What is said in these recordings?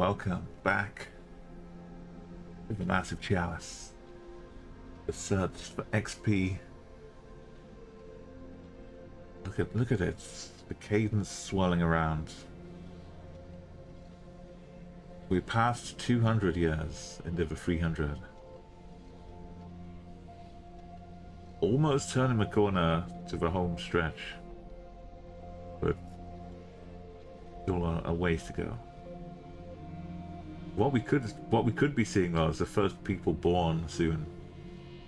welcome back with a massive chalice. The search for XP. Look at it. The cadence swirling around. We passed 200 years into the 300. Almost turning the corner to the home stretch, but still a ways to go. What we could be seeing though is the first people born soon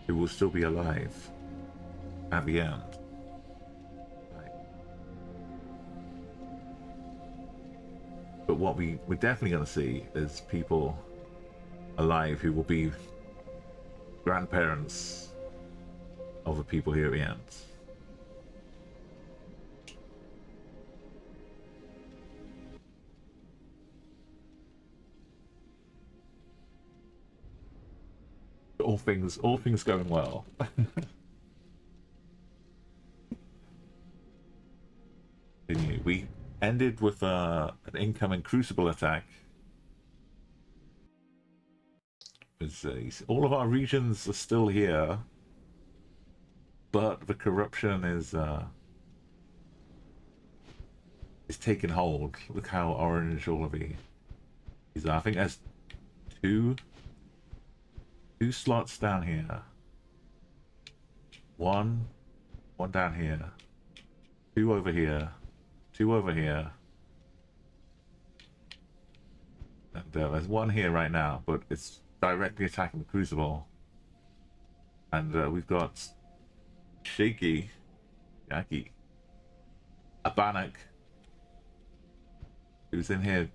who will still be alive at the end. Right. But what we're definitely going to see is people alive who will be grandparents of the people here at the end. All things going well. We ended with an incoming Crucible attack. All of our regions are still here, but the corruption is taking hold. Look how orange all of these are. I think there's two slots down here. One down here. Two over here. Two over here. And there's one here right now, but it's directly attacking the Crucible. And we've got Yaki, a Bannock, who's in here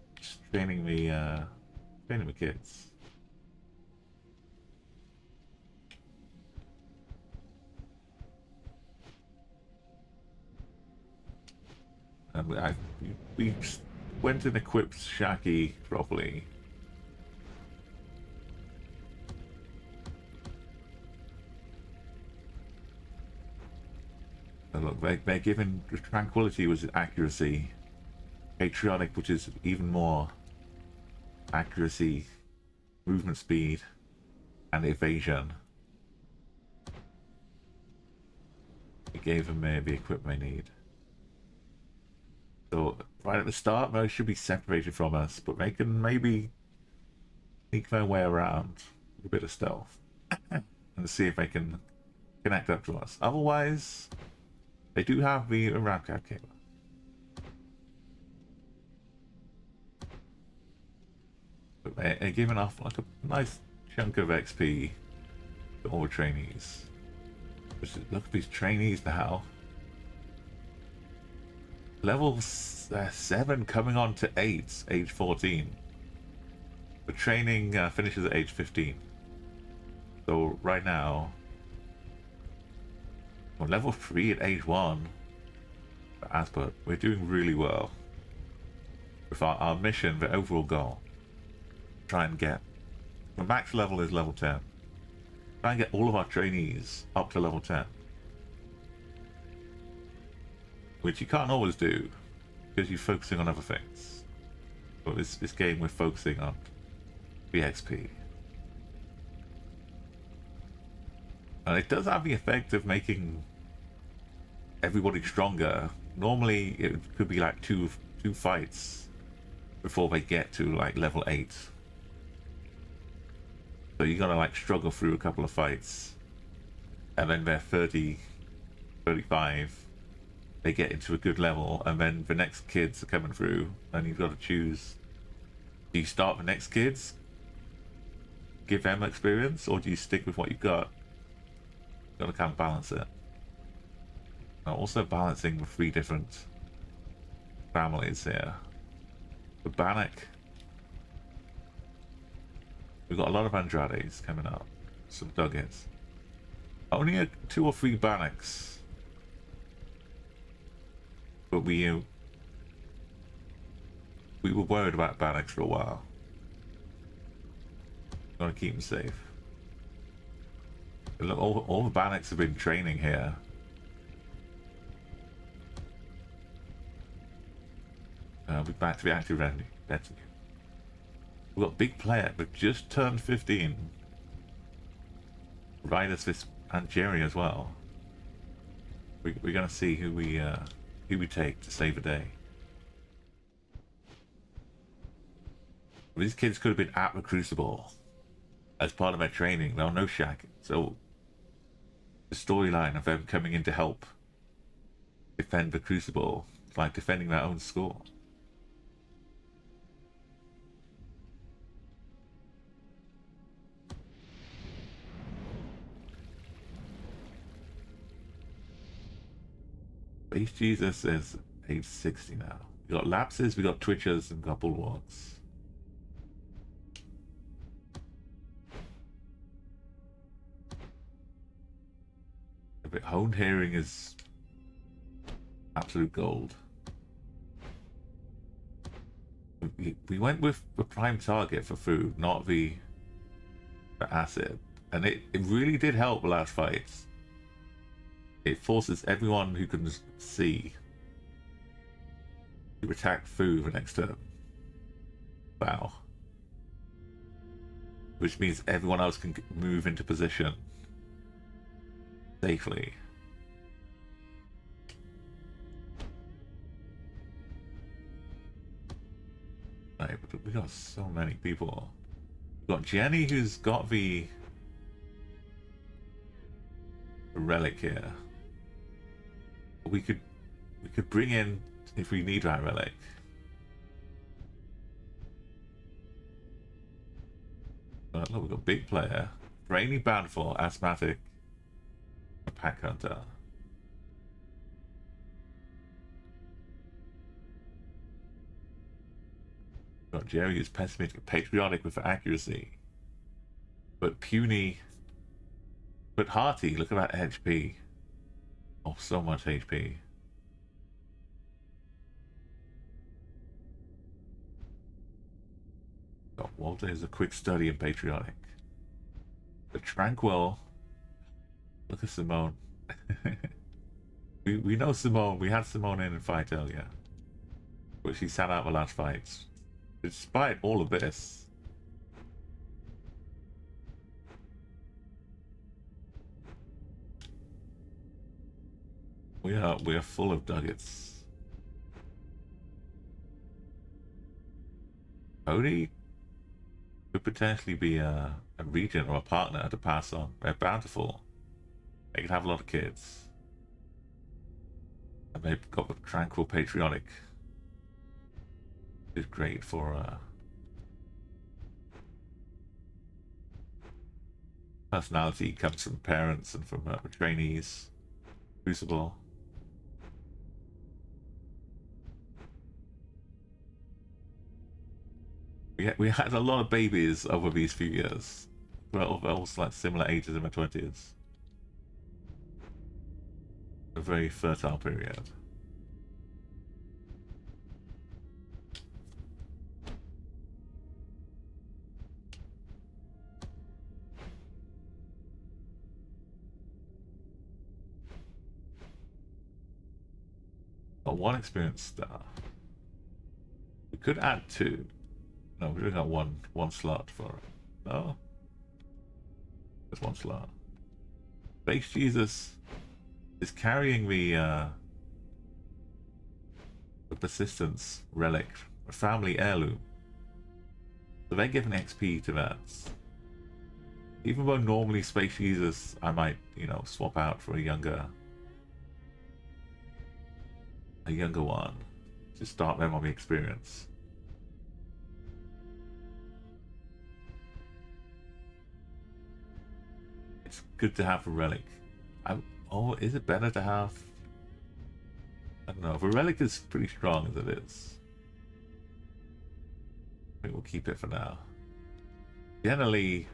training the kids. We went and equipped Shaki properly. And look, they're given tranquility, which is accuracy, patriotic, which is even more accuracy, movement speed, and evasion. We gave them the equipment they need. So right at the start, they should be separated from us, but they can maybe sneak their way around with a bit of stealth and see if they can connect up to us. Otherwise, they do have the Ramcab cable. But they're giving off like a nice chunk of XP to all the trainees. Look at these trainees now. Level 7 coming on to 8, age 14. The training finishes at age 15. So right now, we're level 3 at age 1. But we're doing really well with our mission, the overall goal. Try and get, the max level is level 10. Try and get all of our trainees up to level 10. Which you can't always do, because you're focusing on other things. But this game, we're focusing on the XP. And it does have the effect of making everybody stronger. Normally, it could be like two fights before they get to like level 8. So you gotta like struggle through a couple of fights. And then they're 30, 35. They get into a good level, and then the next kids are coming through, and you've got to choose: do you start the next kids, give them experience, or do you stick with what you've got? You've got to kind of balance it. Now, also balancing the 3 different families here. The Bannock, we've got a lot of Andrades coming up, some Duggets. Only 2 or 3 Bannocks. But we were worried about Bannocks for a while. Gotta keep them safe. Look, all the Bannocks have been training here. I'll be back to the active retinue. We've got a big player, but just turned 15. Riders this and Jerry as well. We're gonna see who we take to save a day. These kids could have been at the Crucible as part of their training. They'll know Shaq. So the storyline of them coming in to help defend the Crucible is like defending their own school. Base Jesus is age 60 now. We got lapses, we got twitchers, and we got bulwarks. But honed hearing is absolute gold. We went with the prime target for food, not the acid, and it really did help the last fights. It forces everyone who can see to attack Fu the next turn. Wow. Which means everyone else can move into position safely. Right, but we got so many people. We got Jenny, who's got the relic here. We could bring in if we need that relic. But look, we've got big player, brainy bandful, asthmatic, a pack hunter. Got Jerry, who's pessimistic, patriotic with accuracy, but puny, but hearty. Look at that HP. Oh, so much HP. Got Walter is a quick study and patriotic. The tranquil. Look at Simone. we know Simone. We had Simone in a fight earlier, but she sat out the last fights. Despite all of this, we are full of nuggets. Cody could potentially be a regent or a partner to pass on. They're bountiful. They could have a lot of kids. And they've got the tranquil patriotic. It's great for personality comes from parents and from trainees. Crucible. We had a lot of babies over these few years. Well, also like similar ages in their 20s. A very fertile period. Got one experience star. We could add two. No, we only got one slot for it. No. There's one slot. Base Jesus is carrying the persistence relic, a family heirloom. So they're giving XP to that. Even though normally Space Jesus I might, swap out for a younger one to start them on the experience. It's good to have a relic. Oh, is it better to have? I don't know. The relic is pretty strong as it is. I think we'll keep it for now. Generally,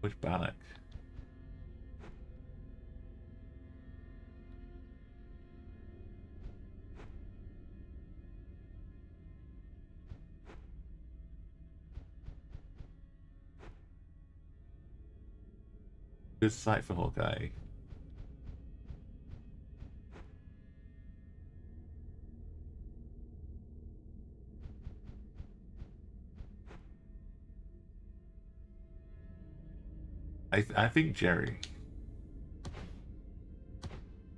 which Bannock? Good sight for Hawkeye. I think Jerry.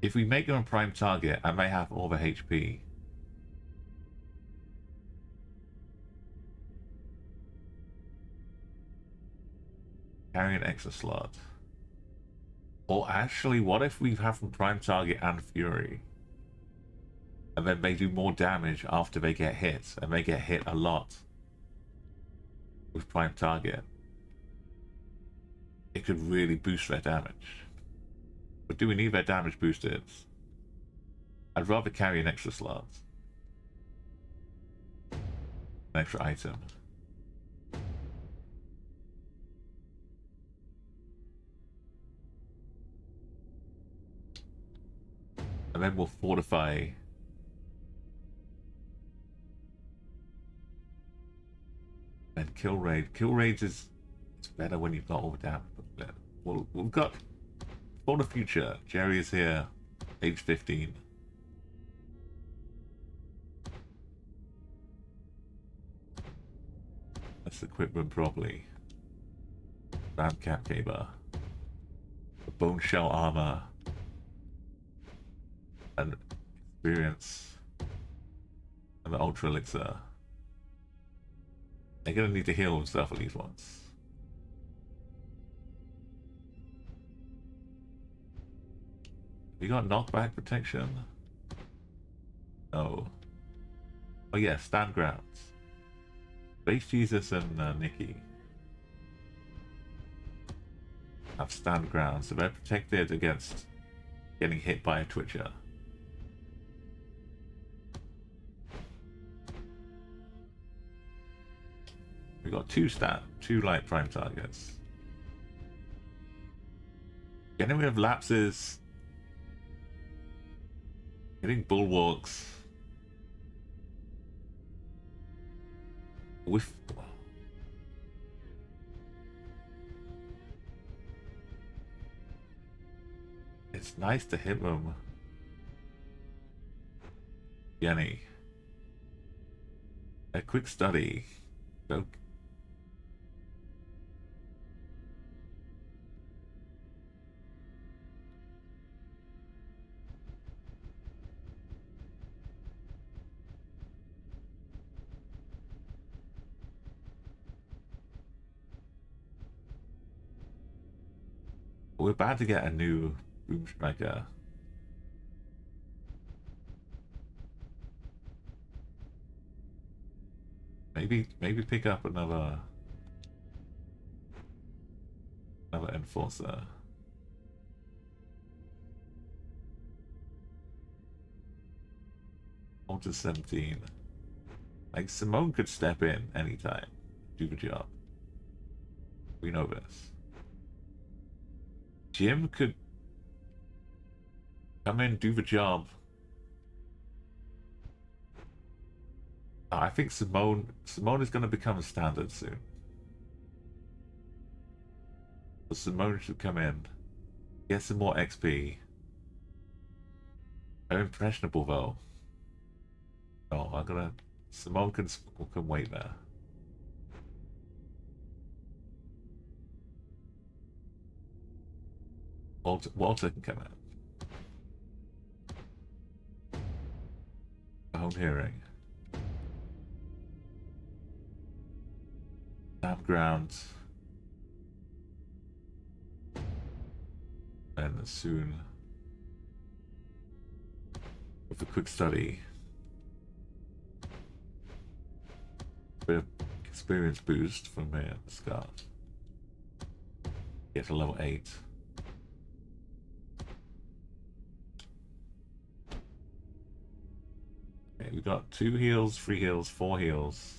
If we make him a prime target, I may have all the HP. Carry an extra slot. Or actually, what if we have them prime target and Fury? And then they do more damage after they get hit, and they get hit a lot with prime target. It could really boost their damage. But do we need their damage boosted? I'd rather carry an extra slot. An extra item. And then we'll fortify. And kill raid. Kill raids is it's better when you've got all the damage. Well, we've got for the future. Jerry is here, age 15. Let's equip them properly. Ram cap caber, the bone shell armor, and experience, and the ultra elixir. They're gonna need to heal themselves at least once. You got knockback protection? No. Oh yeah, stand grounds. Base Jesus and Nikki have stand grounds, so they're protected against getting hit by a Twitcher. We got two light prime targets. Getting rid of lapses. Getting bulwarks. With it's nice to hit them. Jenny. A quick study. Okay. We're about to get a new boom striker. Maybe pick up another enforcer. Ultra 17. Like Simone could step in anytime, do the job. We know this. Jim could come in, do the job. I think Simone is going to become a standard soon. So Simone should come in, get some more XP. I'm impressionable though. Oh, I'm gonna. Simone can wait there. Walter can come in. Home hearing. Grounds. And soon with a quick study. Bit of experience boost from here, Scott. Get to level 8. Okay, we got 2 heals, 3 heals, 4 heals.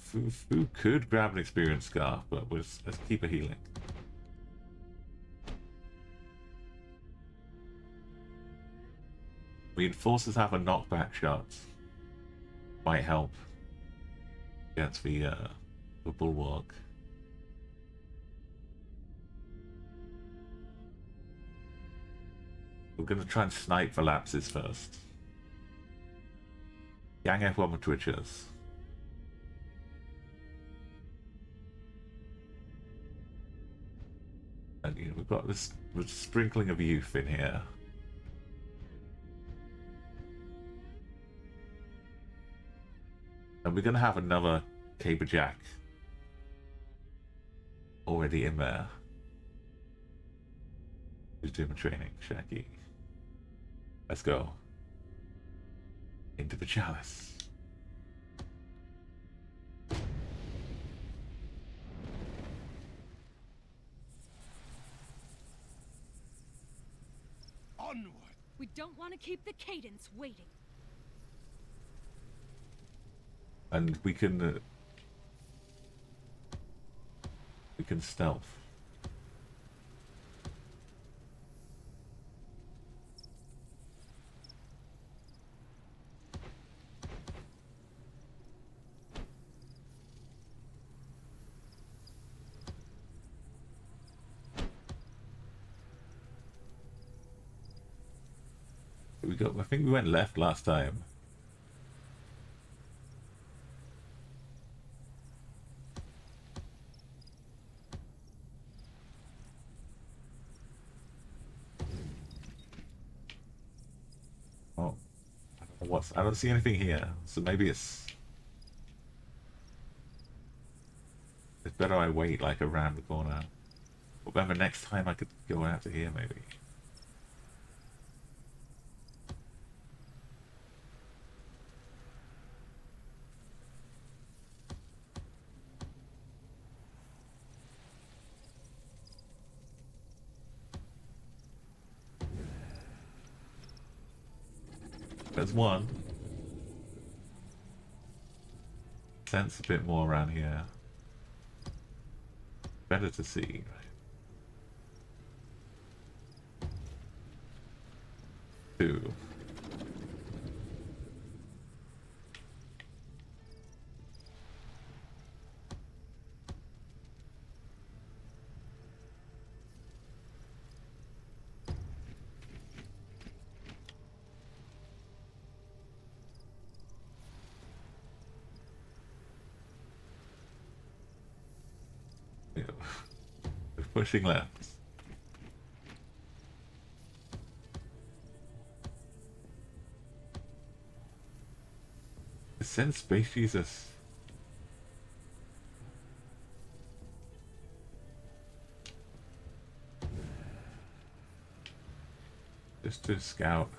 Fu could grab an experience scarf, but let's keep it healing. Reinforcers have a knockback shot. Might help. against the bulwark. We're gonna try and snipe for lapses first. Gang F1 with Twitchers. And you know, we've got this sprinkling of youth in here. And we're gonna have another Caber Jack already in there. Who's doing the training? Shaggy. Let's go. Into the Chalice. Onward! We don't want to keep the cadence waiting. And we can stealth. I think we went left last time. Oh, I don't see anything here, so maybe it's better I wait like around the corner. But then the next time I could go out to here maybe. There's one. Sense a bit more around here. Better to see, right? Two. We're pushing left. Send Space Jesus. Just to scout.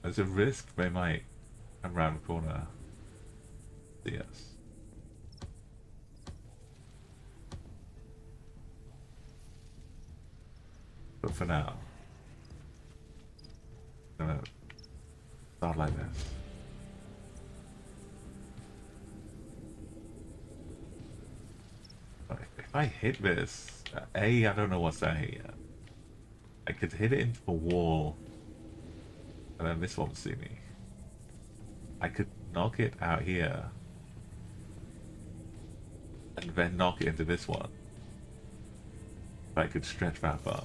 There's a risk they might come around the corner. Yes. But for now, I'm gonna start like this. If I hit this, I don't know what's down here yet. I could hit it into the wall, and then this won't see me. I could knock it out here, and then knock it into this one. If I could stretch that far.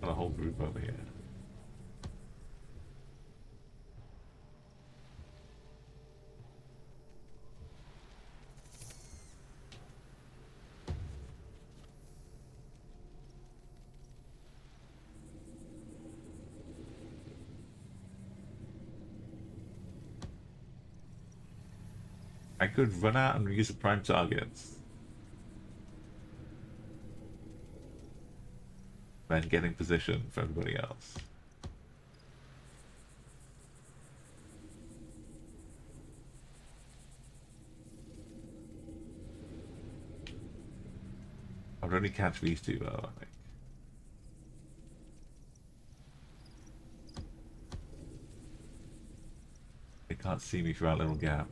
Got a whole group over here. I could run out and use the prime targets. Then get in position for everybody else. I'd only catch these two though, I think. can't see me through that little gap.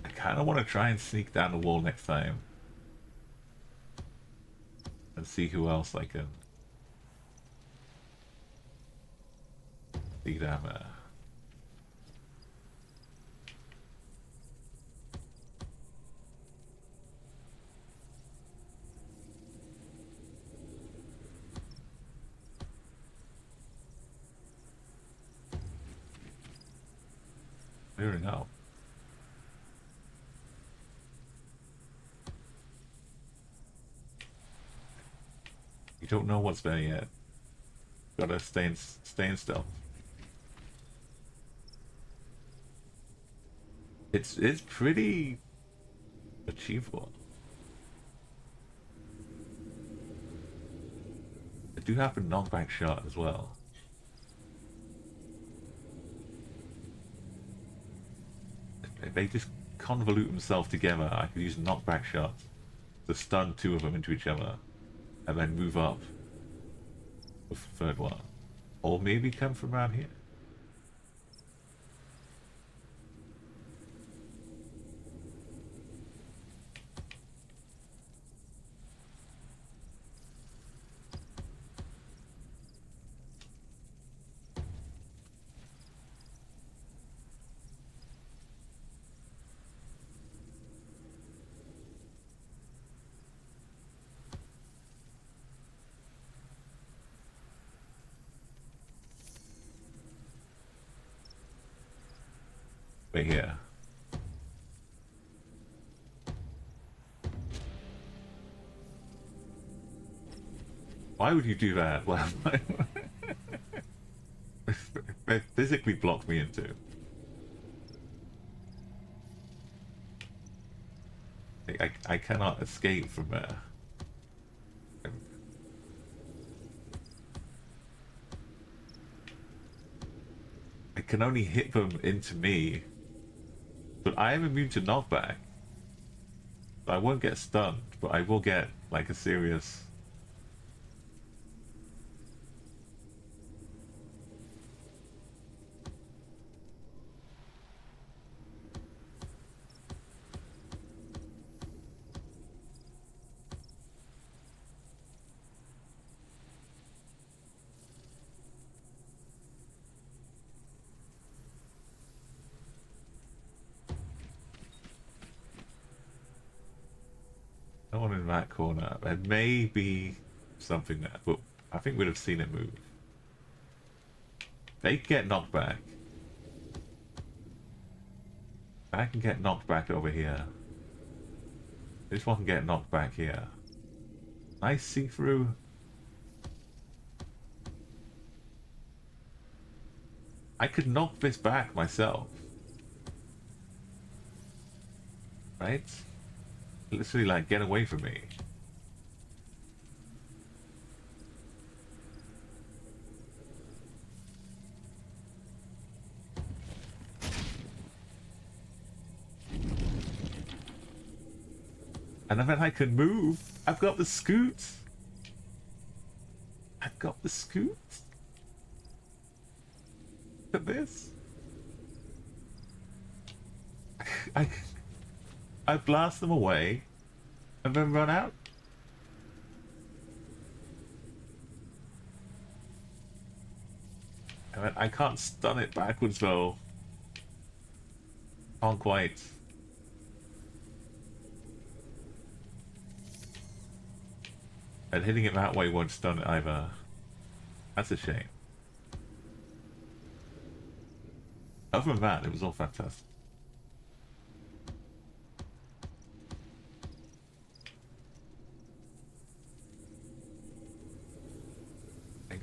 I kind of want to try and sneak down the wall next time. And see who else I can see down there. Clearing up. You don't know what's there yet. Gotta stay in stealth. It's pretty achievable. I do have a knockback shot as well. If they just convolute themselves together, I could use a knockback shot to stun two of them into each other, and then move up with the third one. Or maybe come from around here. Wait here. Why would you do that? Well, they physically blocked me into. I cannot escape from there. I can only hit them into me. But I am immune to knockback. I won't get stunned, but I will get like a serious... No one in that corner. There may be something there, but I think we'd have seen it move. They get knocked back. I can get knocked back over here. This one can get knocked back here. Nice see-through. I could knock this back myself. Right? Literally, like, get away from me. And then I can move. I've got the scoot. I've got the scoot. Look at this. I blast them away and then run out. I can't stun it backwards though. Can't quite. And hitting it that way won't stun it either. That's a shame. Other than that, it was all fantastic.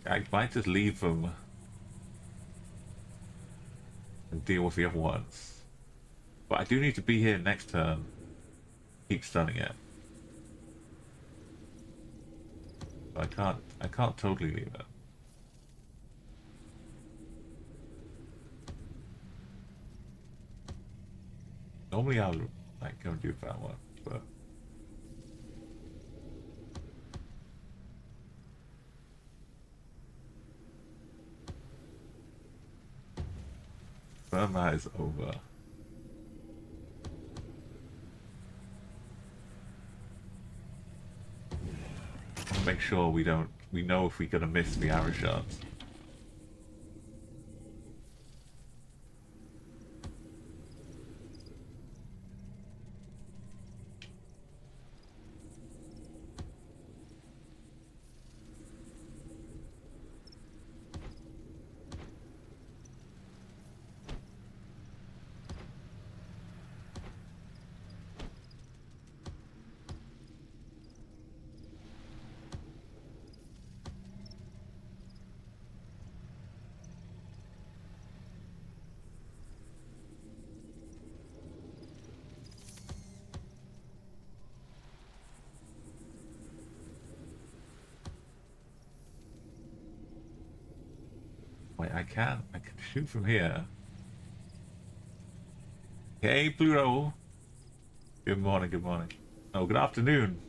I might just leave them and deal with the other ones. But I do need to be here next turn. Keep stunning it. I can't totally leave it. Normally I would like go and do that one, but Confirm that is over. Make sure we know if we're gonna miss the arrow shots. Wait, I can shoot from here. Hey, Pluto. Good morning, good morning. Oh, good afternoon.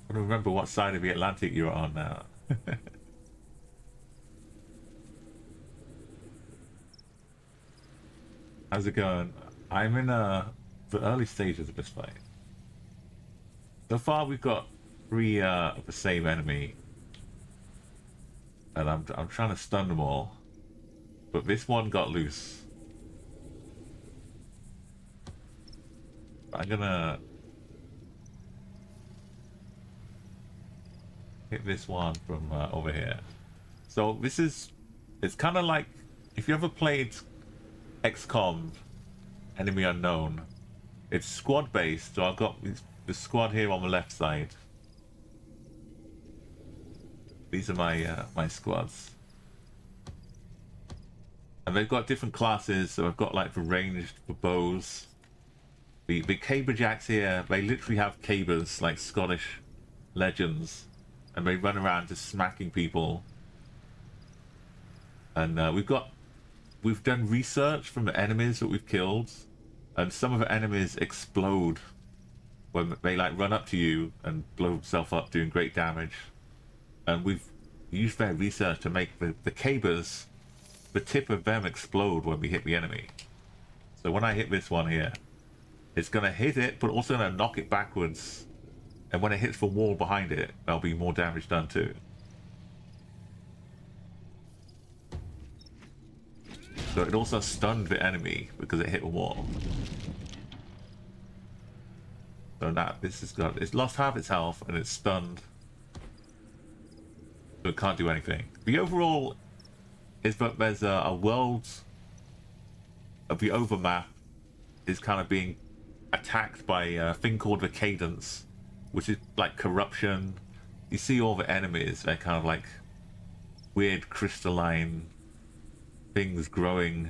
I don't remember what side of the Atlantic you're on now. How's it going? I'm in the early stages of this fight. So far, we've got 3 of the same enemy, and I'm trying to stun them all, but this one got loose. I'm gonna hit this one from over here. So it's kind of like if you ever played XCOM Enemy Unknown. It's squad based, so I've got the squad here on the left side. These are my squads, and they've got different classes. So I've got like the ranged, the bows, the caber jacks here. They literally have cabers like Scottish legends, and they run around just smacking people. And we've done research from the enemies that we've killed, and some of the enemies explode when they like run up to you and blow themselves up, doing great damage. And we've used their research to make the cabers, the tip of them explode when we hit the enemy. So when I hit this one here, it's gonna hit it, but also gonna knock it backwards. And when it hits the wall behind it, there'll be more damage done too. So it also stunned the enemy because it hit a wall. So now it's lost half its health and it's stunned. So it can't do anything. The overall is that there's a world of the overmap is kind of being attacked by a thing called the cadence, which is like corruption. You see all the enemies, they're kind of like weird crystalline things growing,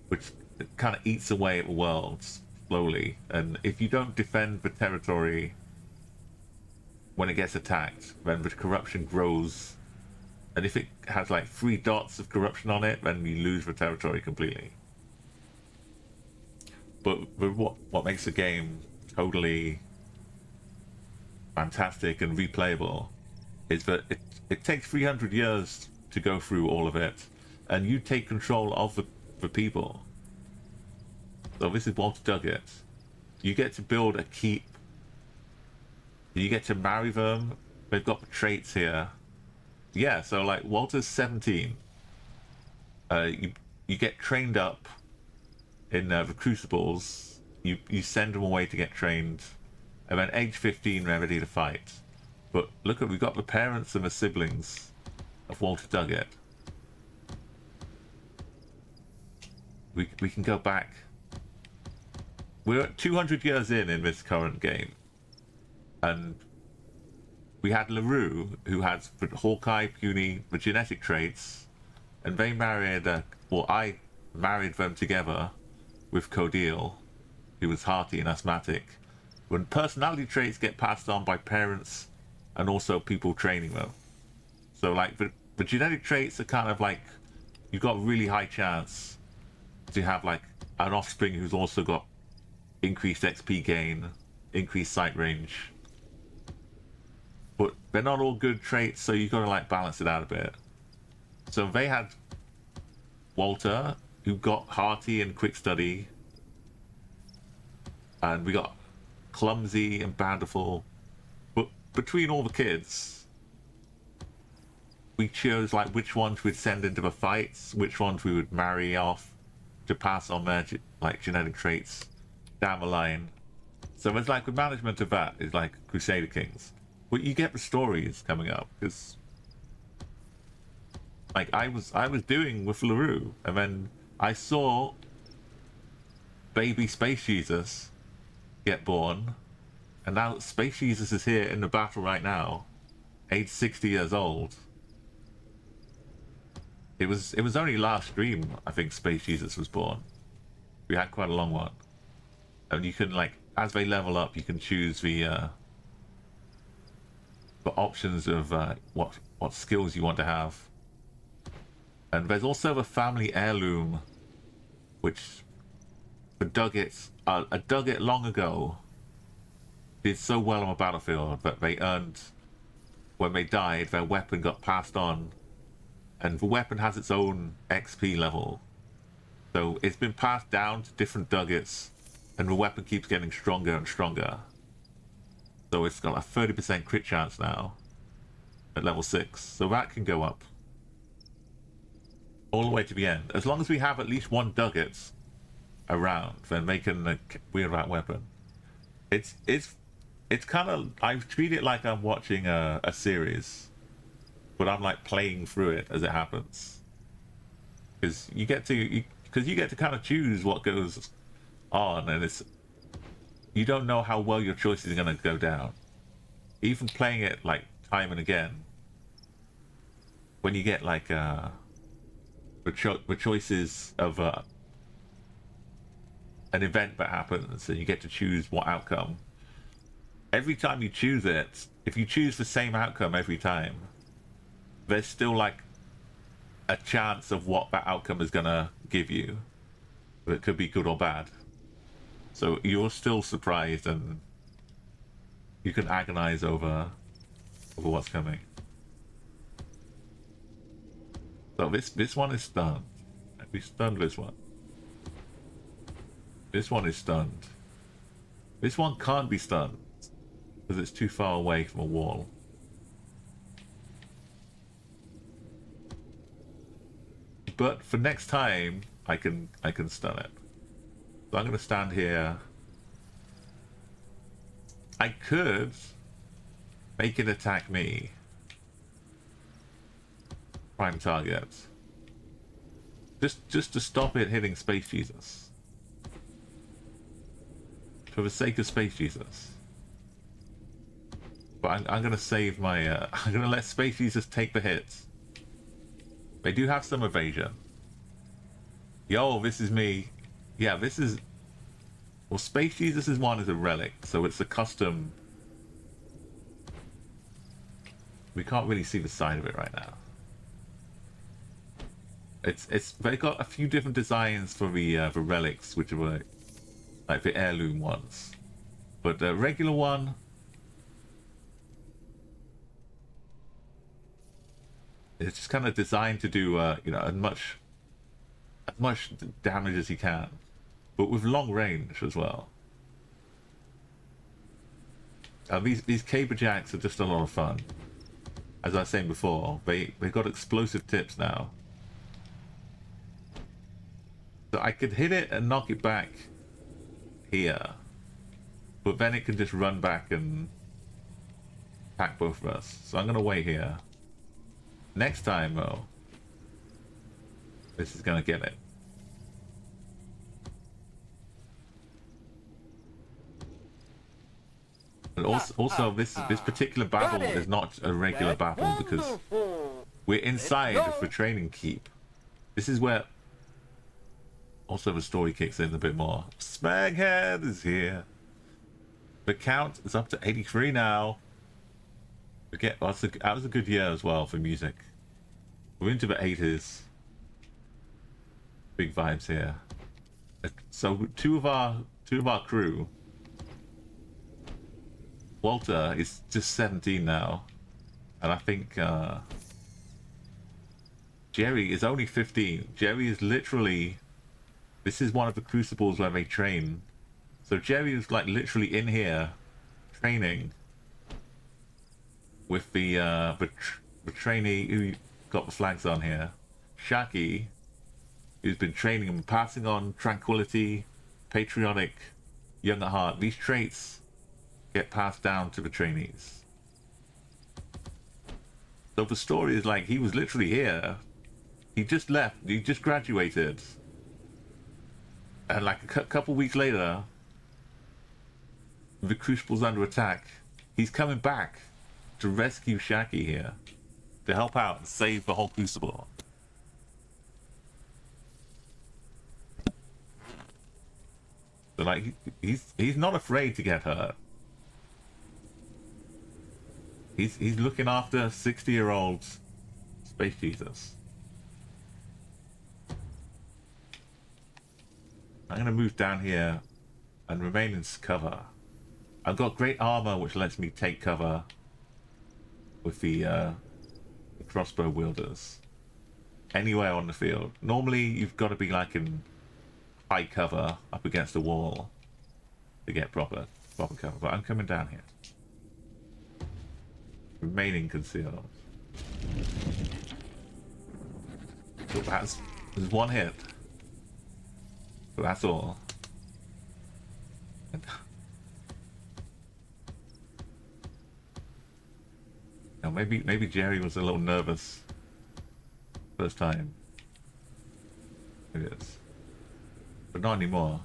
which kind of eats away at the world slowly. And if you don't defend the territory when it gets attacked, then the corruption grows. And if it has like 3 dots of corruption on it, then you lose the territory completely. But what makes the game totally fantastic and replayable is that it takes 300 years to go through all of it, and you take control of the people. So this is Walter Duggett. You get to build a keep. You get to marry them. They've got the traits here. Yeah, so like Walter's 17. You get trained up in the Crucibles. You send them away to get trained, and then age 15 they're ready to fight. But look, we've got the parents and the siblings of Walter Duggett. We can go back. We're 200 years in this current game, and we had LaRue, who had Hawkeye, Puny, the genetic traits, and they married, I married them together with Codile, who was hearty and asthmatic. When personality traits get passed on by parents and also people training them. So like the genetic traits are kind of like, you've got a really high chance to have like an offspring who's also got increased XP gain, increased sight range. But they're not all good traits, so you've got to like balance it out a bit. So they had Walter, who got hearty and quick study, and we got clumsy and bountiful. But between all the kids, we chose like which ones we'd send into the fights, which ones we would marry off to pass on their like genetic traits down the line. So it's like the management of that is like Crusader Kings. But you get the stories coming up, because like I was doing with LaRue, and then I saw baby Space Jesus get born, and now Space Jesus is here in the battle right now, age 60 years old. It was only last stream I think Space Jesus was born. We had quite a long one, and you can like, as they level up, you can choose the options of what skills you want to have. And there's also the family heirloom, which the Duggets, a Dugget long ago did so well on the battlefield that they earned, when they died, their weapon got passed on, and the weapon has its own XP level. So it's been passed down to different Duggets, and the weapon keeps getting stronger and stronger. So it's got a 30% crit chance now at level 6. So that can go up all the way to the end. As long as we have at least one Dugget around, then they can wield that weapon. It's kind of, I treat it like I'm watching a series, but I'm like playing through it as it happens. Because you get to kind of choose what goes on, and you don't know how well your choices are going to go down. Even playing it like time and again, when you get like the choices of an event that happens, and you get to choose what outcome. Every time you choose it, if you choose the same outcome every time, there's still like a chance of what that outcome is going to give you. It could be good or bad. So you're still surprised, and you can agonize over what's coming. So this one is stunned. We stunned this one. This one is stunned. This one can't be stunned because it's too far away from a wall. But for next time, I can stun it. So I'm going to stand here. I could make it attack me. Prime target. Just to stop it hitting Space Jesus. For the sake of Space Jesus. But I'm going to save my... I'm going to let Space Jesus take the hits. They do have some evasion. Yo, this is me. Yeah, this is... Well, Space Jesus' one is a relic, so it's a custom... We can't really see the side of it right now. They got a few different designs for the relics, which are like the heirloom ones. But the regular one... It's just kind of designed to do, you know, as much damage as he can, but with long range as well. These caber jacks are just a lot of fun. As I was saying before, they've got explosive tips now. So I could hit it and knock it back here, but then it can just run back and attack both of us. So I'm gonna wait here. Next time, though, this is gonna get it. And also this particular battle is not a regular battle because we're inside of the training keep. This is where also the story kicks in a bit more. Smaghead is here. The count is up to 83 now. That was a good year as well for music. We're into the 80s. Big vibes here. So two of our crew. Walter is just 17 now, and I think Jerry is only 15. Jerry is literally This is one of the crucibles where they train. So Jerry is like literally in here training with the trainee who got the flags on here, Shaki, who's been training and passing on tranquility, patriotic, young at heart. These traits get passed down to the trainees. So the story is like he was literally here. He just left. He just graduated. And like a couple weeks later, the Crucible's under attack. He's coming back to rescue Shaki here, to help out and save the whole Crucible. So like he's not afraid to get hurt. He's looking after 60-year-old Space Jesus. I'm gonna move down here and remain in cover. I've got great armor which lets me take cover with the crossbow wielders anywhere on the field. Normally you've got to be like in high cover up against a wall to get proper cover, but I'm coming down here. Remaining concealed. So there's one hit. But that's all. Now maybe Jerry was a little nervous first time. It is. But not anymore.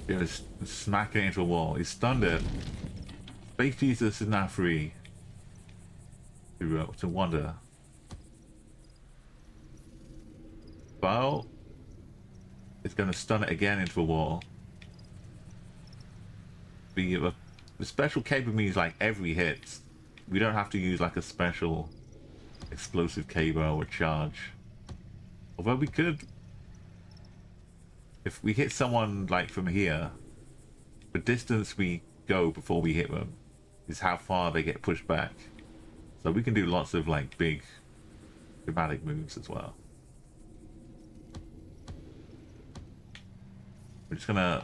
Yeah, just smacking into a wall. He stunned it. Space Jesus is now free to wander. Well, it's going to stun it again into a wall. The special cable means like every hit. We don't have to use like a special explosive cable or charge. Although we could, if we hit someone like from here, the distance we go before we hit them is how far they get pushed back. So we can do lots of like big dramatic moves as well. We're just gonna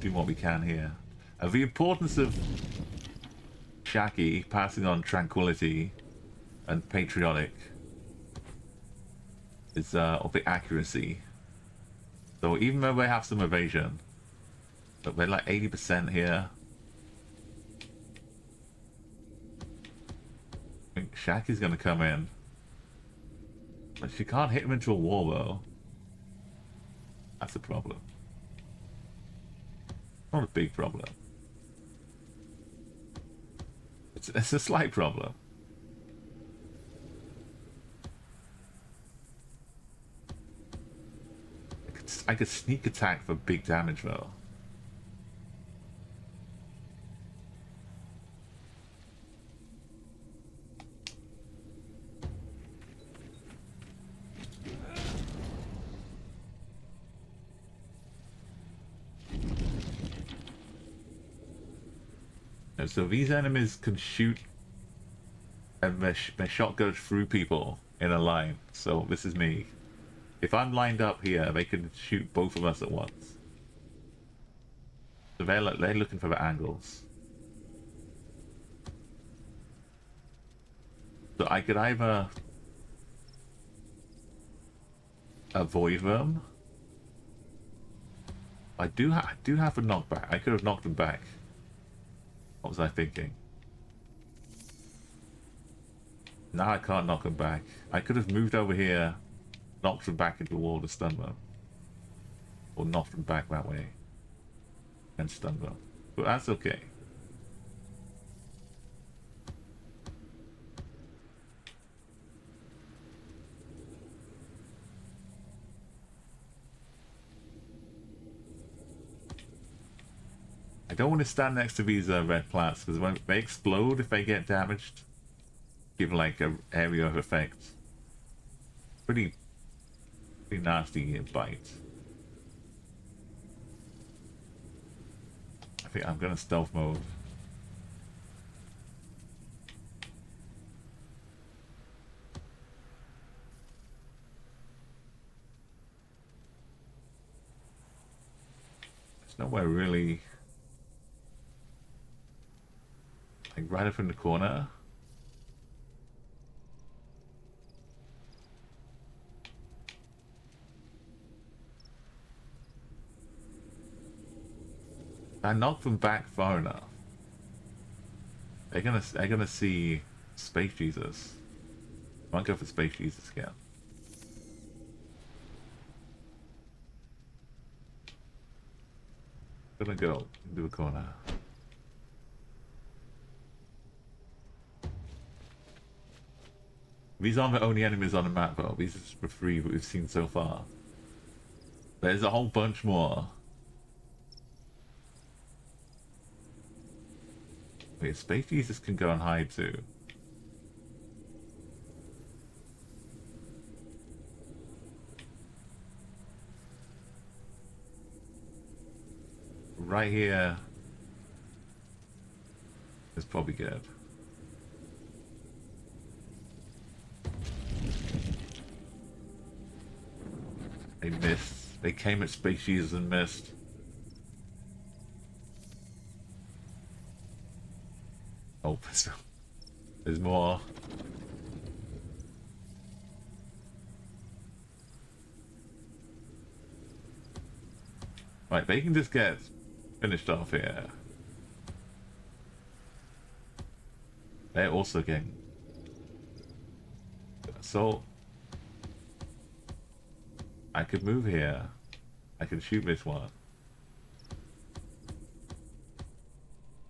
do what we can here. And the importance of Shaki passing on tranquility and patriotic is of the accuracy. So even though they have some evasion, but they're like 80% here. I think Shaki's gonna come in. But she can't hit him into a wall though. That's a problem. Not a big problem. It's a slight problem. I could sneak attack for big damage though. So these enemies can shoot and their shot goes through people in a line. So this is me. If I'm lined up here, they can shoot both of us at once. So they're looking for the angles. So I could either avoid them. I do have a knockback. I could have knocked them back. What was I thinking? Now I can't knock them back. I could have moved over here, knocked them back into the wall to stun them. Or knocked them back that way and stun them. But that's okay. I don't want to stand next to these red plants because when they explode, if they get damaged, give like an area of effect. Pretty nasty bite. I think I'm gonna stealth mode. There's nowhere really. Like right up in the corner. I knocked them back far enough. They're gonna see Space Jesus. I won't go for Space Jesus again. Gonna go into a corner. These aren't the only enemies on the map though. These are just the 3 that we've seen so far. There's a whole bunch more. Wait, Space Jesus can go and hide too. Right here is probably good. They missed. They came at Space Jesus and missed. Oh, there's more. Right, they can just get finished off here. They're also getting... So... I could move here. I can shoot this one.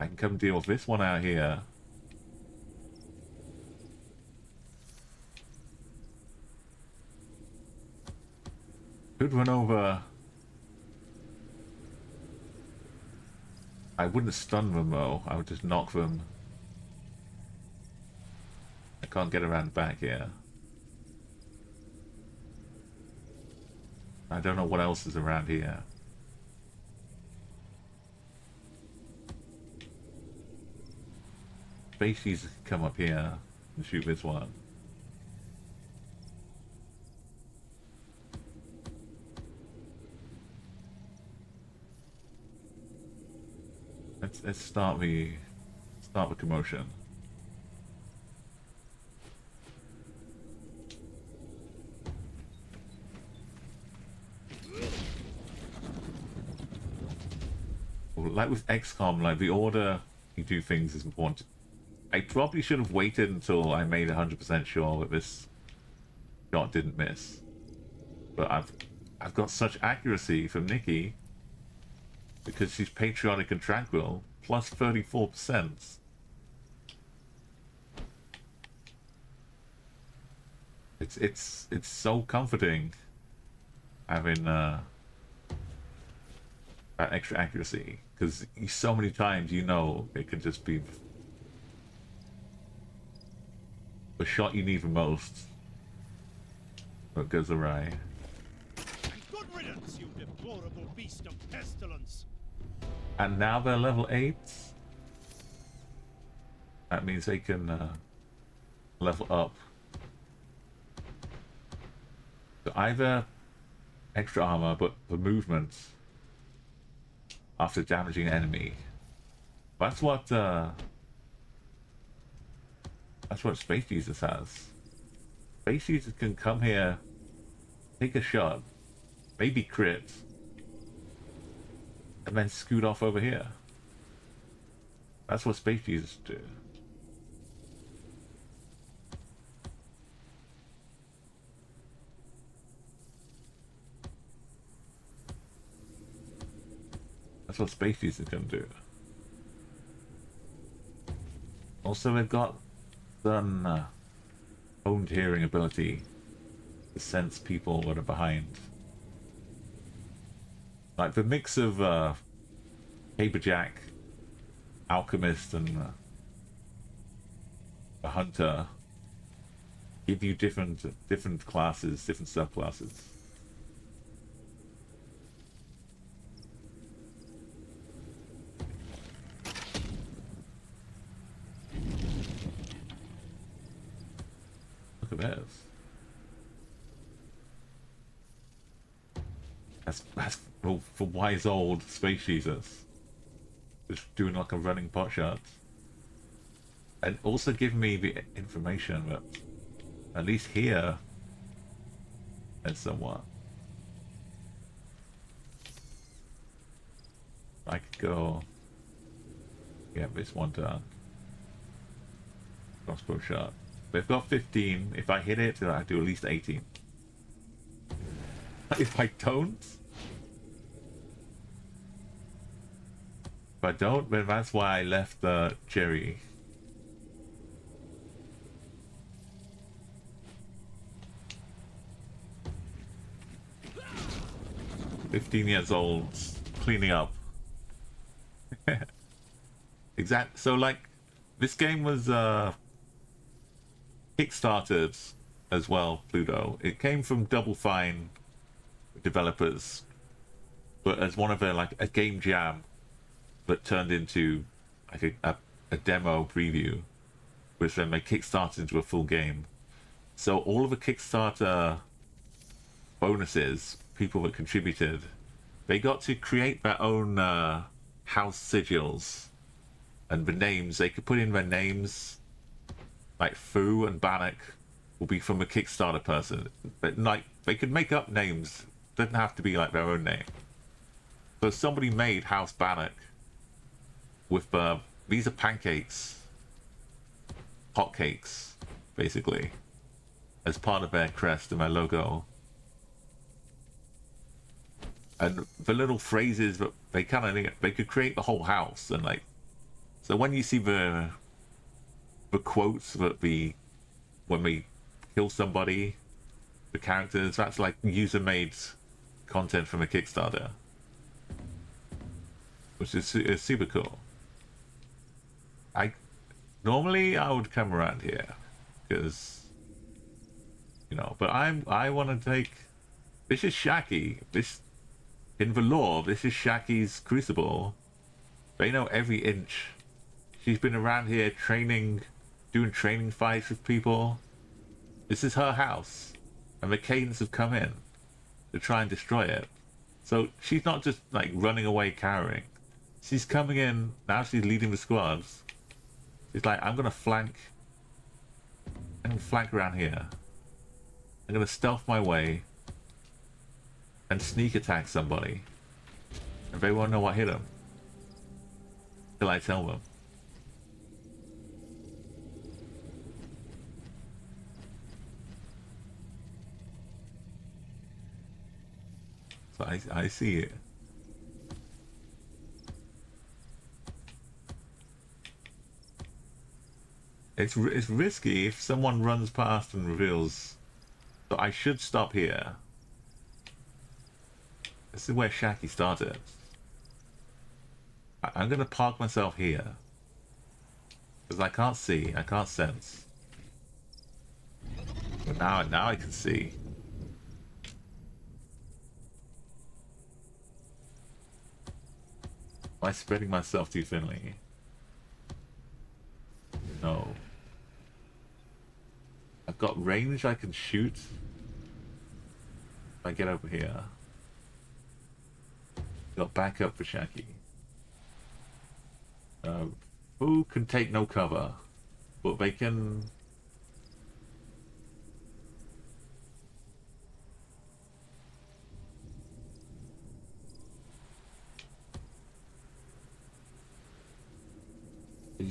I can come deal with this one out here. Could run over... I wouldn't stun them though, I would just knock them. I can't get around back here. I don't know what else is around here. Spacies can come up here and shoot this one. Let's start the commotion. Like with XCOM, like the order you do things is important. I probably should have waited until I made 100% sure that this shot didn't miss. But I've got such accuracy from Nikki because she's patriotic and tranquil, plus 34%. It's so comforting having that extra accuracy, because so many times you know it could just be the shot you need the most that goes awry. Good riddance, you deplorable beast of pestilence. And now they're level 8. That means they can level up. So either extra armor, but the movement after damaging an enemy. That's what Space Jesus has. Space Jesus can come here, take a shot, maybe crit, and then scoot off over here. That's what Space Jesus do. That's what Space Jesus can do. Also, they've got some honed hearing ability to sense people that are behind. Like the mix of Caberjack, Alchemist, and a Hunter give you different classes, different subclasses. Look at this. That's for wise old Space Jesus. Just doing like a running pot shot. And also give me the information that at least here is somewhat. I could go get this one done. Crossbow shot. They've got 15. If I hit it, then I do at least 18. If I don't, then that's why I left the cherry. $15 old, cleaning up. Exact. So like, this game was kickstarted as well. Pluto. It came from Double Fine developers, but as one of their like a game jam that turned into like a demo preview, which then they kickstarted into a full game. So all of the Kickstarter bonuses, people that contributed, they got to create their own house sigils, and the names they could put in their names, like Fu and Bannock will be from a Kickstarter person, but like they could make up names, doesn't have to be like their own name. So somebody made House Bannock with these are pancakes, hotcakes, basically, as part of their crest and their logo. And the little phrases that they could create the whole house, and like, so when you see the quotes that when we kill somebody, the characters, that's like user made content from a Kickstarter, which is super cool. Normally I would come around here because, you know, but I want to take, this is Shaki. This, in the lore, this is Shaki's Crucible. They know every inch. She's been around here training, doing training fights with people. This is her house, and the Cadence have come in to try and destroy it. So she's not just like running away cowering. She's coming in, now she's leading the squads. She's like, I'm gonna flank around here. I'm gonna stealth my way and sneak attack somebody. And they won't know what hit them till I tell them. So I see it. It's risky if someone runs past and reveals. So I should stop here. This is where Shaki started. I'm gonna park myself here because I can't see, I can't sense. But now I can see. Am I spreading myself too thinly? No. I've got range I can shoot. If I get over here. Got backup for Shaki. Who can take no cover? But they can...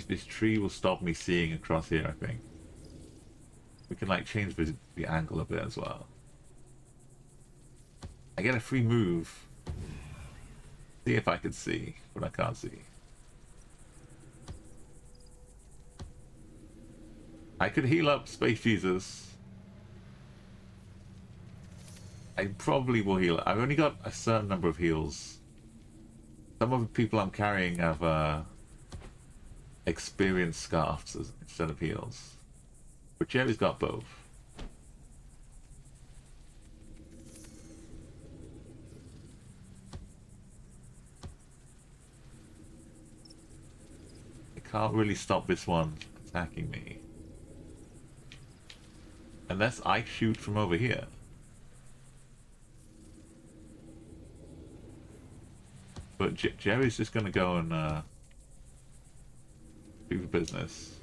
This tree will stop me seeing across here, I think. We can like change the angle a bit as well. I get a free move. See if I can see, but I can't see. I could heal up Space Jesus. I probably will heal. I've only got a certain number of heals. Some of the people I'm carrying have experienced scarfs instead of heals. But Jerry's got both. I can't really stop this one attacking me. Unless I shoot from over here. But Jerry's just gonna go and do the business.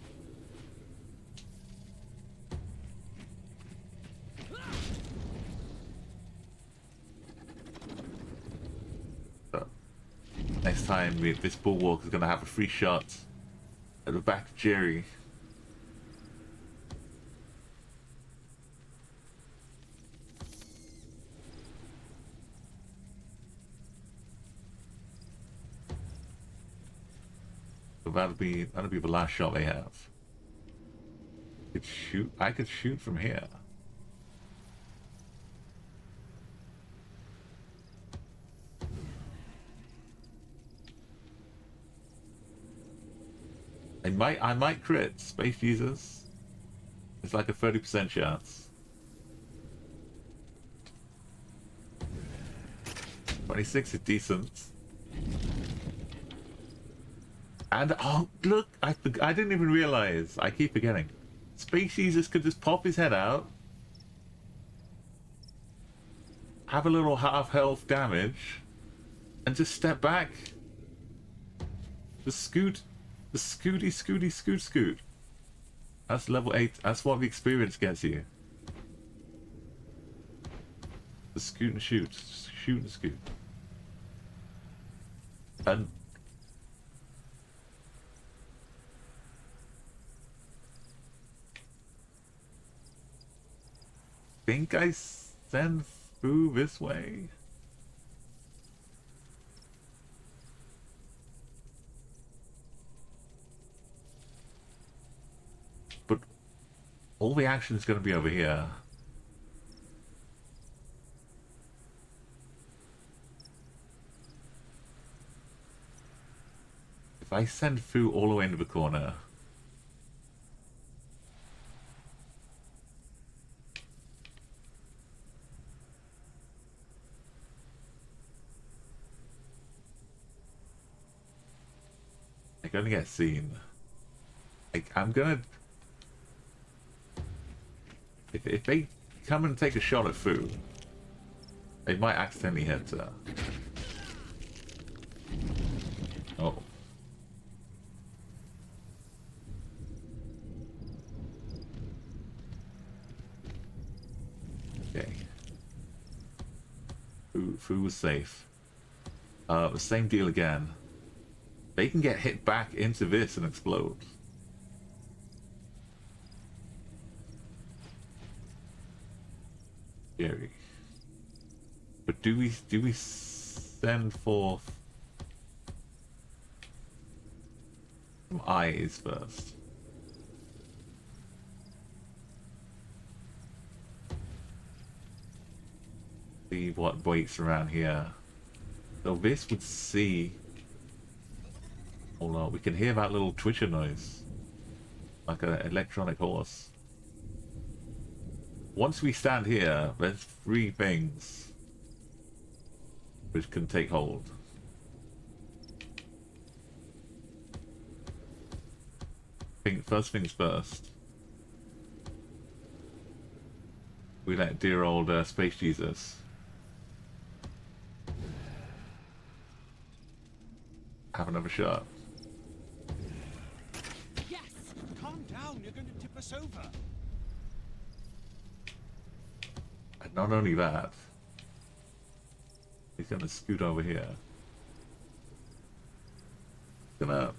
So, next time, this bulwark is gonna have a free shot at the back of Jerry. So that'll be the last shot they have. I could shoot from here. I might crit Space Jesus. It's like a 30% chance. 26 is decent. And oh look, I didn't even realize. I keep forgetting. Space Jesus could just pop his head out, have a little half health damage, and just step back. The scoot. The scoot. That's level 8. That's what the experience gets you. The scoot and shoot. Shoot and scoot. And I think I send through this way. But all the action is going to be over here. If I send Fu all the way into the corner, they're going to get seen. I'm going to... If they come and take a shot at Fu, they might accidentally hit her. Oh. Okay. Fu was safe. The same deal again. They can get hit back into this and explode. Scary. But do we send forth some eyes first? See what waits around here. So this would see. Hold on, we can hear that little twitcher noise, like an electronic horse. Once we stand here, there's 3 things which can take hold. First things first. We let dear old Space Jesus have another shot. Yes! Calm down, you're going to tip us over. And not only that, he's gonna scoot over here. Gonna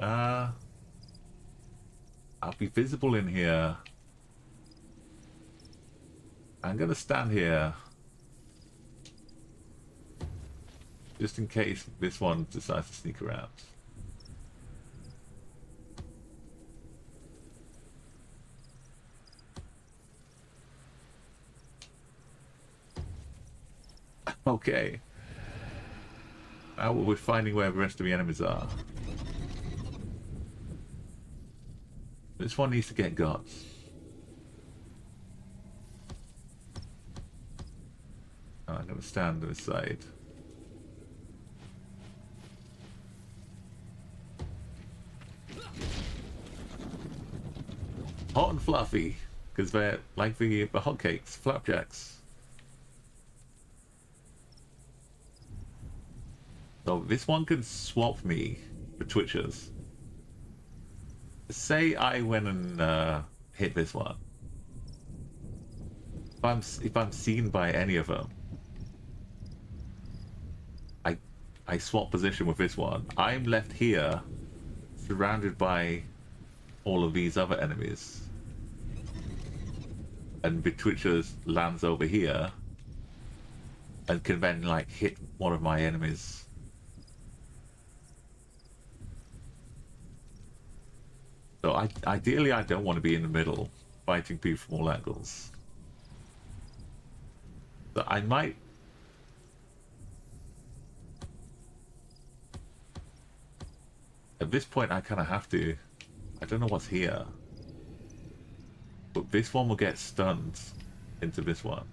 I'll be visible in here. I'm gonna stand here just in case this one decides to sneak around. Okay. Now we're finding where the rest of the enemies are. This one needs to get guts. I'm going to stand to the side. Hot and fluffy, because they're like the hotcakes, flapjacks. So this one can swap me for twitchers. Say I went and hit this one. If I'm seen by any of them, I swap position with this one. I'm left here, surrounded by all of these other enemies, and Betwitchers lands over here, and can then like hit one of my enemies. So ideally I don't want to be in the middle, fighting people from all angles. So I might. At this point, I kind of have to. I don't know what's here. But this one will get stunned into this one.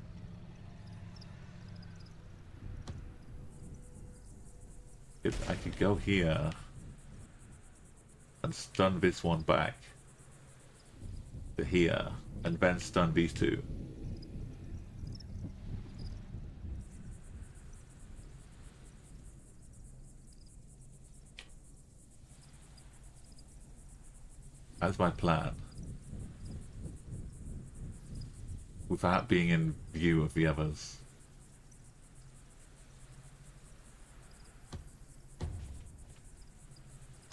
If I could go here and stun this one back to here, and then stun these two. That's my plan. Without being in view of the others.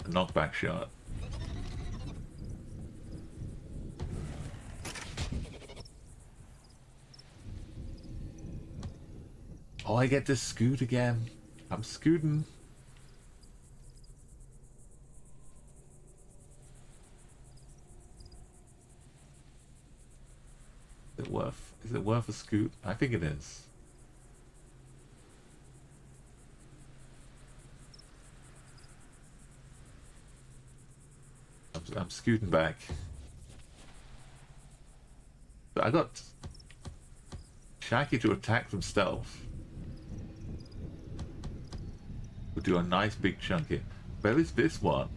A knockback shot. Oh, I get to scoot again. I'm scooting. Is it worth a scoot? I think it is. I'm scooting back. But I got Shaggy to attack from stealth. We'll do a nice big chunk here. Where is this one?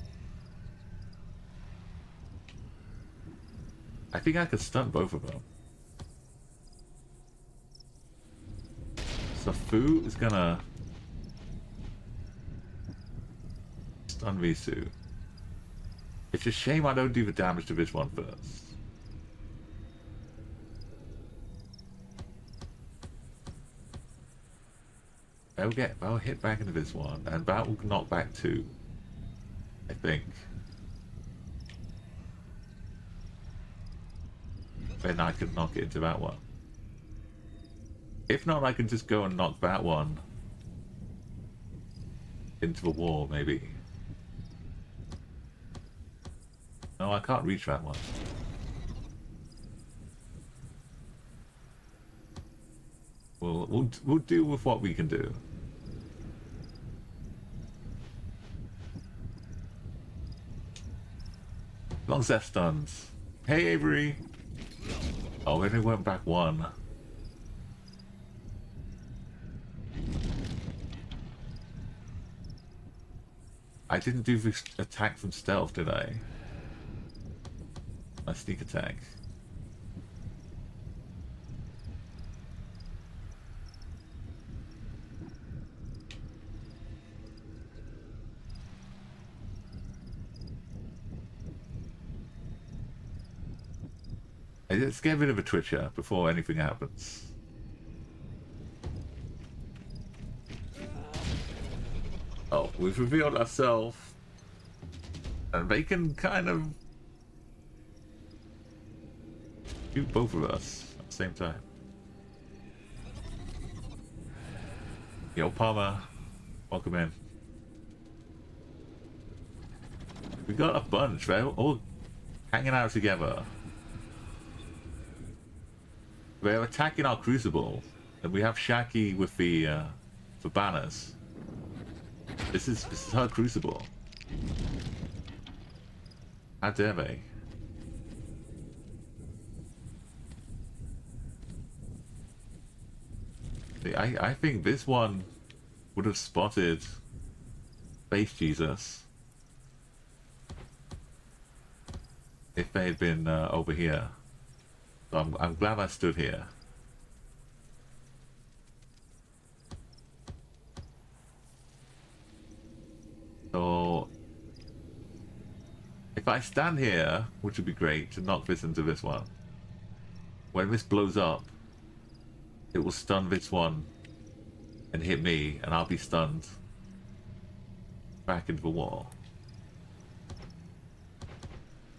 I think I could stun both of them. So Fu is gonna stun Visu. It's a shame I don't do the damage to this one first. I'll hit back into this one, and that will knock back two, I think. Then I can knock it into that one. If not, I can just go and knock that one into the wall, maybe. No, I can't reach that one. We'll deal with what we can do. As long as that stuns. Hey, Avery! Oh, then it went back one. I didn't do the attack from stealth, did I? My sneak attack. Let's get rid of a Twitcher before anything happens. Oh, we've revealed ourselves. And they can kind of shoot both of us at the same time. Yo, Palmer. Welcome in. We got a bunch, right? All hanging out together. They're attacking our Crucible, and we have Shaki with the for banners. This is her Crucible. How dare they? See, I think this one would have spotted Space Jesus if they had been over here. So I'm glad I stood here. If I stand here, which would be great, to knock this into this one, when this blows up, it will stun this one and hit me, and I'll be stunned back into the wall.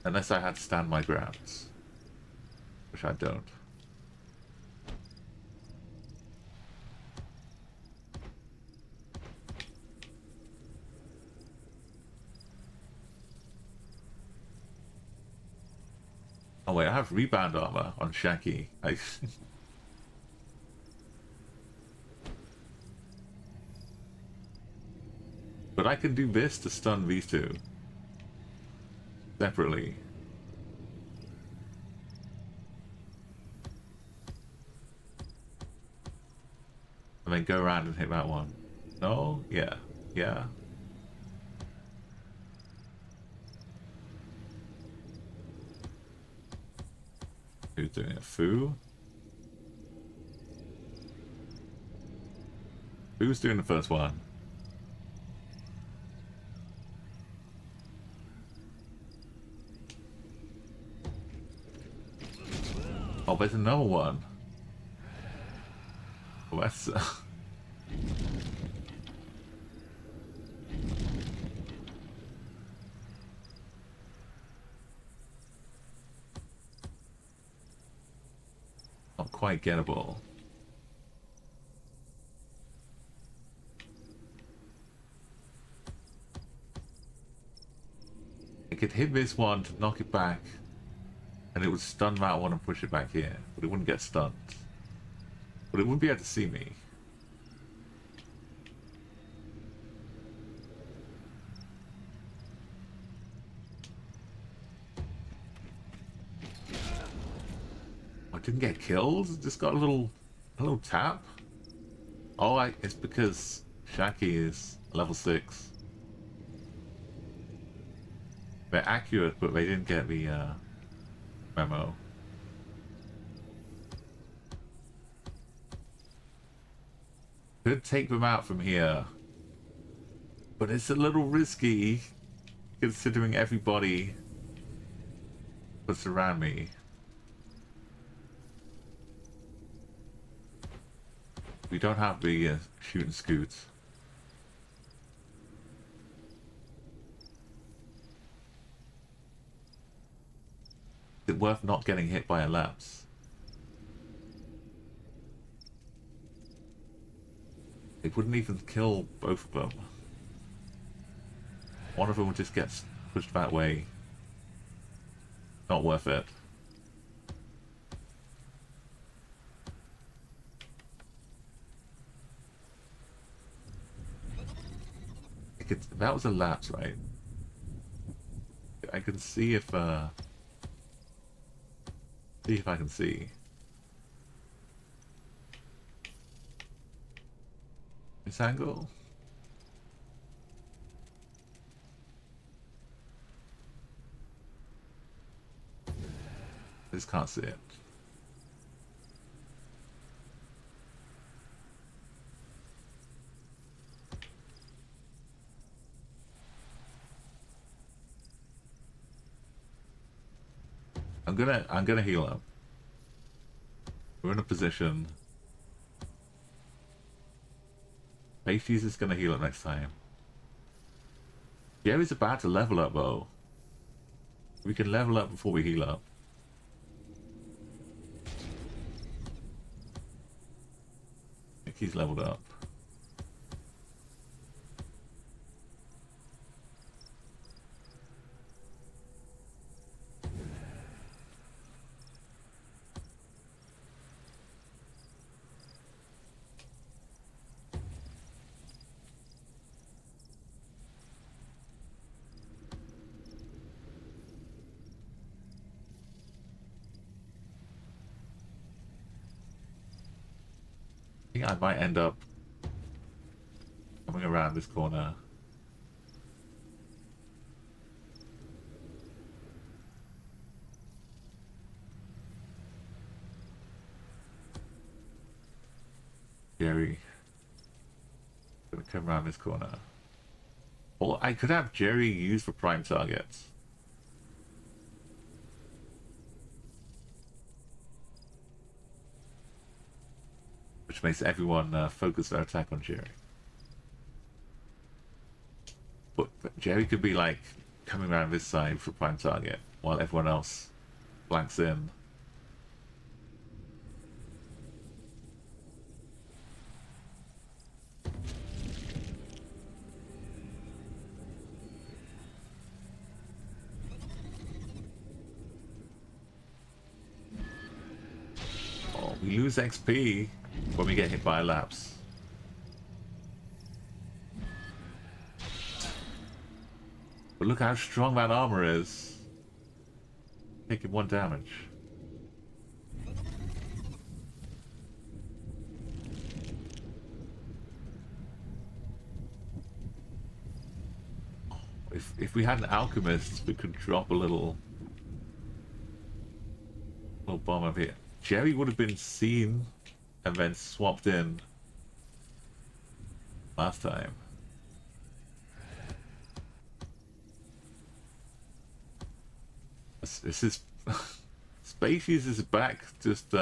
Unless I had to stand my grounds, which I don't. Oh wait, I have rebound armor on Shaki. But I can do this to stun these two separately. And then go around and hit that one. No? Yeah. Yeah. Who's doing it? Foo? Who's doing the first one? Oh, there's another one. Oh, that's... not quite gettable. I could hit this one to knock it back, and it would stun that one and push it back here, but it wouldn't get stunned. But it wouldn't be able to see me. I didn't get killed, it just got a little tap. Oh, it's because Shaki is level 6. They're accurate, but they didn't get the memo. Could take them out from here, but it's a little risky considering everybody that's around me. We don't have the shooting scoots. Is it worth not getting hit by a lapse? It wouldn't even kill both of them. One of them would just get pushed that way. Not worth it. That was a lapse, right? I can see if I can see. This angle? I just can't see it. I'm gonna heal him. We're in a position. Hades is gonna heal it next time. Jerry's about to level up though. We can level up before we heal up. I think he's leveled up. I think I might end up coming around this corner. Jerry. Gonna come around this corner. Or I could have Jerry use for prime targets. which makes everyone focus their attack on Jerry. But Jerry could be like coming around this side for prime target while everyone else flanks in. Oh, we lose XP when we get hit by a lapse. But look how strong that armor is. Taking 1 damage. If we had an alchemist, we could drop a little bomb over here. Jerry would have been seen and then swapped in last time. This is Species is back, just in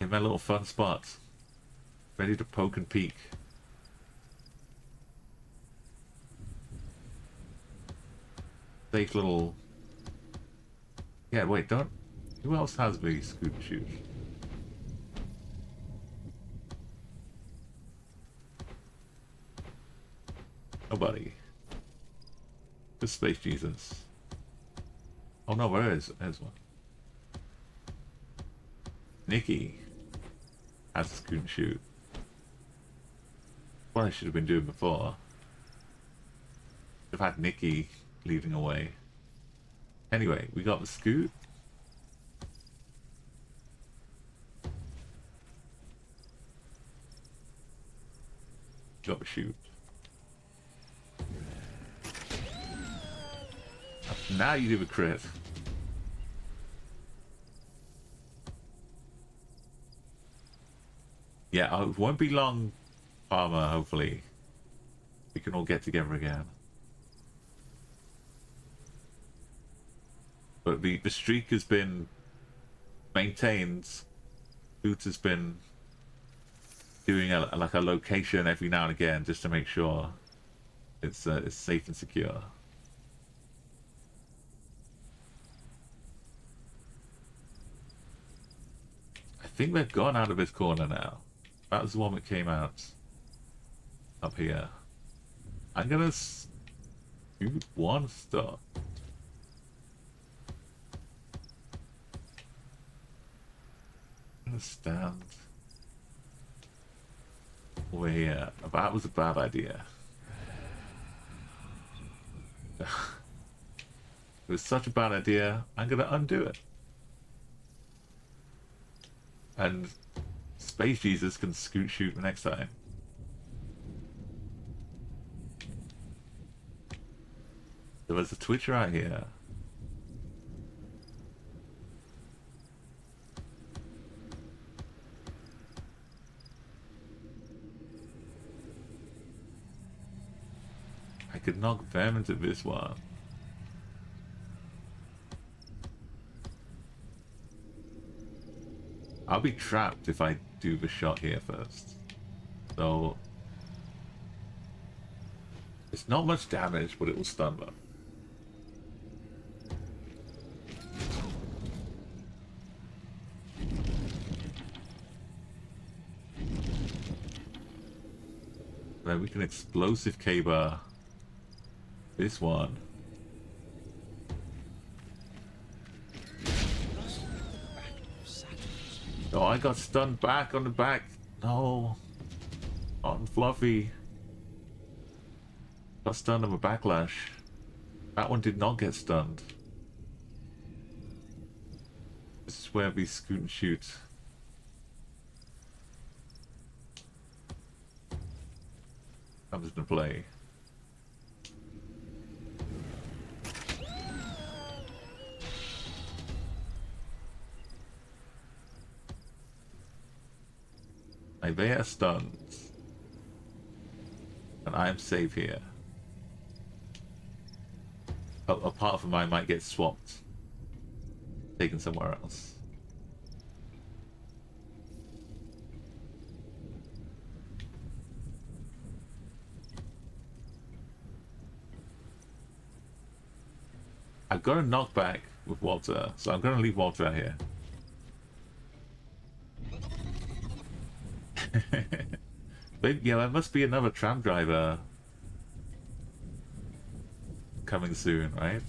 that little fun spot, ready to poke and peek. Safe little. Yeah, wait, don't. Who else has the scoop shoot? Nobody. Just Space Jesus. Oh no, where is it? There's one. Nikki has a scoop shoot. What I should have been doing before. Should have had Nikki leading away. Anyway, we got the scoot. Got the shoot. Now you do a crit. Yeah, it won't be long, Palmer, hopefully. We can all get together again. But the streak has been maintained. Boot has been doing like a location every now and again just to make sure it's safe and secure. I think they've gone out of this corner now. That was the one that came out up here. I'm gonna shoot one star. I'm gonna stand over here. That was a bad idea. It was such a bad idea. I'm gonna undo it. And Space Jesus can scoot shoot the next time. There was a Twitcher out here. I could knock them into this one. I'll be trapped if I do the shot here first. So it's not much damage, but it will stun them. Then we can explosive caber this one. Oh, I got stunned back on the back. No. On Fluffy. Got stunned on a backlash. That one did not get stunned. This is where we scoot and shoot. Comes into play. They are stunned. And I am safe here. A part of mine might get swapped. Taken somewhere else. I've got a knockback with Walter, so I'm going to leave Walter out here. But yeah, there must be another tram driver coming soon, right?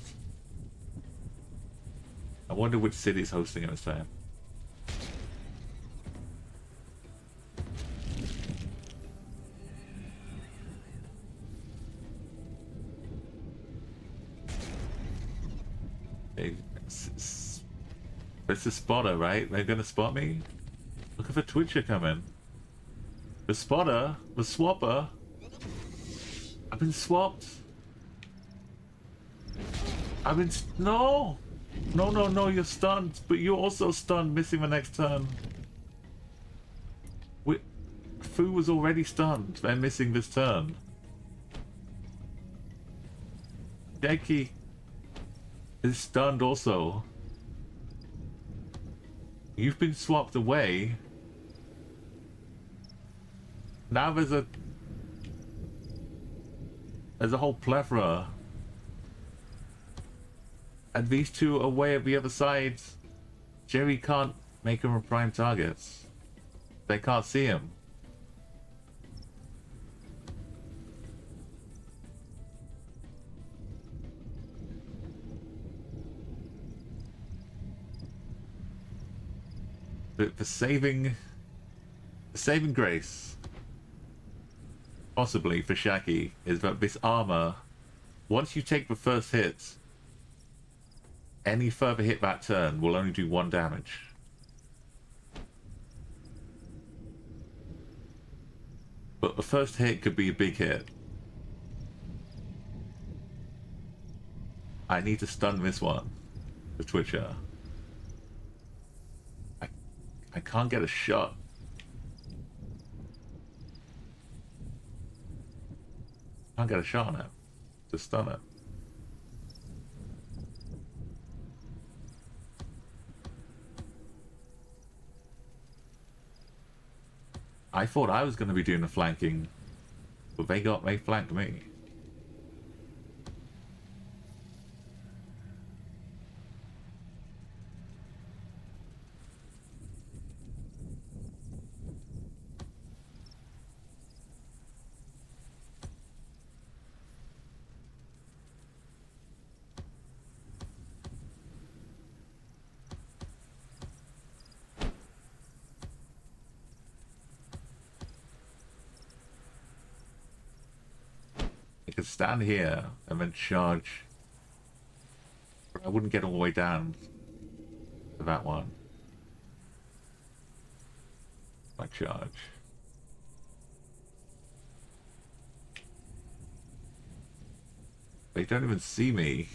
I wonder which city's hosting it this time. Hey, it's a spotter, right? They're gonna spot me? Look at the Twitcher coming. The spotter? The swapper? I've been swapped. I've been... No! No, no, no, you're stunned. But you're also stunned, missing the next turn. Fu was already stunned. They're missing this turn. Deki is stunned also. You've been swapped away. Now there's a whole plethora. And these two are way at the other side. Jerry can't make him a prime target. They can't see him. The saving grace, possibly for Shaki, is that this armor, once you take the first hit, any further hit that turn will only do 1 damage. But the first hit could be a big hit. I need to stun this one, the Twitcher. I can't get a shot. Can't get a shot on it to stun it. I thought I was going to be doing the flanking, but they flanked me. I could stand here and then charge. But I wouldn't get all the way down to that one. My charge. They don't even see me.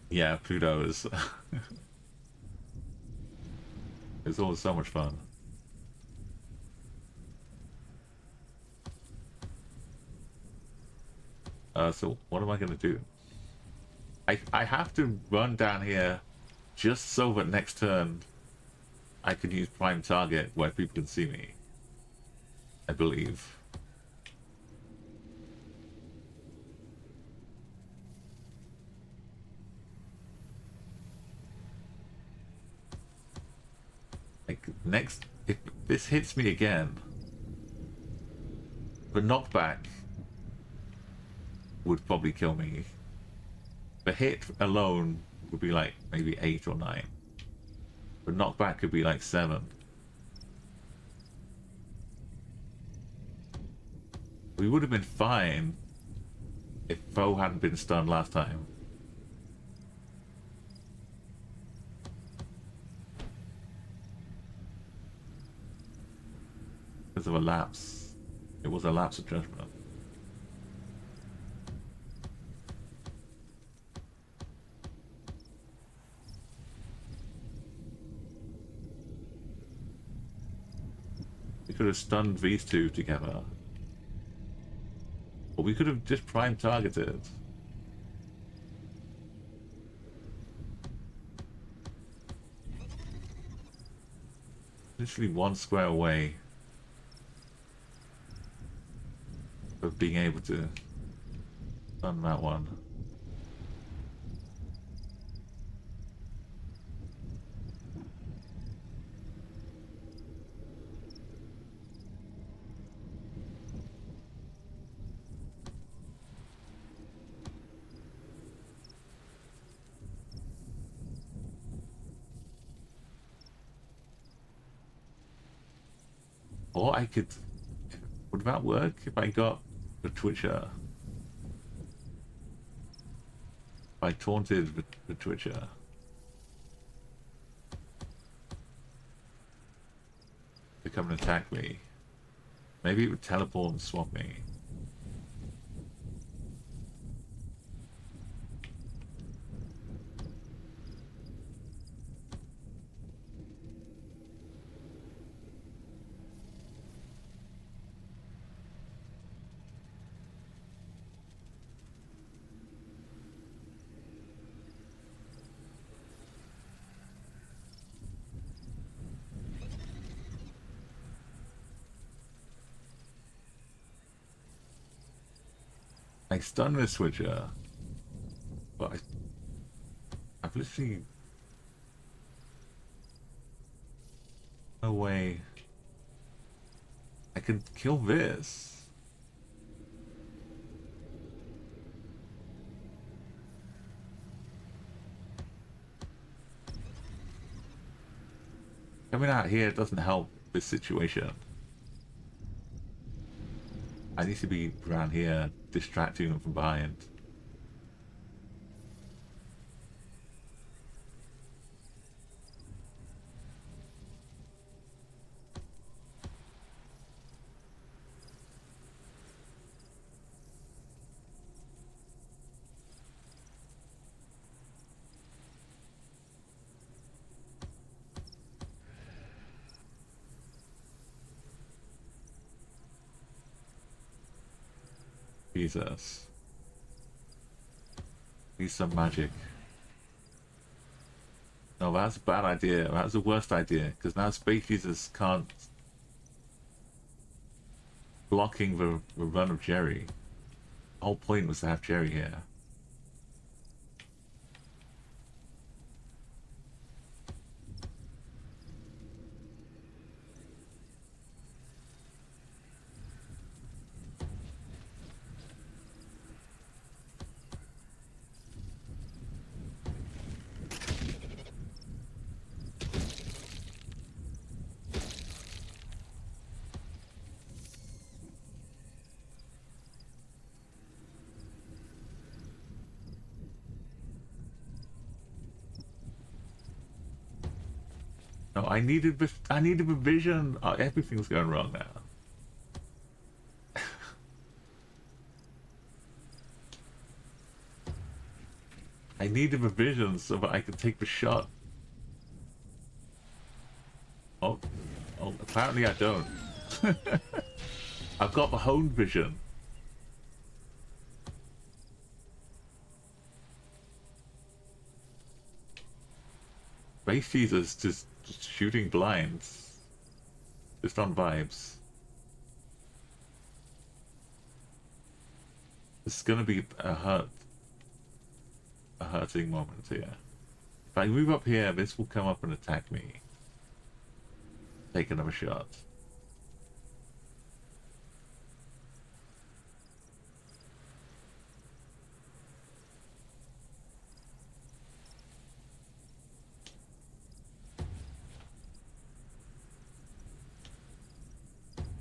Yeah, Pluto is... It's always so much fun. So what am I gonna do? I have to run down here just so that next turn I can use prime target where people can see me. I believe. Like, next, if this hits me again, the knockback would probably kill me. The hit alone would be like maybe 8 or 9. The knockback could be like 7. We would have been fine if Foe hadn't been stunned last time. Because of a lapse. It was a lapse of judgment. We could have stunned these two together. Or we could have just prime targeted. Literally 1 square away. of being able to run that one. Or I could... Would that work if I got the Twitcher? If I taunted the Twitcher? To come and attack me. Maybe it would teleport and swap me. I stun the Switcher, but I've literally no way I can kill this. Coming out here doesn't help this situation. I need to be around here distracting them from behind. Jesus. Need some magic. No, that's a bad idea. That's the worst idea. Because now Space Jesus can't... Blocking the run of Jerry. The whole point was to have Jerry here. No, I needed a vision. Oh, everything's going wrong now. I needed a vision so that I could take the shot. Oh, apparently I don't. I've got the honed vision. Space Jesus just shooting blinds. Just on vibes. This is gonna be a hurting moment here. If I move up here, this will come up and attack me. Take another shot.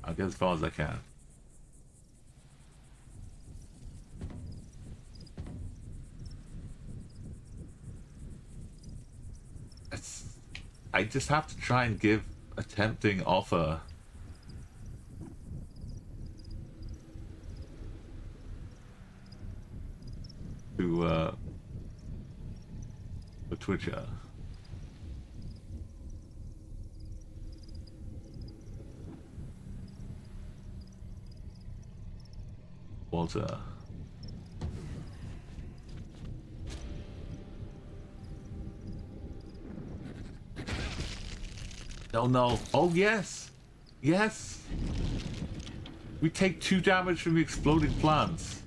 I'll get as far as I can. I just have to try and give a tempting offer. To the Twitcher. Walter. Oh no. Oh yes. Yes. We take 2 damage from the exploding plants.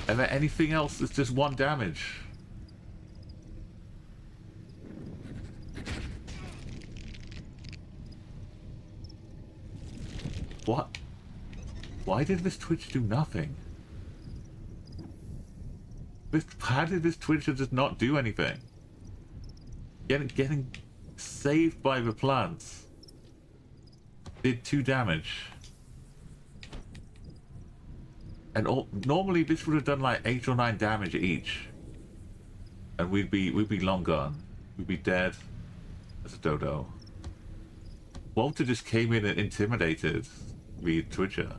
And then anything else is just 1 damage. What? Why did this Twitch do nothing? How did this Twitcher just not do anything? Getting saved by the plants. Did 2 damage. And normally this would have done like 8 or 9 damage each. And we'd be long gone. We'd be dead as a dodo. Walter just came in and intimidated the Twitcher.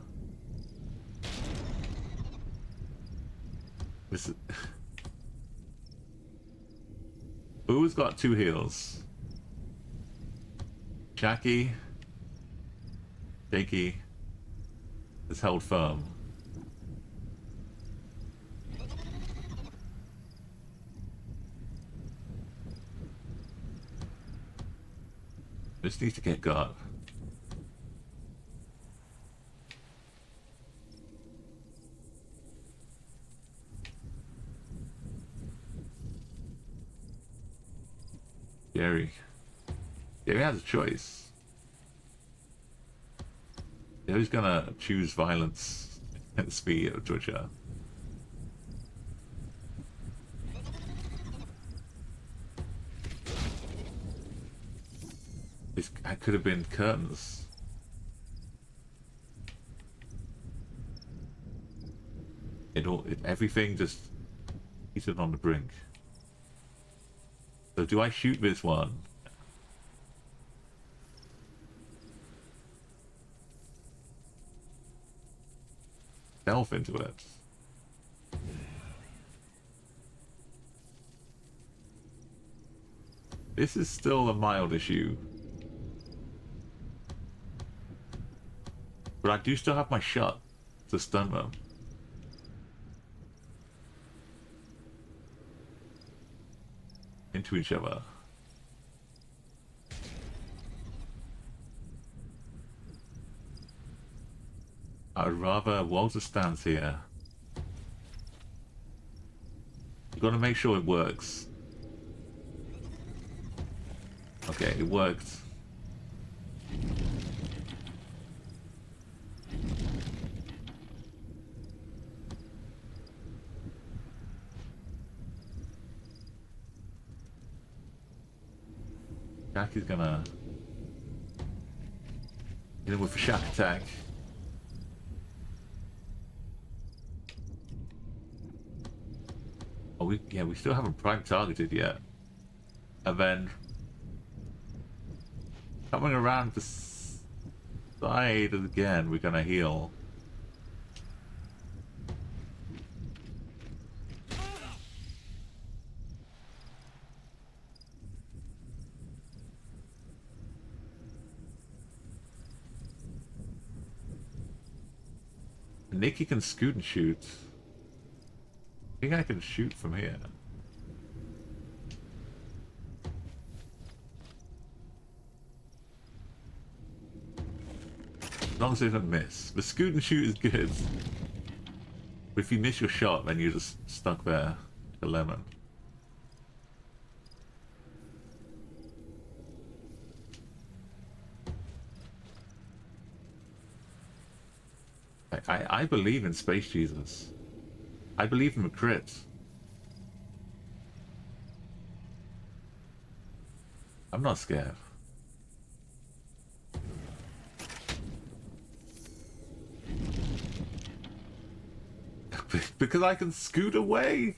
This is... Who's got 2 heals? Jackie. Jakey is held firm. This needs to get got. Jerry has a choice. Jerry's gonna choose violence and speed of Twitcher. That could have been curtains. Everything just heated on the brink. So do I shoot this one? Delve into it. This is still a mild issue. But I do still have my shot to stun them. Into each other. I would rather Walter stands here. You've got to make sure it works. Okay, it worked. Jackie's gonna hit him with a shock attack. Oh, we still haven't prime targeted yet. And then coming around the side again, we're gonna heal. Nikki can scoot and shoot. I think I can shoot from here. As long as they don't miss. The scoot and shoot is good. But if you miss your shot, then you're just stuck there. The lemon. I believe in Space Jesus. I believe in the crit. I'm not scared. Because I can scoot away.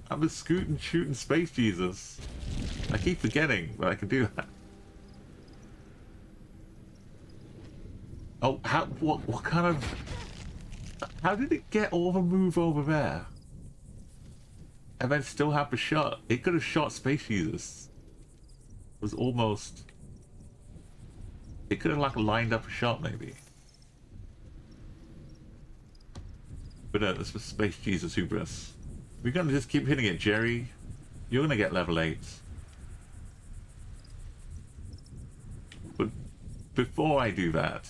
I'm a scoot and shooting Space Jesus. I keep forgetting that I can do that. Oh, what kind of... How did it get all the move over there? And then still have the shot? It could have shot Space Jesus. It was almost... It could have like lined up a shot maybe. But this was Space Jesus hubris. We're gonna just keep hitting it, Jerry. You're gonna get level 8. before I do that,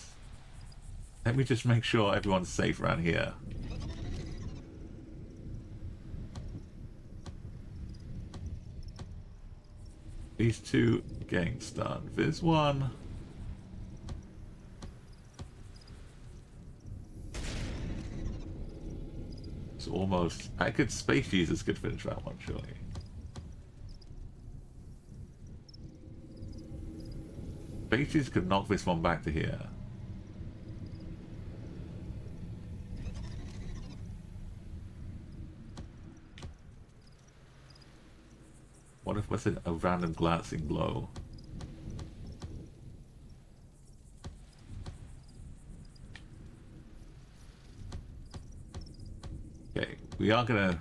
let me just make sure everyone's safe around here. These two getting stunned. There's one. It's almost... Space Jesus could finish that one, surely. Space Jesus could knock this one back to here. What if was it a random glancing blow? Okay, we are gonna...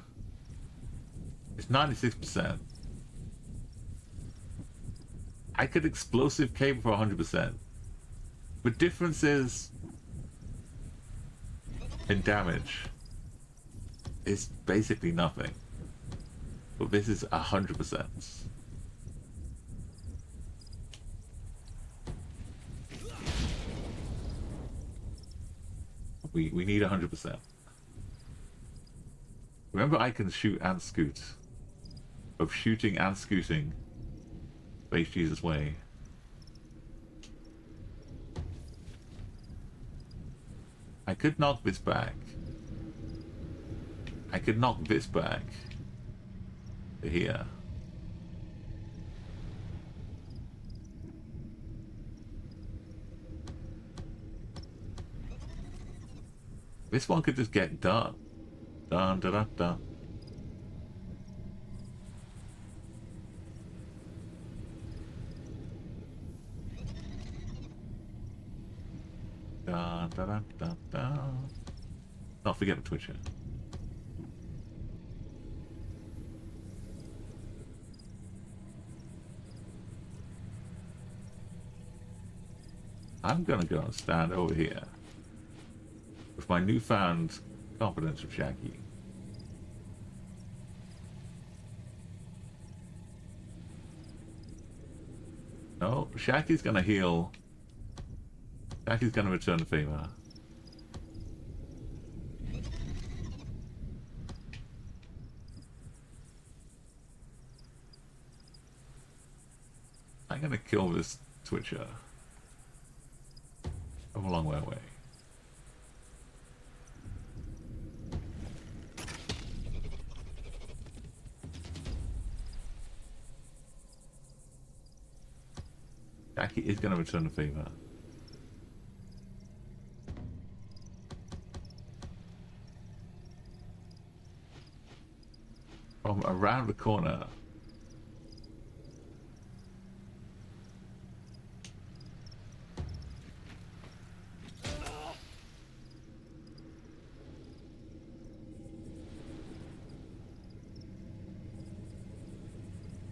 It's 96%. I could explosive cable for 100%. The difference is... in damage. It's basically nothing. But this is 100%. We need 100%. Remember, I can shoot and scoot. Both shooting and scooting. Space Jesus way. I could knock this back. I could knock this back. To here. This one could just get done. Dun da da da. Dun da da da da. Not forget the Twitcher. I'm gonna go and stand over here with my newfound confidence of Shaggy. No, Shaggy's gonna heal. Shaggy's gonna return the favor. I'm gonna kill this Twitcher. I'm a long way away. Jackie is going to return the favor. From around the corner.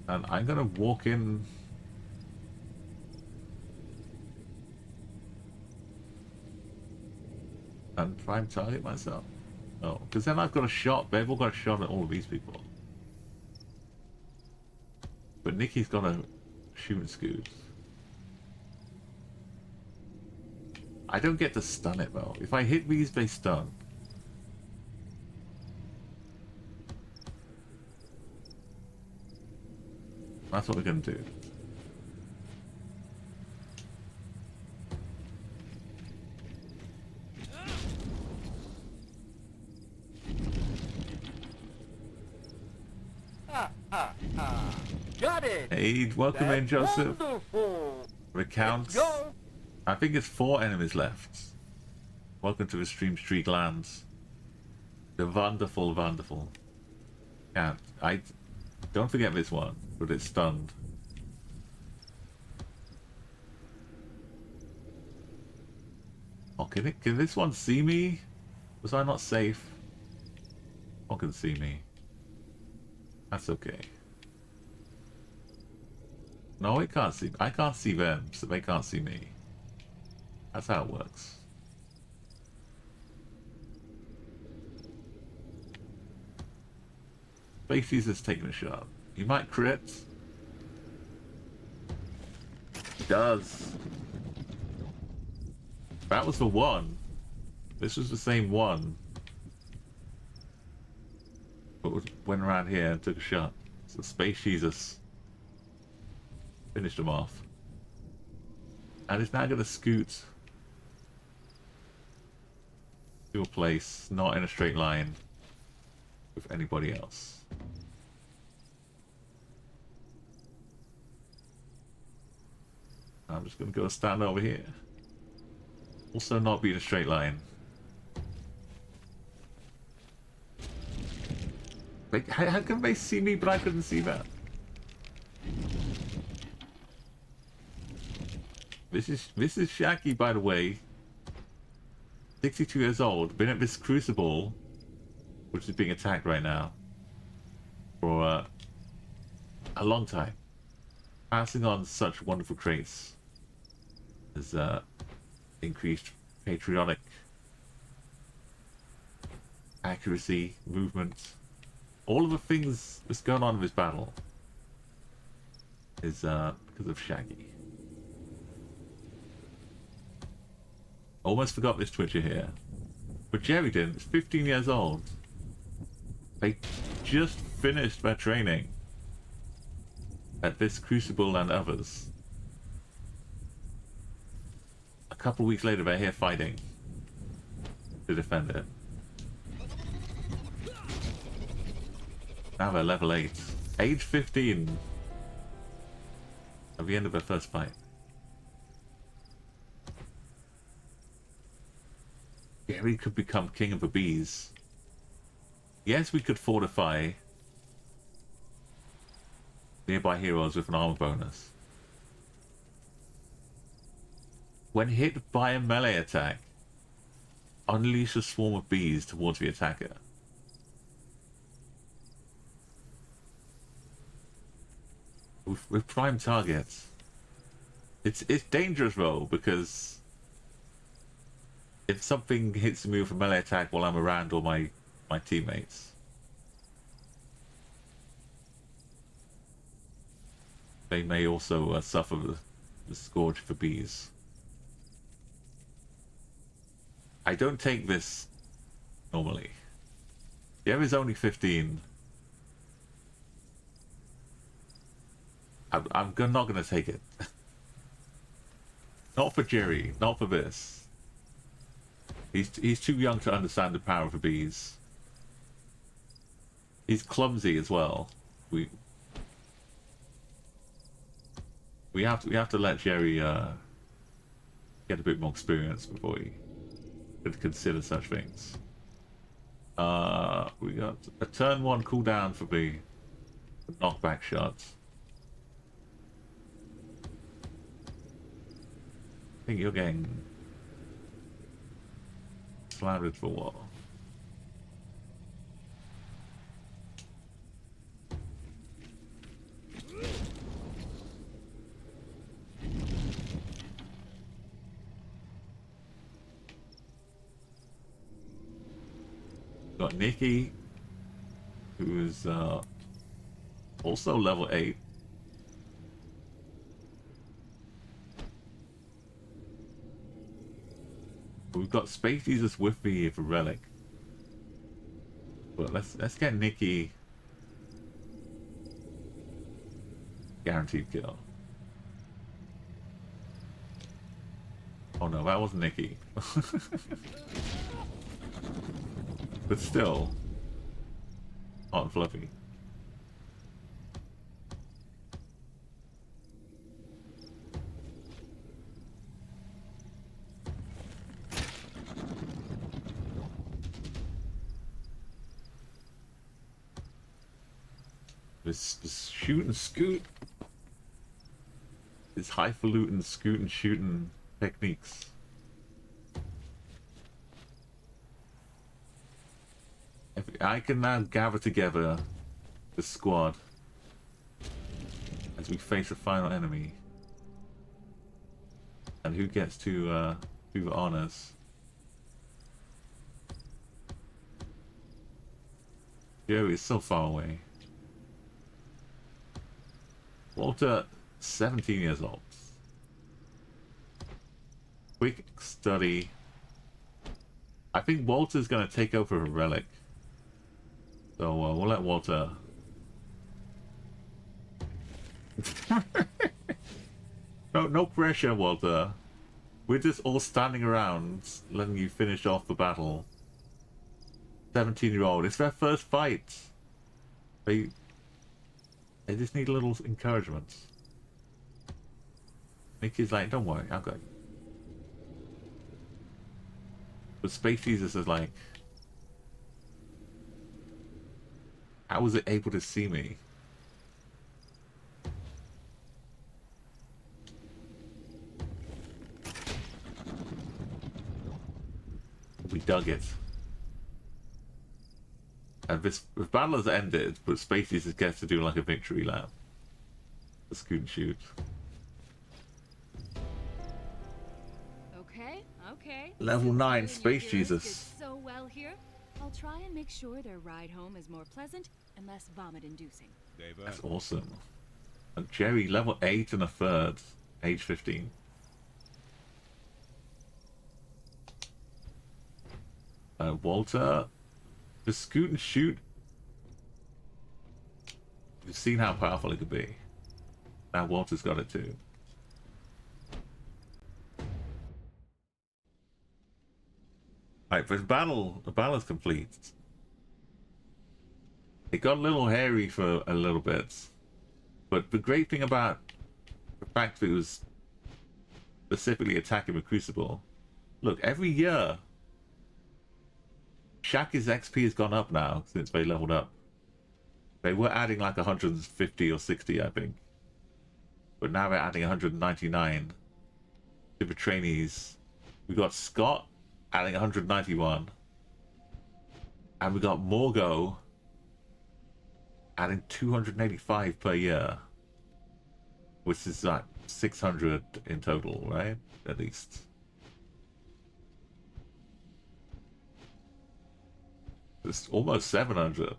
And I'm gonna walk in. And try and target myself. Oh, because then I've got a shot. They've all got a shot at all of these people. But Nikki's got a shoot and scoot. I don't get to stun it though. If I hit these, they stun. That's what we're going to do. Got it. Hey, welcome in, Joseph. Wonderful. Recounts. Let's go. I think it's 4 enemies left. Welcome to the Stream Street Lands. The wonderful, wonderful. Yeah, don't forget this one, but it's stunned. Oh, can this one see me? Was I not safe? One can see me. That's okay. No, it can't see. I can't see them, so they can't see me. That's how it works. Space is taking a shot. He might crit. He does. That was the one. This was the same one. But went around here and took a shot. So Space Jesus finished him off. And is now going to scoot to a place not in a straight line with anybody else. I'm just going to go stand over here. Also not be in a straight line. Like, how can they see me but I couldn't see that? This is Shaggy, by the way. 62 years old, been at this Crucible, which is being attacked right now, for a long time. Passing on such wonderful traits as increased patriotic accuracy, movement, all of the things that's going on in this battle is because of Shaggy. Almost forgot this Twitcher here. But Jerry didn't. It's 15 years old. They just finished their training at this Crucible and others. A couple weeks later, they're here fighting to defend it. Now they're level 8. Age 15. At the end of their first fight. Gary could become king of the bees. Yes, we could fortify nearby heroes with an armor bonus. When hit by a melee attack, unleash a swarm of bees towards the attacker. With prime targets. It's dangerous though, because if something hits me with a melee attack while I'm around all my teammates, they may also suffer the scourge for bees. I don't take this normally. Jeff is only 15. I'm not going to take it. Not for Jerry, not for this. He's too young to understand the power of the bees. He's clumsy as well. We have to let Jerry get a bit more experience before we could consider such things. We got a turn 1 cooldown for the knockback shots. I think you're getting slandered for what? Got Nikki, who is also level 8. We've got Space Jesus with me for relic, but let's get Nikki guaranteed kill. Oh no, that wasn't Nikki. But still, hot and fluffy. This shoot and scoot, this highfalutin scoot and shooting techniques. If I can now gather together the squad as we face a final enemy, and who gets to do the honors. Joey is so far away. Walter, 17 years old. quick study. I think Walter's going to take over a relic. So we'll let Walter... No pressure, Walter. We're just all standing around, letting you finish off the battle. 17-year-old. It's their first fight. They just need a little encouragement. Mickey's like, don't worry, I've got you. But Space Jesus is like, how was it able to see me? We dug it. And this battle has ended, but Space Jesus gets to do like a victory lap. The scoot and shoot. Okay. Level Since 9 you and Space your Jesus. did so well here, I'll try and make sure their ride home is more pleasant and less vomit-inducing. That's awesome. And Jerry, level 8 and a third, age 15. Walter, the scoot and shoot. You've seen how powerful it could be. Now Walter's got it too. Right, the battle is complete. It got a little hairy for a little bit, but the great thing about the fact that it was specifically attacking the Crucible, look, every year Shaki's XP has gone up now since they leveled up. They were adding like 150 or 60, I think, but now they're adding 199 to the trainees. We got Scott adding 191, and we got Morgo adding 285 per year, which is like 600 in total, right? At least. It's almost 700.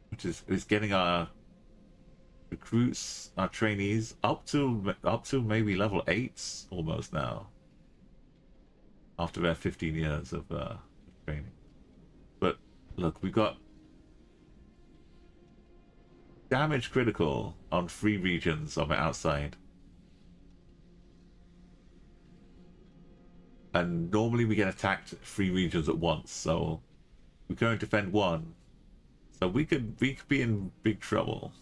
Which is getting our recruits, our trainees up to maybe level 8s almost now. After their 15 years of training. But look, we got damage critical on 3 regions on the outside. And normally we get attacked 3 regions at once, so we go and defend 1. So we could be in big trouble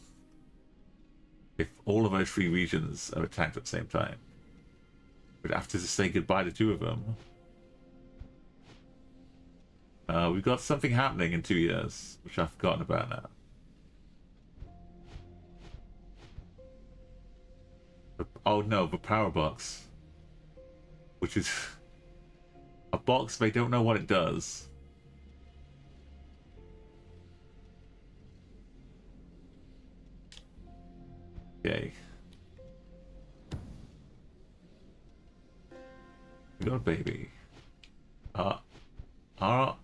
if all of those 3 regions are attacked at the same time. We'd have to just say goodbye to 2 of them. We've got something happening in 2 years, which I've forgotten about now. Oh no, the power box. Which is a box they don't know what it does. Okay. We got a baby. Are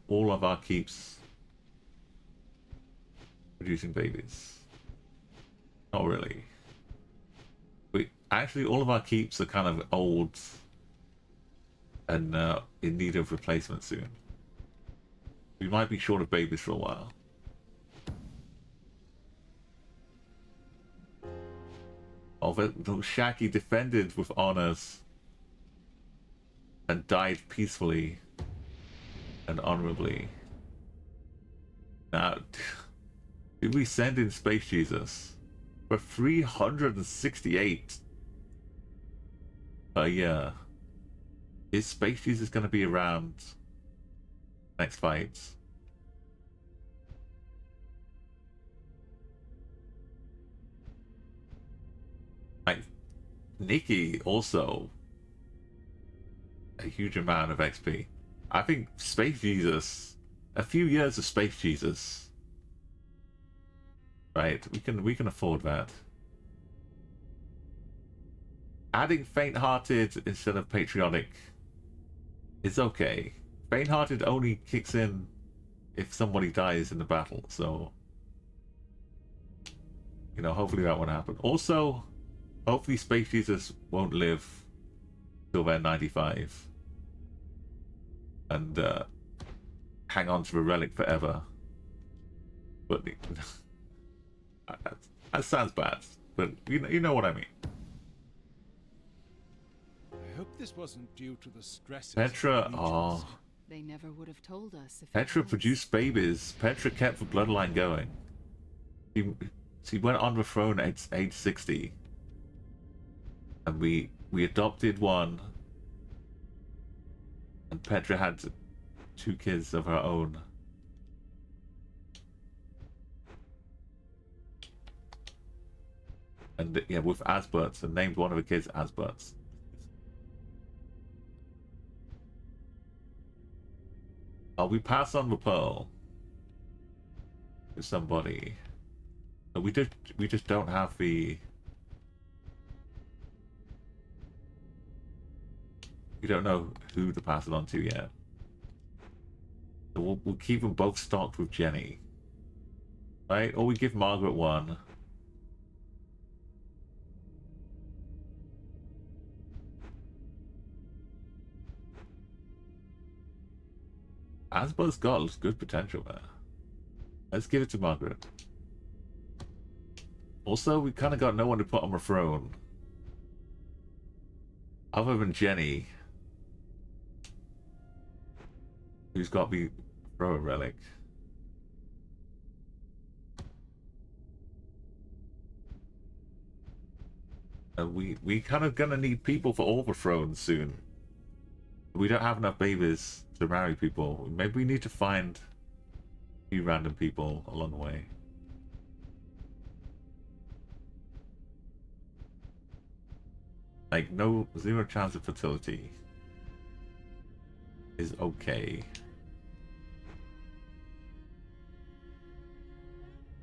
all of our keeps producing babies? Not really. Actually, all of our keeps are kind of old and in need of replacement soon. We might be short of babies for a while. Oh, the Shaki defended with honors and died peacefully and honorably. Now, did we send in Space Jesus for 368 a year? Is Space Jesus going to be around next fight? Like, Nikki also a huge amount of XP. I think Space Jesus, a few years of Space Jesus, right? We can afford that. Adding faint-hearted instead of patriotic is okay. Faint-hearted only kicks in if somebody dies in the battle, so you know, hopefully that won't happen. Also, hopefully space users won't live till they're 95 and hang on to the relic forever. But that sounds bad, but you know what I mean. I hope this wasn't due to the stresses. Petra, of oh, They never would have told us if it Petra was. produced babies. Petra kept the bloodline going. She went on the throne at age 60, and we adopted one, and Petra had 2 kids of her own. And yeah, with Asberts, and named one of the kids Asberts. Oh, we pass on the pearl to somebody. But we just don't have the. We don't know who to pass it on to yet. So we'll keep them both stocked with Jenny, right? Or we give Margaret one. Asbo's got good potential there. Let's give it to Margaret. Also, we kind of got no one to put on the throne. Other than Jenny. Who's got the throne relic. And we kind of gonna need people for all the thrones soon. We don't have enough babies to marry people. Maybe we need to find a few random people along the way. Like, no, 0 chance of fertility is okay.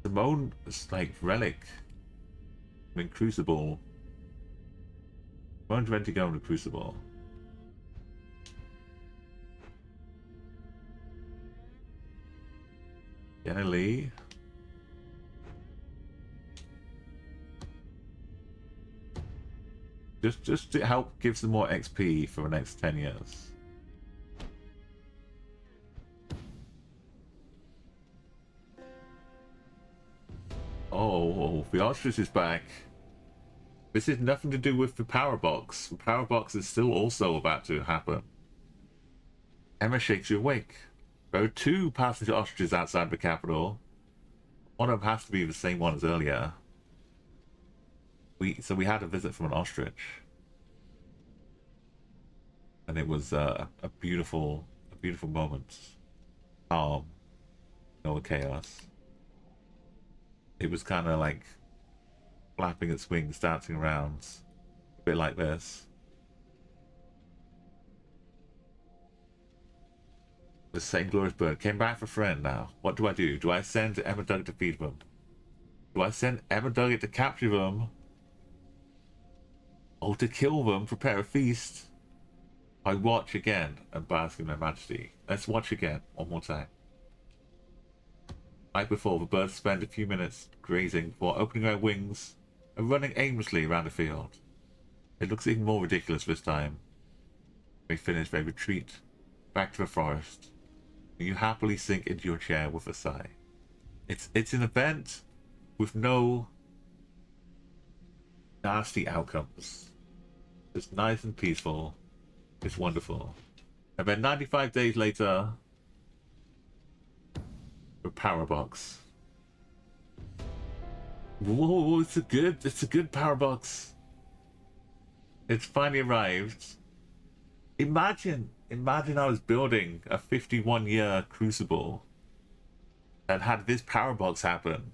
Simone's like relic. I mean, Crucible. Simone's ready to go in the Crucible. Jenna Lee. Just to help give some more XP for the next 10 years. Oh, the ostrich is back. This is nothing to do with the power box. The power box is still also about to happen. Emma shakes you awake. There are 2 passenger ostriches outside the capital. One of them has to be the same one as earlier. So we had a visit from an ostrich, and it was a beautiful moment. Calm, no chaos. It was kind of like flapping its wings, dancing around, a bit like this. The same glorious bird came back for a friend now. What do I do? Do I send Emma Dugget to feed them? Do I send Emma Dugget to capture them? Or to kill them, prepare a feast? I watch again and bask in their majesty. Let's watch again, one more time. Like before, the birds spend a few minutes grazing before opening their wings and running aimlessly around the field. It looks even more ridiculous this time. They finish, they retreat back to the forest. And you happily sink into your chair with a sigh. It's an event with no nasty outcomes. It's nice and peaceful. It's wonderful. And then 95 days later, the power box. Whoa, it's a good power box. It's finally arrived. Imagine I was building a 51-year Crucible that had this power box happen.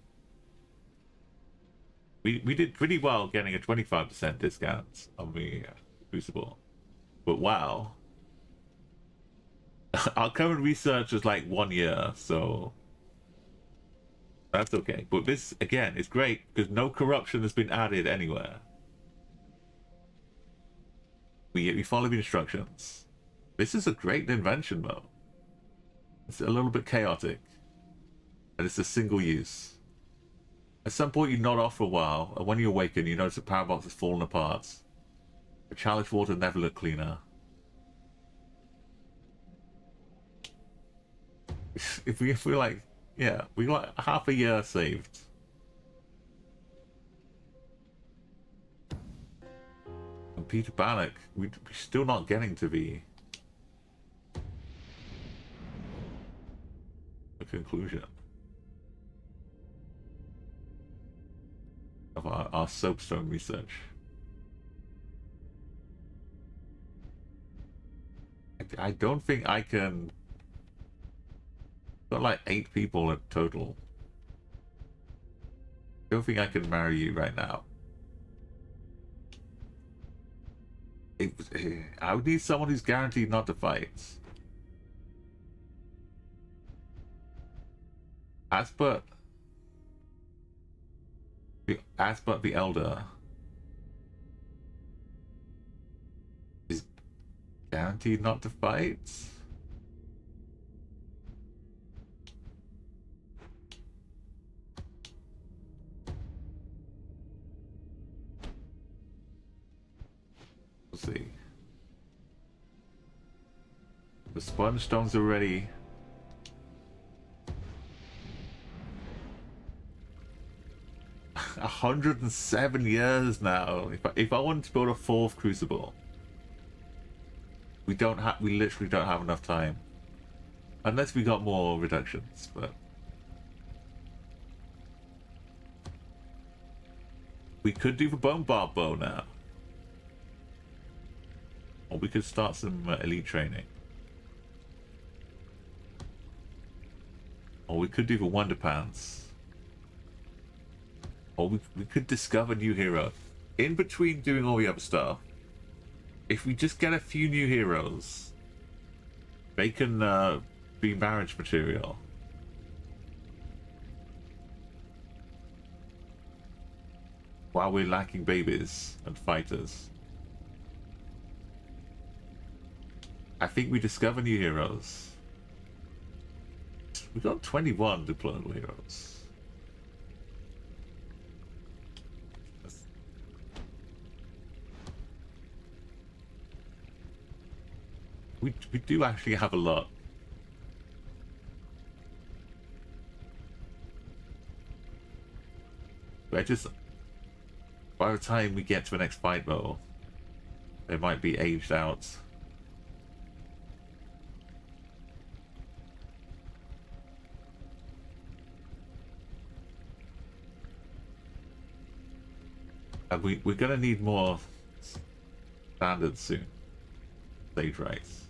We did pretty well getting a 25% discount on the Crucible. But wow. Our current research is like 1 year, so that's okay. But this, again, is great because no corruption has been added anywhere. We follow the instructions. This is a great invention, though. It's a little bit chaotic. And it's a single use. At some point you nod off for a while, and when you awaken, you notice the power box has fallen apart. The Chalice water never looked cleaner. If we like, yeah, we got half a year saved. And Peter Bannock, we're still not getting to the conclusion of our soapstone research. I don't think I can. Got like 8 people in total. Don't think I can marry you right now. I would need someone who's guaranteed not to fight. Asbert the Elder is guaranteed not to fight. We'll see. The sponge stones are ready. A 107 years now. If I wanted to build a 4th Crucible, we literally don't have enough time, unless we got more reductions. But we could do the bone barb bow now, or we could start some elite training, or we could do the wonder pants. Or we could discover new heroes. In between doing all the other stuff, if we just get a few new heroes, they can be marriage material. While we're lacking babies and fighters. I think we discover new heroes. We got 21 deployable heroes. We do actually have a lot. But just by the time we get to the next fight though, they might be aged out. And we're gonna need more standards soon. Stage rights.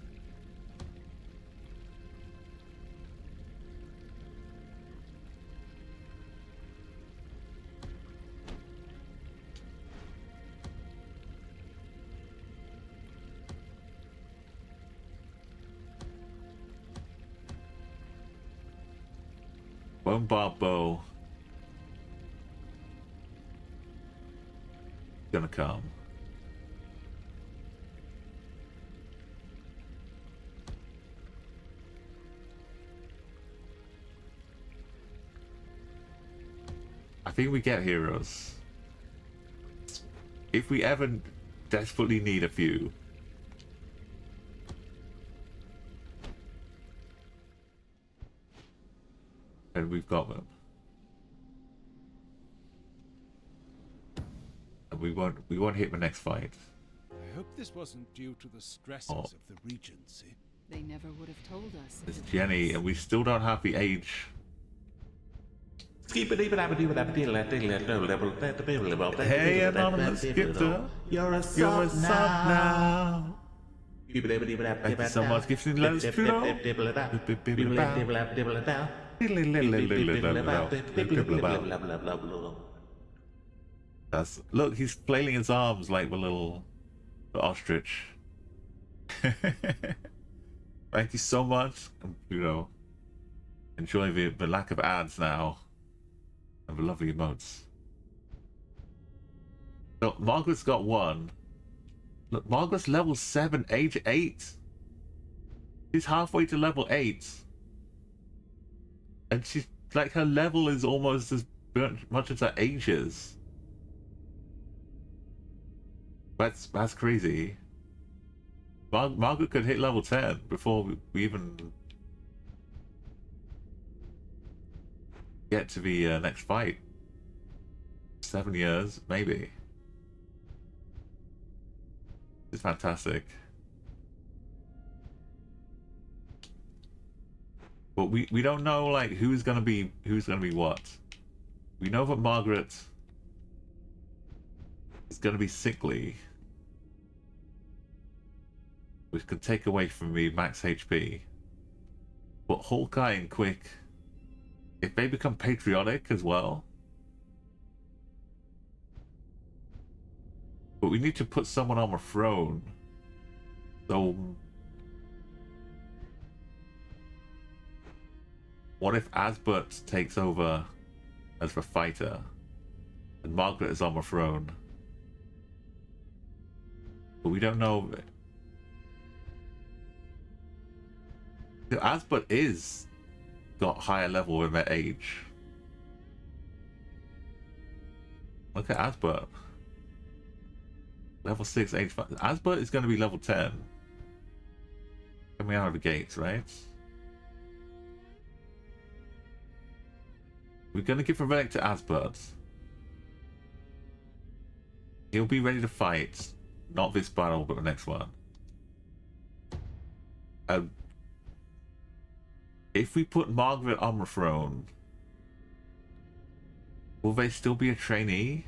Bone barb bow gonna come. I think we get heroes. If we ever desperately need a few. And we've got them. And we won't hit the next fight. I hope this wasn't due to the stresses of the Regency. They never would have told us. It's Jenny, and we still don't have the age. Hey, anonymous gifter, you're a sub now. Thank you so much, gifting letters, Look, he's flailing his arms like the little ostrich. Thank you so much. You know, enjoy the lack of ads now and the lovely emotes. So Margaret's got 1. Look, Margaret's level 7, age 8. She's halfway to level 8. And she's like, her level is almost as much as that ages. That's crazy. Margaret could hit level 10 before we even get to the next fight. 7 years, maybe. It's fantastic. But we don't know like who's gonna be what. We know that Margaret is gonna be sickly, which could take away from me max HP. But Hawkeye and Quick, if they become patriotic as well. But we need to put someone on the throne. So what if Asbert takes over as the fighter and Margaret is on the throne? But we don't know. Asbert is got higher level in their age. Look at Asbert. Level 6, age 5. Asbert is going to be level 10. Coming out of the gates, right? We're going to give a relic to Asbert. He'll be ready to fight. Not this battle, but the next one. If we put Margaret on the throne, will they still be a trainee?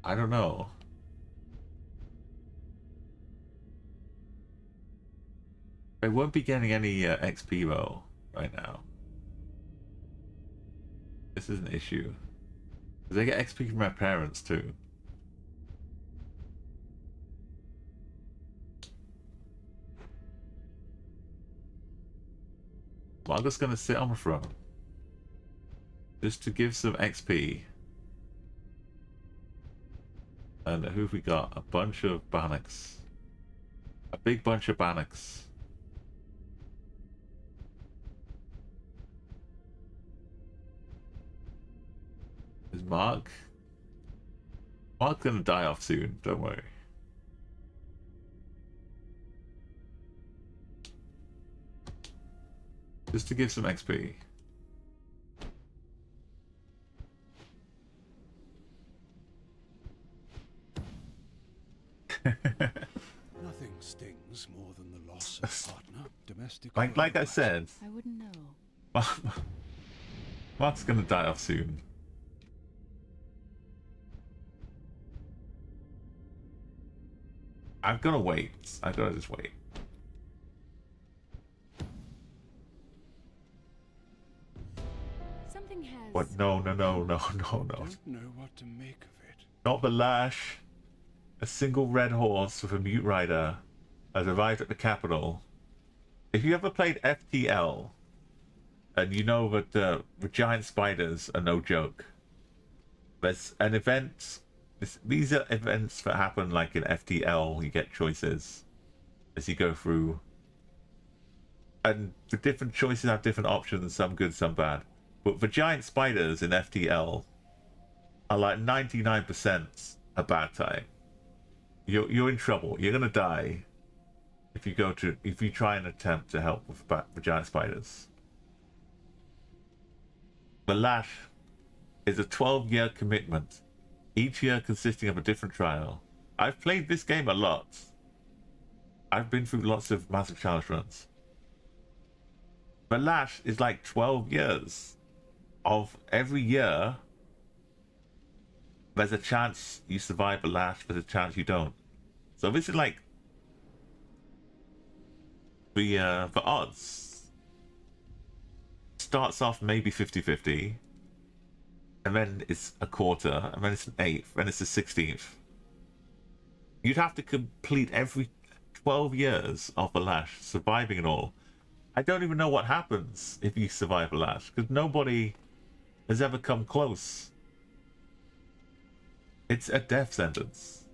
I don't know. They won't be getting any XP though right now. This is an issue. They get XP from their parents too. Margaret's gonna sit on the throne just to give some XP. And who have we got? A bunch of Bannocks. A big bunch of Bannocks. Is Mark? Mark's gonna die off soon, don't worry. Just to give some XP. Nothing stings more than the loss of partner. Domestic. like I said, I wouldn't know. Mark's gonna die off soon. I've gotta wait. I've gotta just wait. Something has. What? No. Don't know what to make of it. Not the lash. A single red horse with a mute rider has arrived at the capital. If you ever played FTL, and you know that the giant spiders are no joke, there's an event. These are events that happen like in FTL. You get choices as you go through, and the different choices have different options. Some good, some bad. But the giant spiders in FTL are like 99% a bad time. You're in trouble. You're gonna die if you try and attempt to help with the giant spiders. The lash is a 12-year commitment, each year consisting of a different trial. I've played this game a lot. I've been through lots of massive challenge runs. The lash is like 12 years of every year. There's a chance you survive the lash, there's a chance you don't. So this is like the odds. Starts off maybe 50-50, and then it's a quarter, and then it's an eighth, then it's a 16th. You'd have to complete every 12 years of the lash, surviving it all. I don't even know what happens if you survive the lash, because nobody has ever come close. It's a death sentence.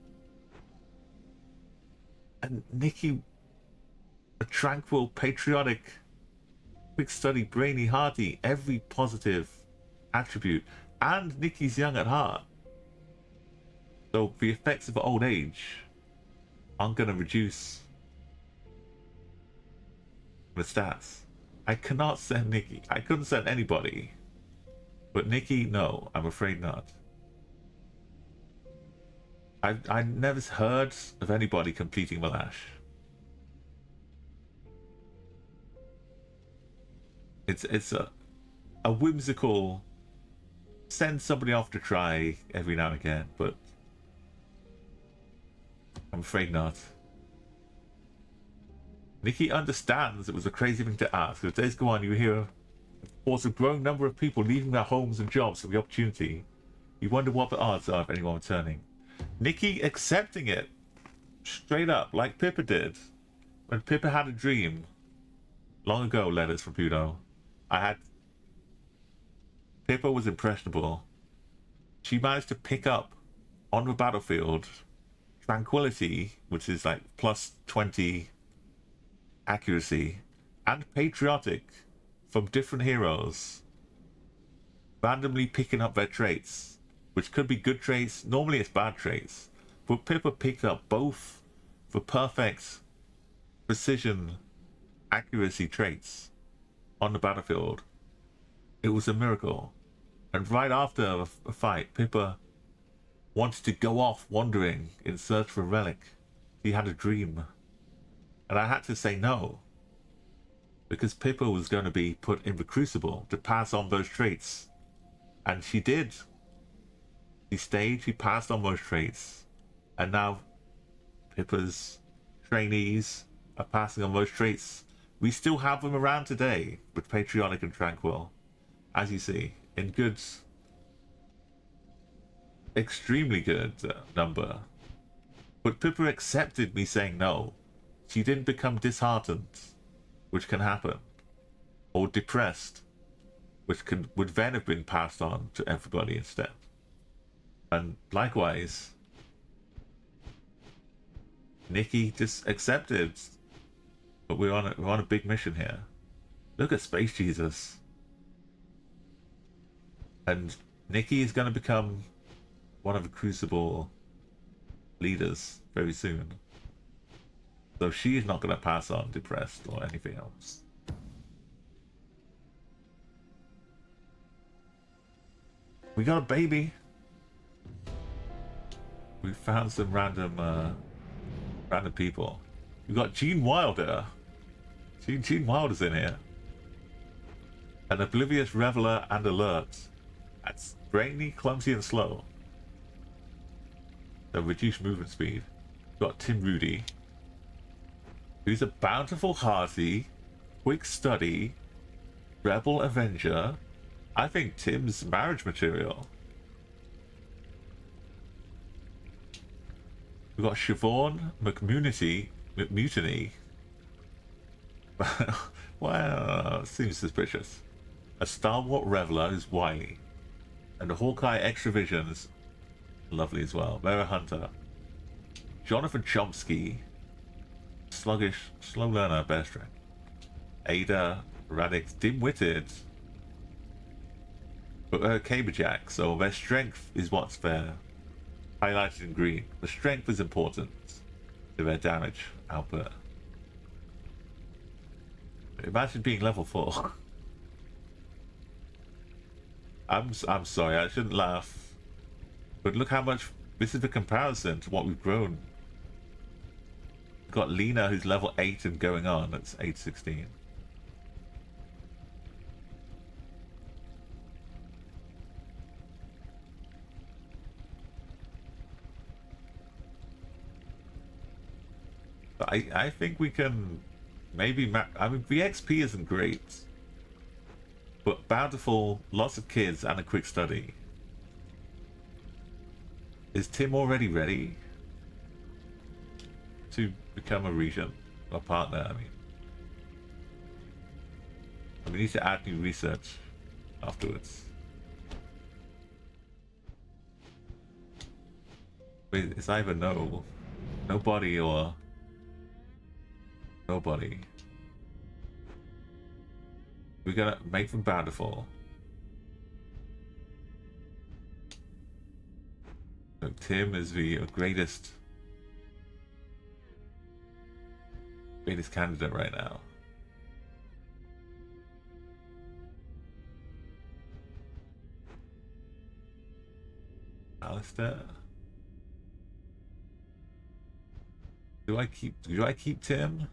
And Nikki, a tranquil, patriotic, quick study, brainy, hearty, every positive attribute, and Nikki's young at heart. So the effects of old age aren't going to reduce the stats. I cannot send Nikki. I couldn't send anybody. But Nikki, no, I'm afraid not. I never heard of anybody completing Malash. It's a whimsical send somebody off to try every now and again, but I'm afraid not. Nikki understands it was a crazy thing to ask. As days go on, you hear reports of a growing number of people leaving their homes and jobs for the opportunity. You wonder what the odds are of anyone returning. Nikki accepting it straight up, like Pippa did. When Pippa had a dream long ago, letters from Pluto. Pippa was impressionable. She managed to pick up on the battlefield tranquility, which is like plus 20 accuracy, and patriotic from different heroes, randomly picking up their traits, which could be good traits. Normally it's bad traits, but Pippa picked up both the perfect precision accuracy traits on the battlefield. It was a miracle. And right after a fight, Pippa wanted to go off wandering in search for a relic. She had a dream. And I had to say no. Because Pippa was going to be put in the Crucible to pass on those traits. And she did. She stayed, she passed on those traits. And now Pippa's trainees are passing on those traits. We still have them around today, with patriotic and tranquil. As you see, in good, extremely good number. But Pippa accepted me saying no. She didn't become disheartened, which can happen, or depressed, which would then have been passed on to everybody instead. And likewise, Nikki just accepted. But we're on a big mission here. Look at Space Jesus. And Nikki is going to become one of the Crucible leaders very soon. So she's not going to pass on depressed or anything else. We got a baby. We found some random people. We got Gene Wilder. Gene Wilder's in here. An oblivious reveler and alert. That's brainy, clumsy, and slow. So reduced movement speed. Got Tim Rudy, who's a bountiful, hearty, quick study, rebel avenger. I think Tim's marriage material. We've got Siobhan McMutiny. Well, seems suspicious. A stalwart reveler who's wily. And the Hawkeye extra visions, lovely as well. Vera Hunter. Jonathan Chomsky. Sluggish, slow learner, bear strength. Ada Radix, dim-witted. But Caberjack, so their strength is what's there. Highlighted in green. The strength is important to their damage output. Imagine being level 4. I'm sorry, I shouldn't laugh. But look how much... This is the comparison to what we've grown. We've got Lena, who's level 8 and going on. That's 816. But I think we can maybe... I mean, the XP isn't great. But bountiful, lots of kids, and a quick study. Is Tim already ready to become a regent or partner? I mean, we need to add new research afterwards. It's either nobody or nobody. We're gonna make them bountiful. So Tim is the greatest candidate right now. Alistair. Do I keep Tim?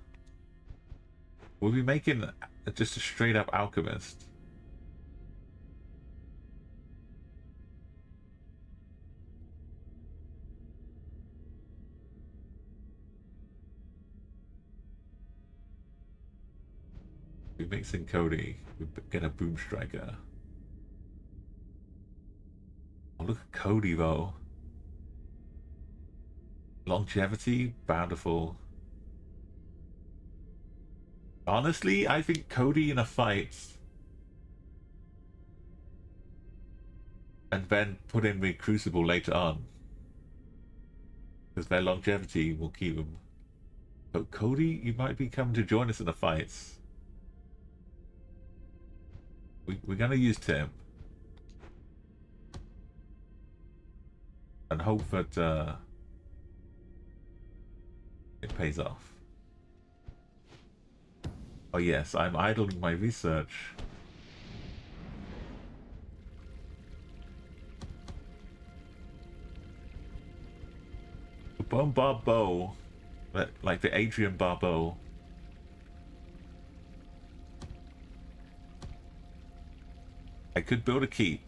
We'll be making just a straight up alchemist. We mix in Cody. We get a boom striker. Oh, look at Cody though. Longevity, bountiful. Honestly, I think Cody in a fight and then put in the Crucible later on, because their longevity will keep them. But Cody, you might be coming to join us in the fights. We're gonna use Tim and hope that it pays off. Oh yes, I'm idling my research. Bon Barbeau, like the Adrian Barbeau. I could build a keep.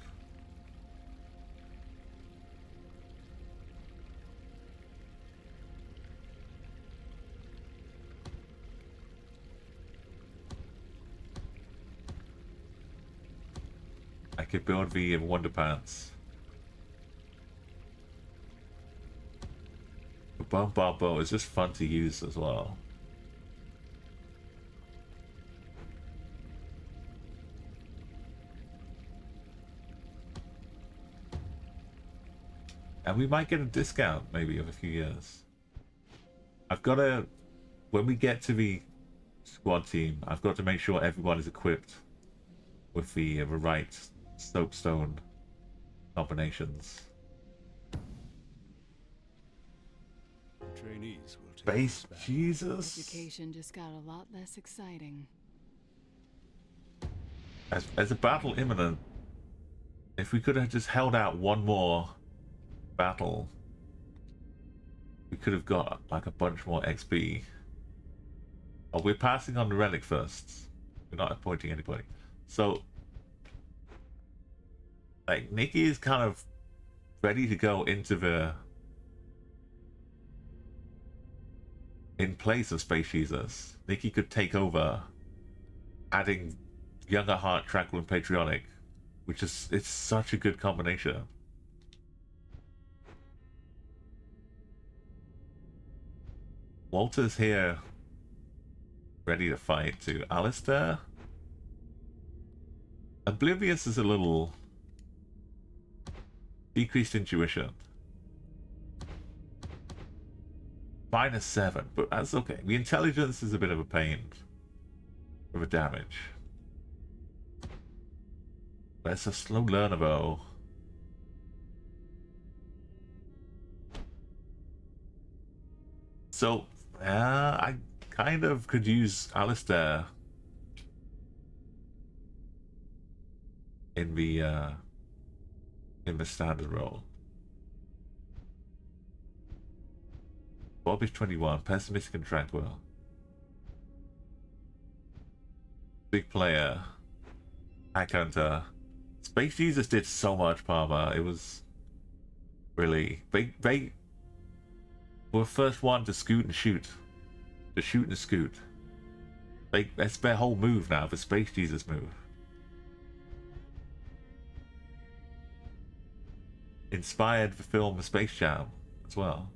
I could build the Wonder Pants. The Bon Barbeau is just fun to use as well. And we might get a discount maybe of a few years. I've got to, when we get to the squad team, I've got to make sure everyone is equipped with the right soapstone combinations. Trainees will take Base us back. Jesus. Education just got a lot less exciting. As a battle imminent, if we could have just held out one more battle, we could have got like a bunch more XP. Oh, we're passing on the relic first. We're not appointing anybody. So, like, Nikki is kind of ready to go into the in place of Space Jesus. Nikki could take over, adding Younger Heart, Tranquil, and Patriotic, which is, it's such a good combination. Walter's here, ready to fight too. Alistair? Oblivious is a little decreased intuition. -7, but that's okay. The intelligence is a bit of a pain for the damage. But it's a slow learner though. So, I kind of could use Alistair in the standard role. Bob is 21, pessimistic and tranquil. Big player. Hack Hunter. Space Jesus did so much, Palmer. It was really... They were the first one to scoot and shoot. To shoot and scoot. That's their whole move now, the Space Jesus move. Inspired the film Space Jam as well.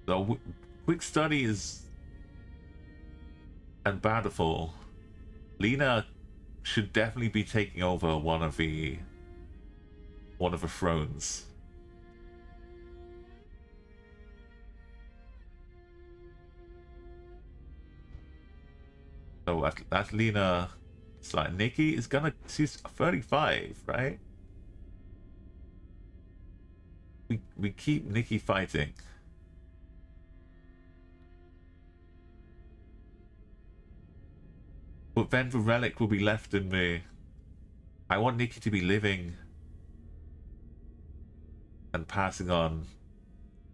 So, quick study is and bountiful. Lena should definitely be taking over one of the thrones. So that's Lena. It's like Nikki is gonna. She's 35, right? We keep Nikki fighting. But then the relic will be left in me. I want Nikki to be living and passing on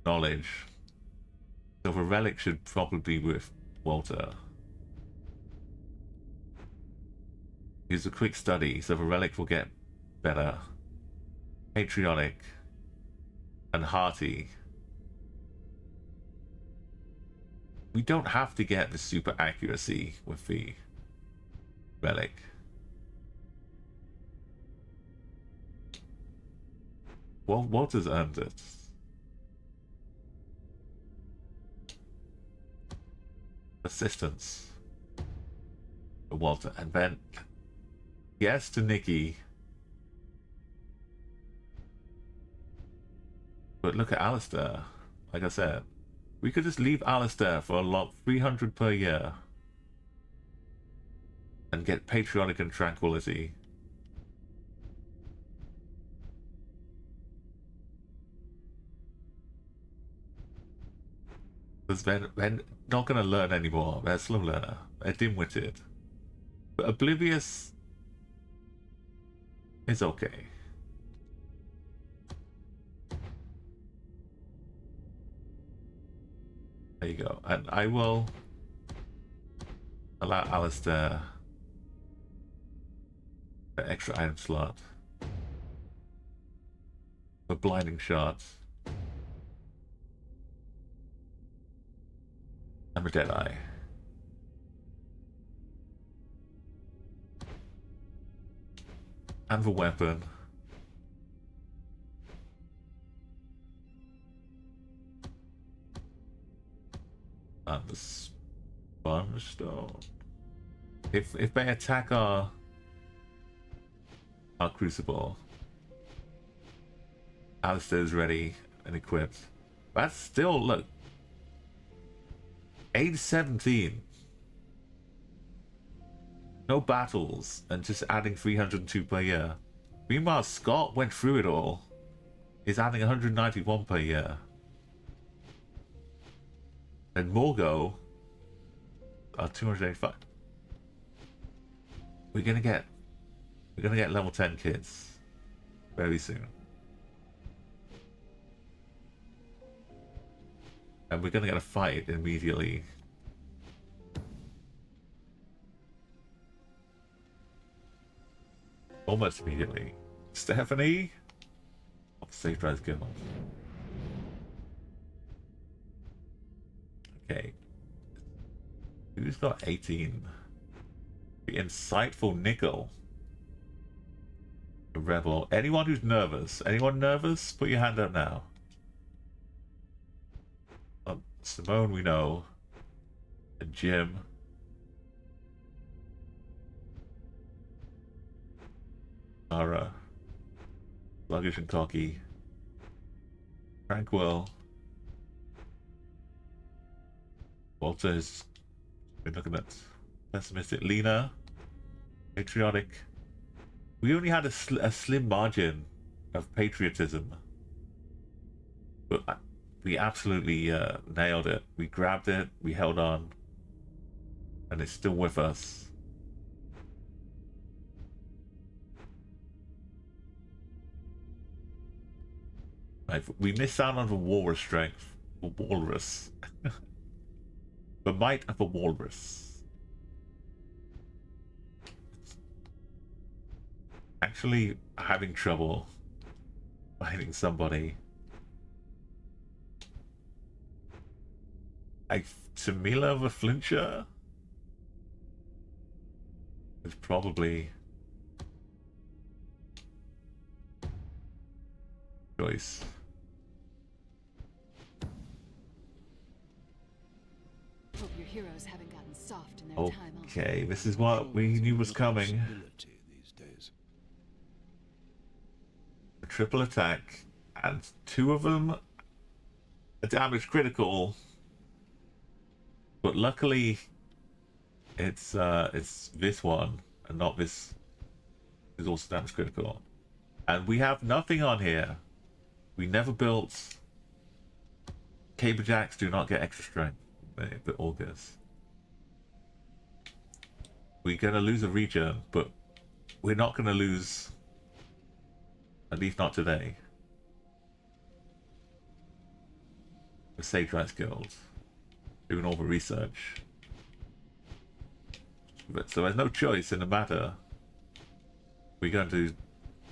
knowledge. So the relic should probably be with Walter. Use a quick study so the relic will get better. Patriotic and hearty. We don't have to get the super accuracy with the relic. Well, Walter's earned it. Assistance for Walter, and then yes to Nikki. But look at Alistair. Like I said, we could just leave Alistair for a lot, 300 per year, and get patriotic and tranquility. Because they're not going to learn anymore. They're a slow learner. They're dim-witted. But oblivious is okay. There you go. And I will allow Alistair an extra item slot for blinding shots. I'm a Deadeye. And the weapon. And the sponge stone. If they attack our Crucible, Alistair's ready and equipped. That's still, look, age 17. No battles, and just adding 302 per year. Meanwhile, Scott went through it all. Is adding 191 per year. And Morgo are 285. We're gonna get level 10 kids very soon. And we're gonna get a fight immediately. Almost immediately. Stephanie? Oh, safe drive's good. Okay. Who's got 18? The insightful Nickel. The rebel. Anyone who's nervous? Anyone nervous? Put your hand up now. Simone, we know. And Jim. Ara. Sluggish and cocky. Tranquil. Walter has been looking at pessimistic. Lena. Patriotic. We only had a slim margin of patriotism. But we absolutely nailed it. We grabbed it, we held on, and it's still with us. We missed out on the walrus strength. The walrus. The might of a walrus. Actually having trouble finding somebody. Tamila the Flincher is probably choice. Hope your heroes haven't gotten soft in their time off. Okay, this is what we knew was coming. These days. A triple attack, and two of them are damage critical. But luckily, it's this one and not this. Is also damage critical, and we have nothing on here. We never built. Cable jacks do not get extra strength. The augers. We're gonna lose a region, but we're not gonna lose. At least not today. The Sage Rights Guild doing all the research. But so there's no choice in the matter. We're going to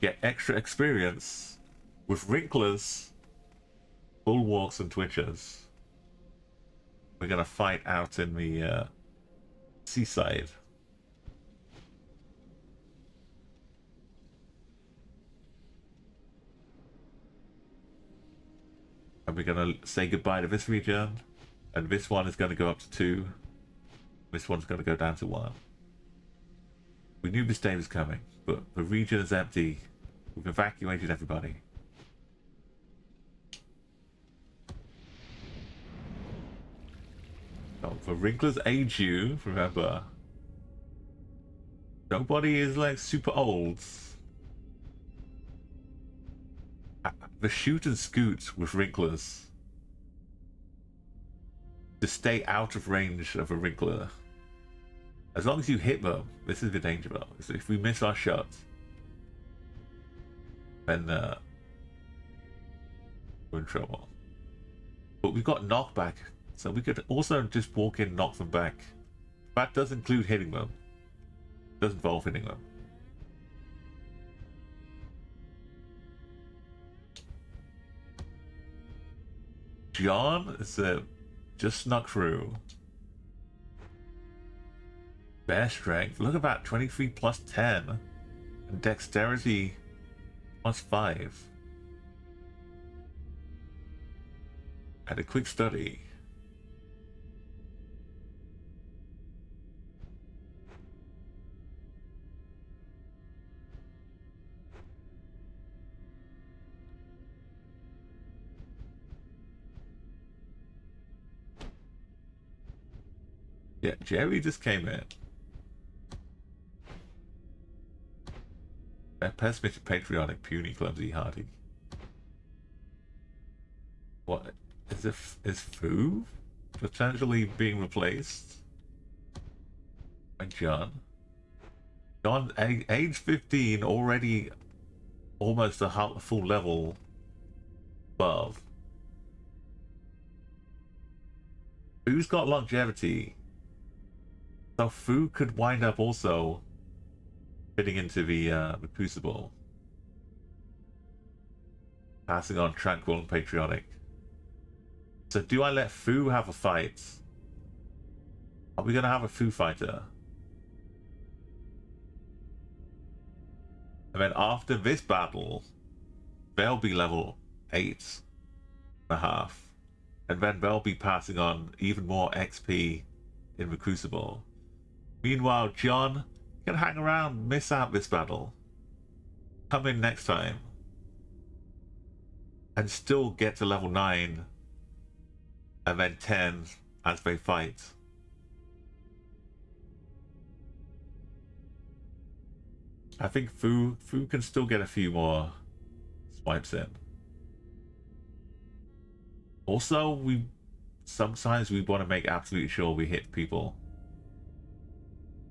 get extra experience with Wrinklers, Bulwarks, and Twitchers. We're going to fight out in the seaside. And we're going to say goodbye to this region. And this one is going to go up to 2. This one's going to go down to 1. We knew this day was coming, but the region is empty. We've evacuated everybody. Oh, the Wrinklers age you, remember. Nobody is like super old. The shoot and scoot with Wrinklers. To stay out of range of a Wrinkler. As long as you hit them, this is the danger though. So if we miss our shot, then we're in trouble. But we've got knockback, so we could also just walk in and knock them back. That does include hitting them. It does involve hitting them. John is just snuck through. Bear strength. Look at that. 23 plus 10. And dexterity plus 5. And a quick study. Yeah, Jerry just came in. Pessimistic, patriotic, puny, clumsy, hardy. What is Fu potentially being replaced by John? John, age 15, already almost a full level above. Fu's got longevity, so Fu could wind up also fitting into the Crucible. Passing on tranquil and patriotic. So do I let Fu have a fight? Are we gonna have a Fu fighter? And then after this battle, they'll be level 8.5. And then they'll be passing on even more XP in the Crucible. Meanwhile, John can hang around, miss out this battle, come in next time, and still get to level 9 and then 10 as they fight. I think Fu can still get a few more swipes in. Also, sometimes we want to make absolutely sure we hit people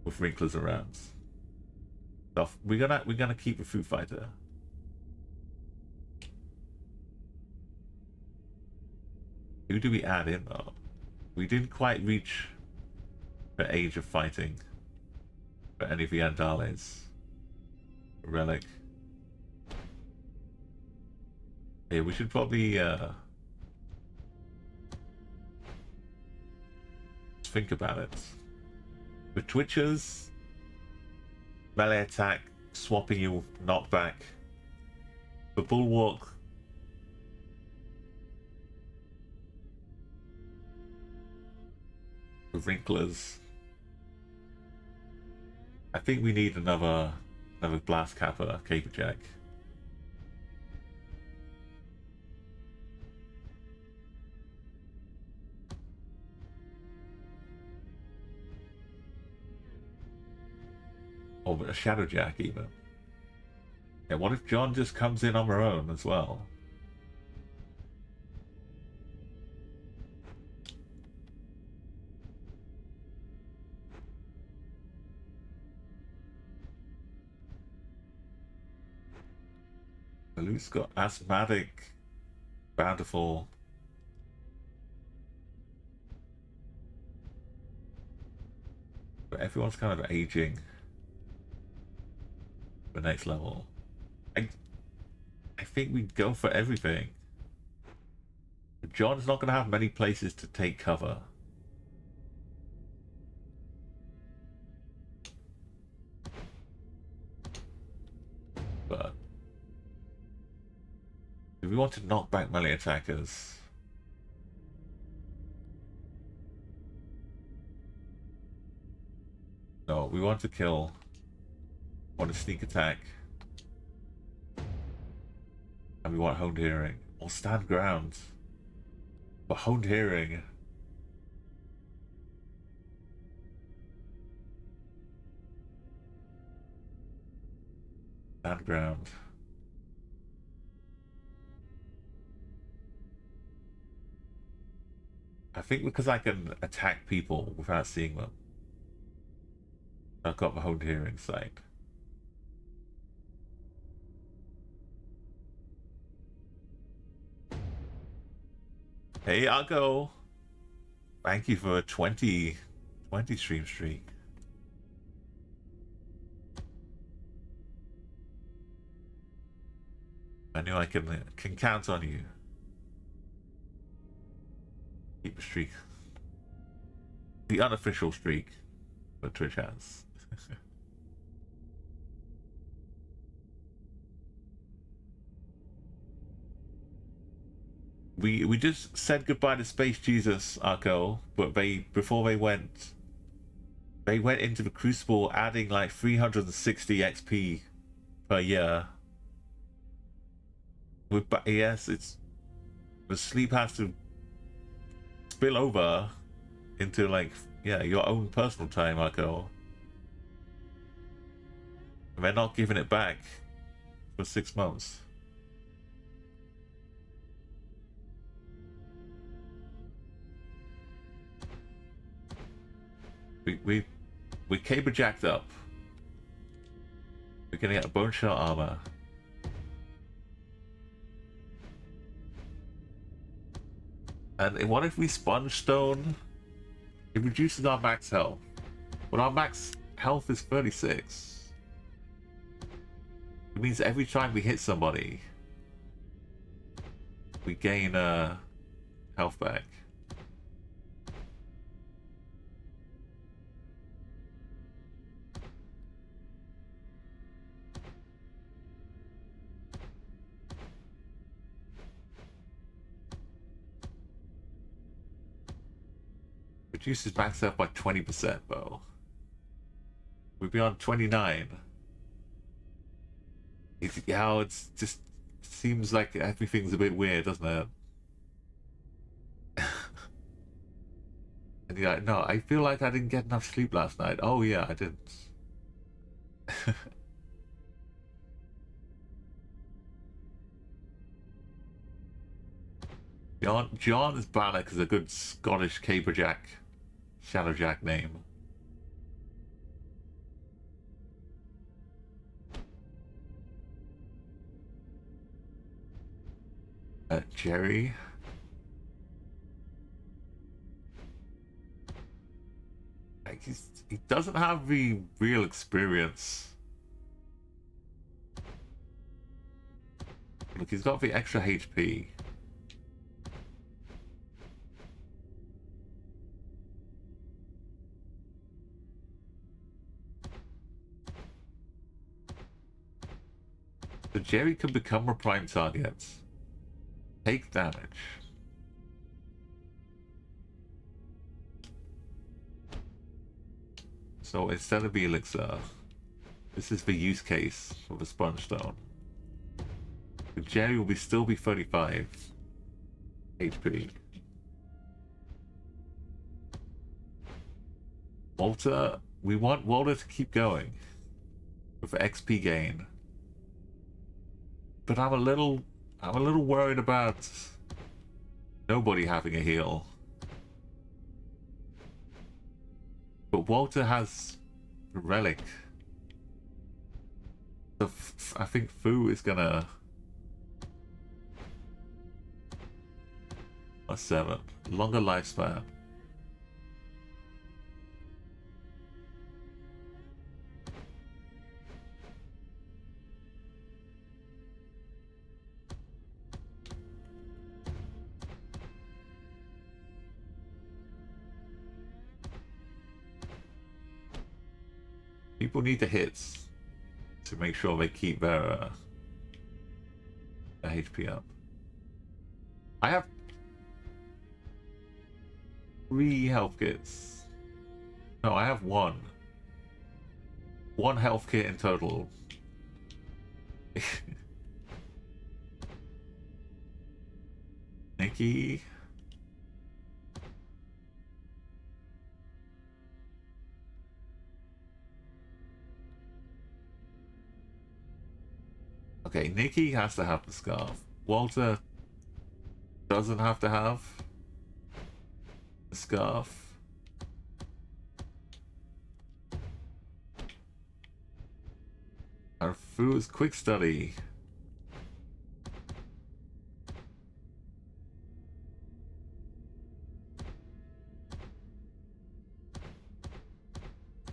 with Wrinklers around. So we're gonna keep a Fu fighter. Who do we add in though? We didn't quite reach the age of fighting for any of the Andales. Relic. Yeah, we should probably think about it. The Twitchers, melee attack, swapping you knockback. The Bulwark, the Wrinklers. I think we need another blast capper, caper jack. Or a Shadowjack even. Yeah, what if John just comes in on her own as well? Luke's got asthmatic, bountiful. But everyone's kind of aging. The next level. I think we'd go for everything. John's not going to have many places to take cover. But if we want to knock back melee attackers, no, we want to kill. Want a sneak attack. And we want honed hearing. Or stand ground. But honed hearing. Stand ground. I think because I can attack people without seeing them. I've got the honed hearing sight. Hey, Akko. Thank you for a 20 stream streak. I knew I can count on you. Keep a streak. The unofficial streak that Twitch has. We just said goodbye to Space Jesus, Arco, but before they went into the Crucible, adding like 360 XP per year. Yes, it's the sleep has to spill over into like your own personal time, Arco. They're not giving it back for 6 months. We caber jacked up. We're gonna get a bone shot armor. And what if we sponge stone? It reduces our max health. But our max health is 36. It means every time we hit somebody, we gain health back. Reduces max health by 20%, though. We'd be on 29. It just seems like everything's a bit weird, doesn't it? And you're like, no, I feel like I didn't get enough sleep last night. Oh yeah, I didn't. John is Bannock is a good Scottish caberjack, shadowjack name. Jerry. Like he doesn't have the real experience. Look, he's got the extra HP. So Jerry can become a prime target. Take damage. So instead of the elixir, this is the use case of the sponge stone. So Jerry will still be 35 HP. Walter, we want Walter to keep going. with XP gain. But I'm a little worried about nobody having a heal. But Walter has a relic. So I think Fu is gonna... A 7. Longer lifespan. People need the hits to make sure they keep their HP up. I have 3 health kits. No, I have 1. 1 health kit in total. Nikki. Okay, Nikki has to have the scarf. Walter doesn't have to have the scarf. And Fu's quick study.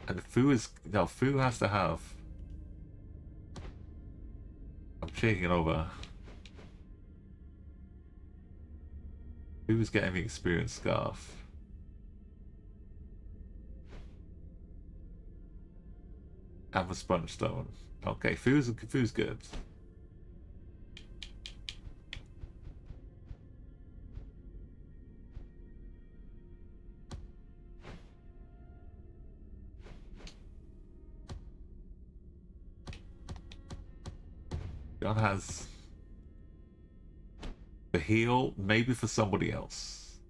And Fu has to have... I'm changing it over. Fu's getting the experience scarf. And the sponge stone. Okay, Fu's good. John has the heal, maybe for somebody else.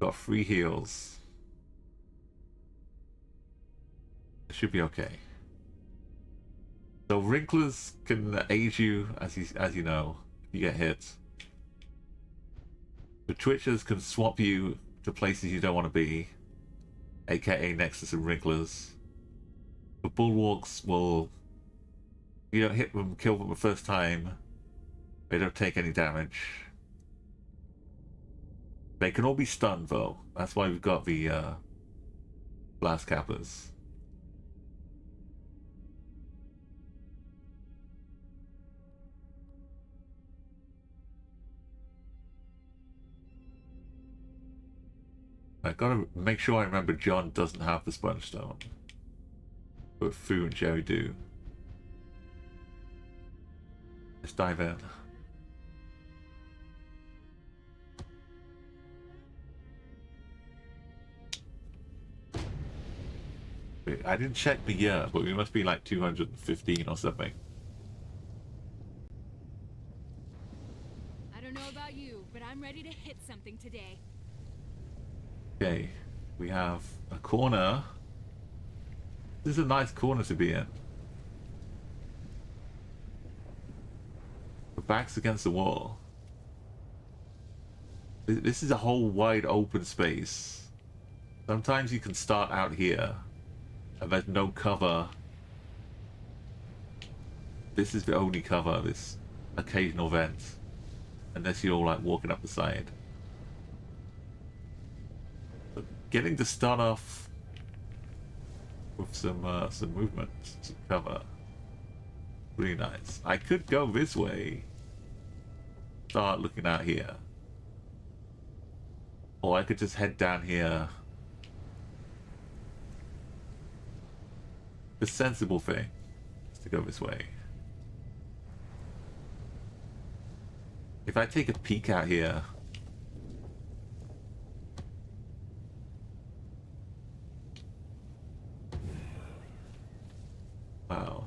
Got 3 heals. It should be okay. So wrinklers can aid you, as you know, if you get hit. The twitchers can swap you to places you don't want to be, aka next to some wrinklers. The bulwarks will, you don't hit them, kill them the first time, they don't take any damage. They can all be stunned though, that's why we've got the blast cappers. I gotta make sure I remember John doesn't have the sponge stone. But Fu and Jerry do. Let's dive in. Wait, I didn't check the year, but we must be like 215 or something. I don't know about you, but I'm ready to hit something today. Okay, we have a corner. This is a nice corner to be in. The back's against the wall. This is a whole wide open space. Sometimes you can start out here and there's no cover. This is the only cover, this occasional vent. Unless you're like walking up the side. But getting to start off with some movement to cover. Really nice. I could go this way. Start looking out here. Or I could just head down here. The sensible thing is to go this way. If I take a peek out here, wow.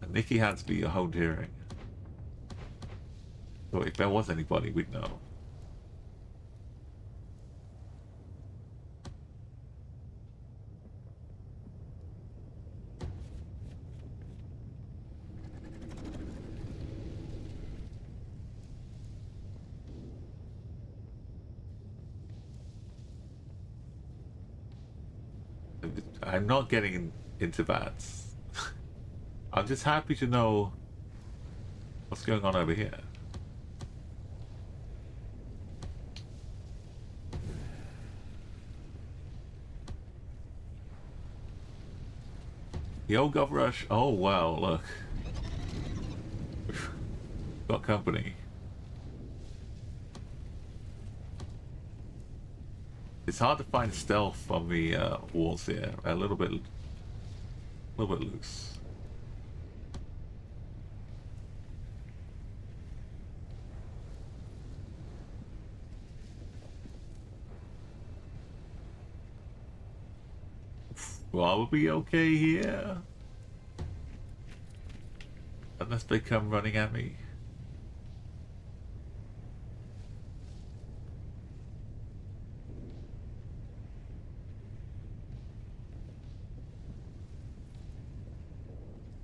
And Nikki has to be a honed hearing. So if there was anybody, we'd know. I'm not getting into that. I'm just happy to know what's going on over here. The old Gov Rush. Oh wow, look. Got company. It's hard to find stealth on the walls here. A little bit loose. Probably okay here. Unless they come running at me.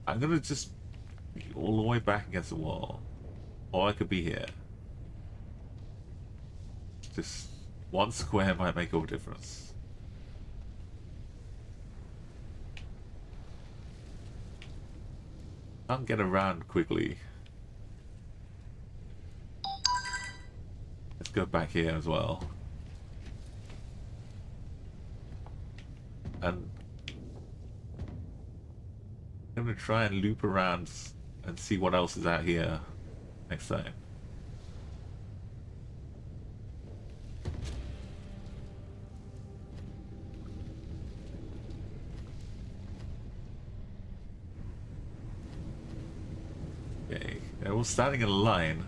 I'm gonna just be all the way back against the wall. Or I could be here. Just one square might make all the difference. Can't get around quickly. Let's go back here as well. And I'm gonna try and loop around and see what else is out here next time. Okay, they're all standing in a line.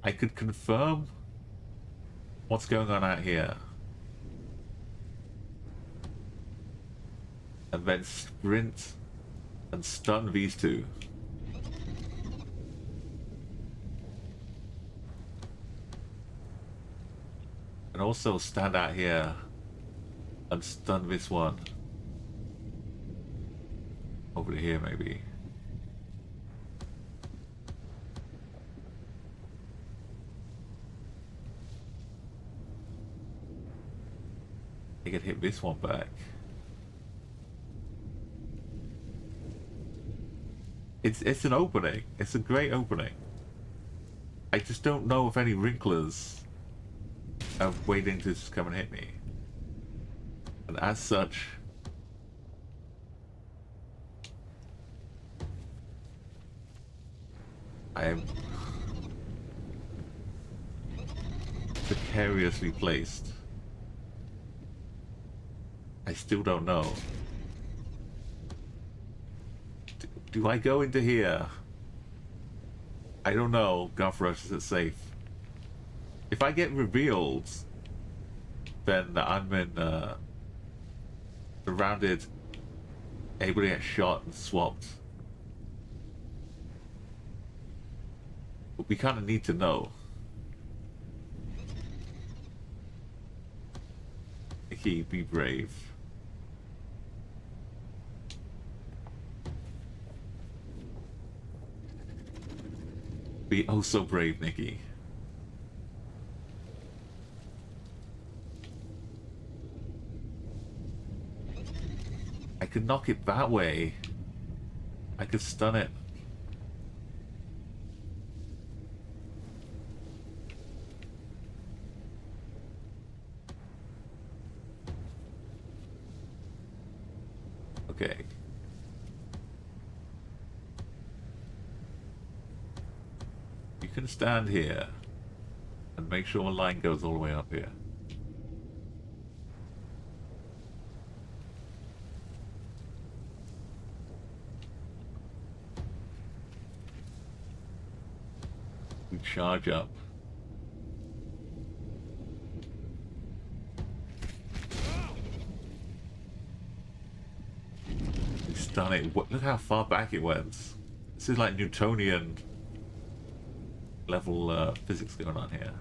I could confirm what's going on out here. And then sprint and stun these two. And also stand out here and stun this one. Over here maybe. I could hit this one back. It's an opening. It's a great opening. I just don't know if any wrinklers are waiting to just come and hit me. And as such, I am precariously placed. I still don't know. Do I go into here? I don't know. Gov Rush, is it safe? If I get revealed, then I'm in surrounded, able to get shot and swapped. But we kind of need to know. Nikki, be brave. Be oh so brave, Nikki. I could knock it that way. I could stun it. Okay. You can stand here and make sure a line goes all the way up here. We charge up. We stun it. Look how far back it went. This is like Newtonian level physics going on here.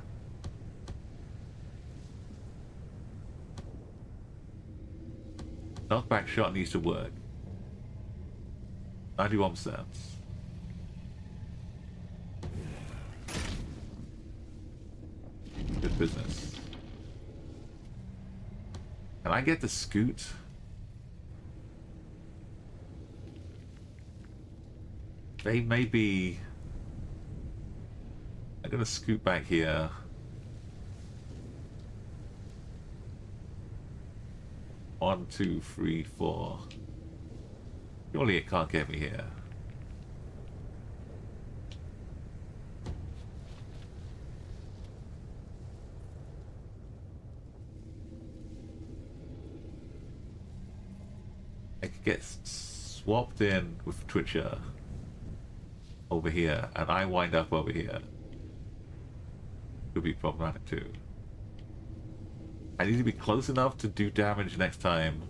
Knockback shot needs to work. 91%. Good business. Can I get the scoot? They may be... I'm gonna scoot back here. One, two, three, four. Surely it can't get me here. I could get swapped in with Twitcher over here, and I wind up over here. Could be problematic too. I need to be close enough to do damage next time.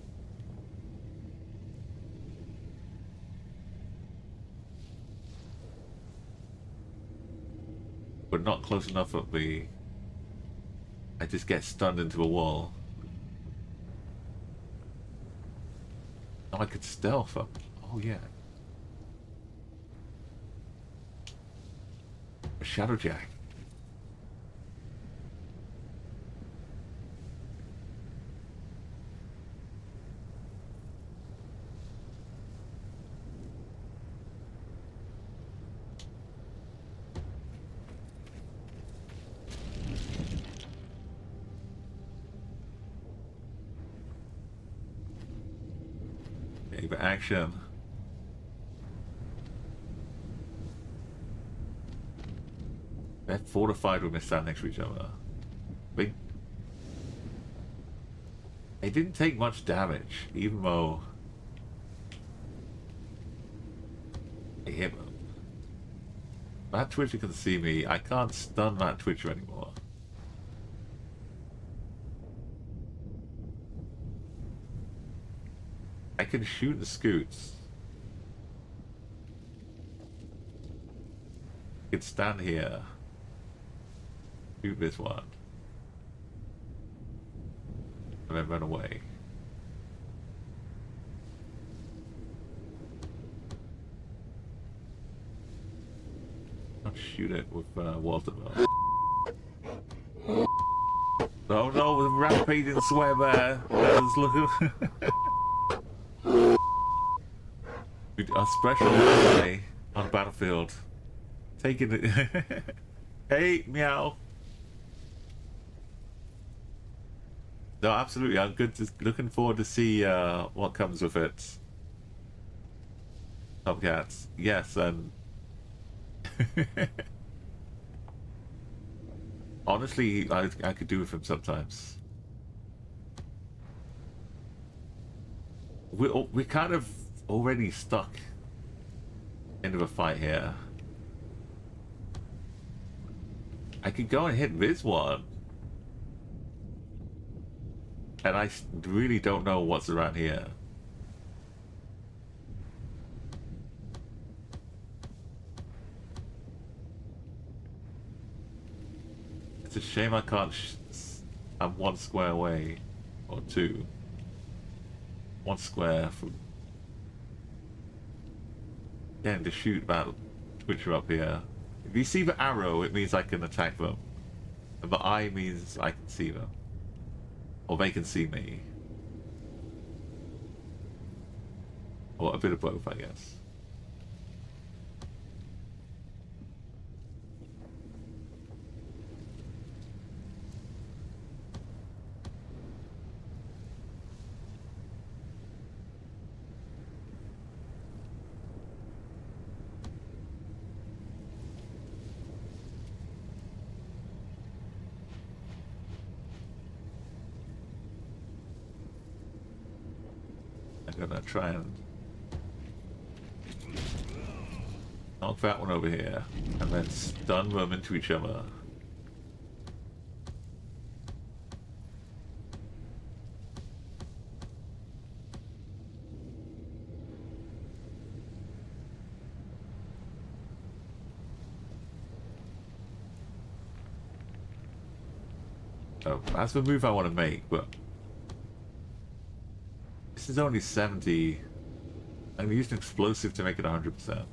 But not close enough that I just get stunned into a wall. Oh, I could stealth up. Oh yeah. A Shadowjack. Action. They're fortified when they stand next to each other. They didn't take much damage, even though I hit them. That Twitcher can see me. I can't stun that Twitcher anymore. I can shoot the scoots. I can stand here. Shoot this one. And then run away. I'll shoot it with Walter though. Oh no, the rampaging swear bear. Looking. A special ally on the battlefield. Taking it. Hey, meow. No, absolutely. I'm good. Looking forward to see what comes with it. Tomcats. Yes, and honestly, I could do with him sometimes. We're kind of already stuck into a fight here. I could go and hit this one. And I really don't know what's around here. It's a shame I can't... I'm one square away. Or two. One square from... getting to shoot that Twitcher up here. If you see the arrow, it means I can attack them. And the eye means I can see them. Or they can see me. Or a bit of both, I guess. I'm gonna try and knock that one over here, and then stun them into each other. Oh, that's the move I want to make, but this is only 70. I'm gonna use an explosive to make it 100%.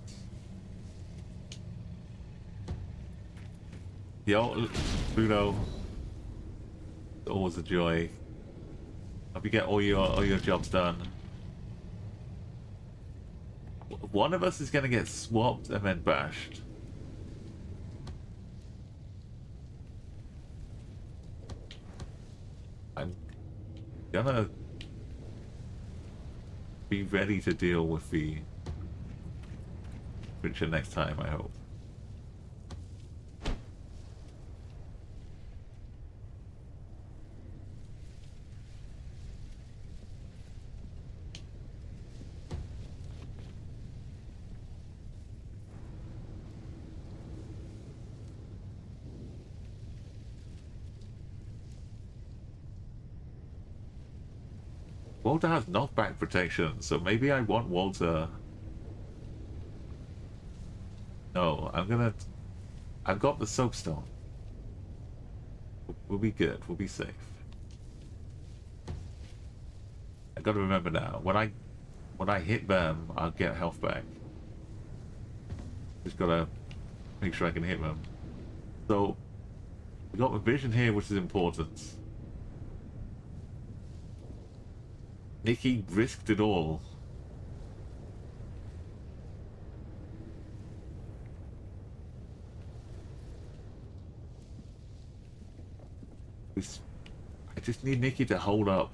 The old Pluto. always a joy. Hope you get all your jobs done. One of us is gonna get swapped and then bashed. I'm gonna be ready to deal with the creature next time, I hope. Walter has knockback protection, so maybe I want Walter. No, I've got the soapstone. We'll be good. We'll be safe. I gotta remember now. When I hit them, I'll get health back. Just gotta make sure I can hit them. So we got the vision here, which is important. Nikki risked it all. I just need Nikki to hold up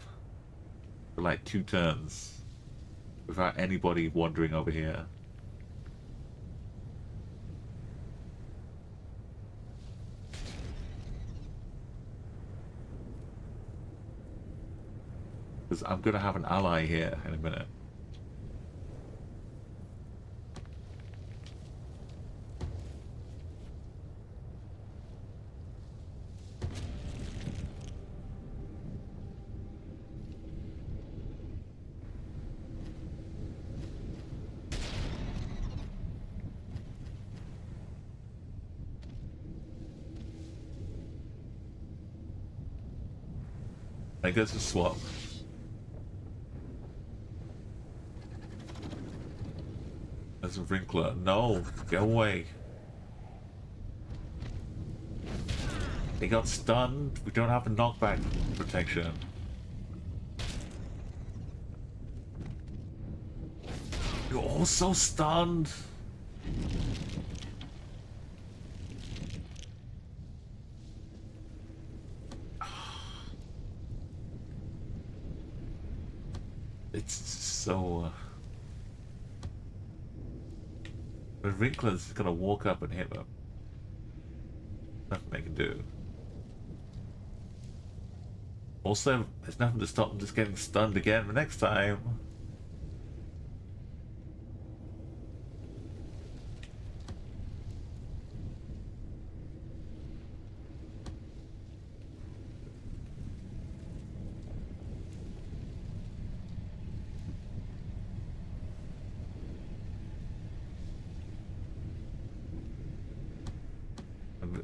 for like 2 turns without anybody wandering over here. Because I'm gonna have an ally here in a minute. I guess a swap. There's a wrinkler. No, go away. He got stunned. We don't have a knockback protection. You're also stunned. It's so... The wrinkler's gonna walk up and hit them. Nothing they can do. Also, there's nothing to stop them just getting stunned again the next time.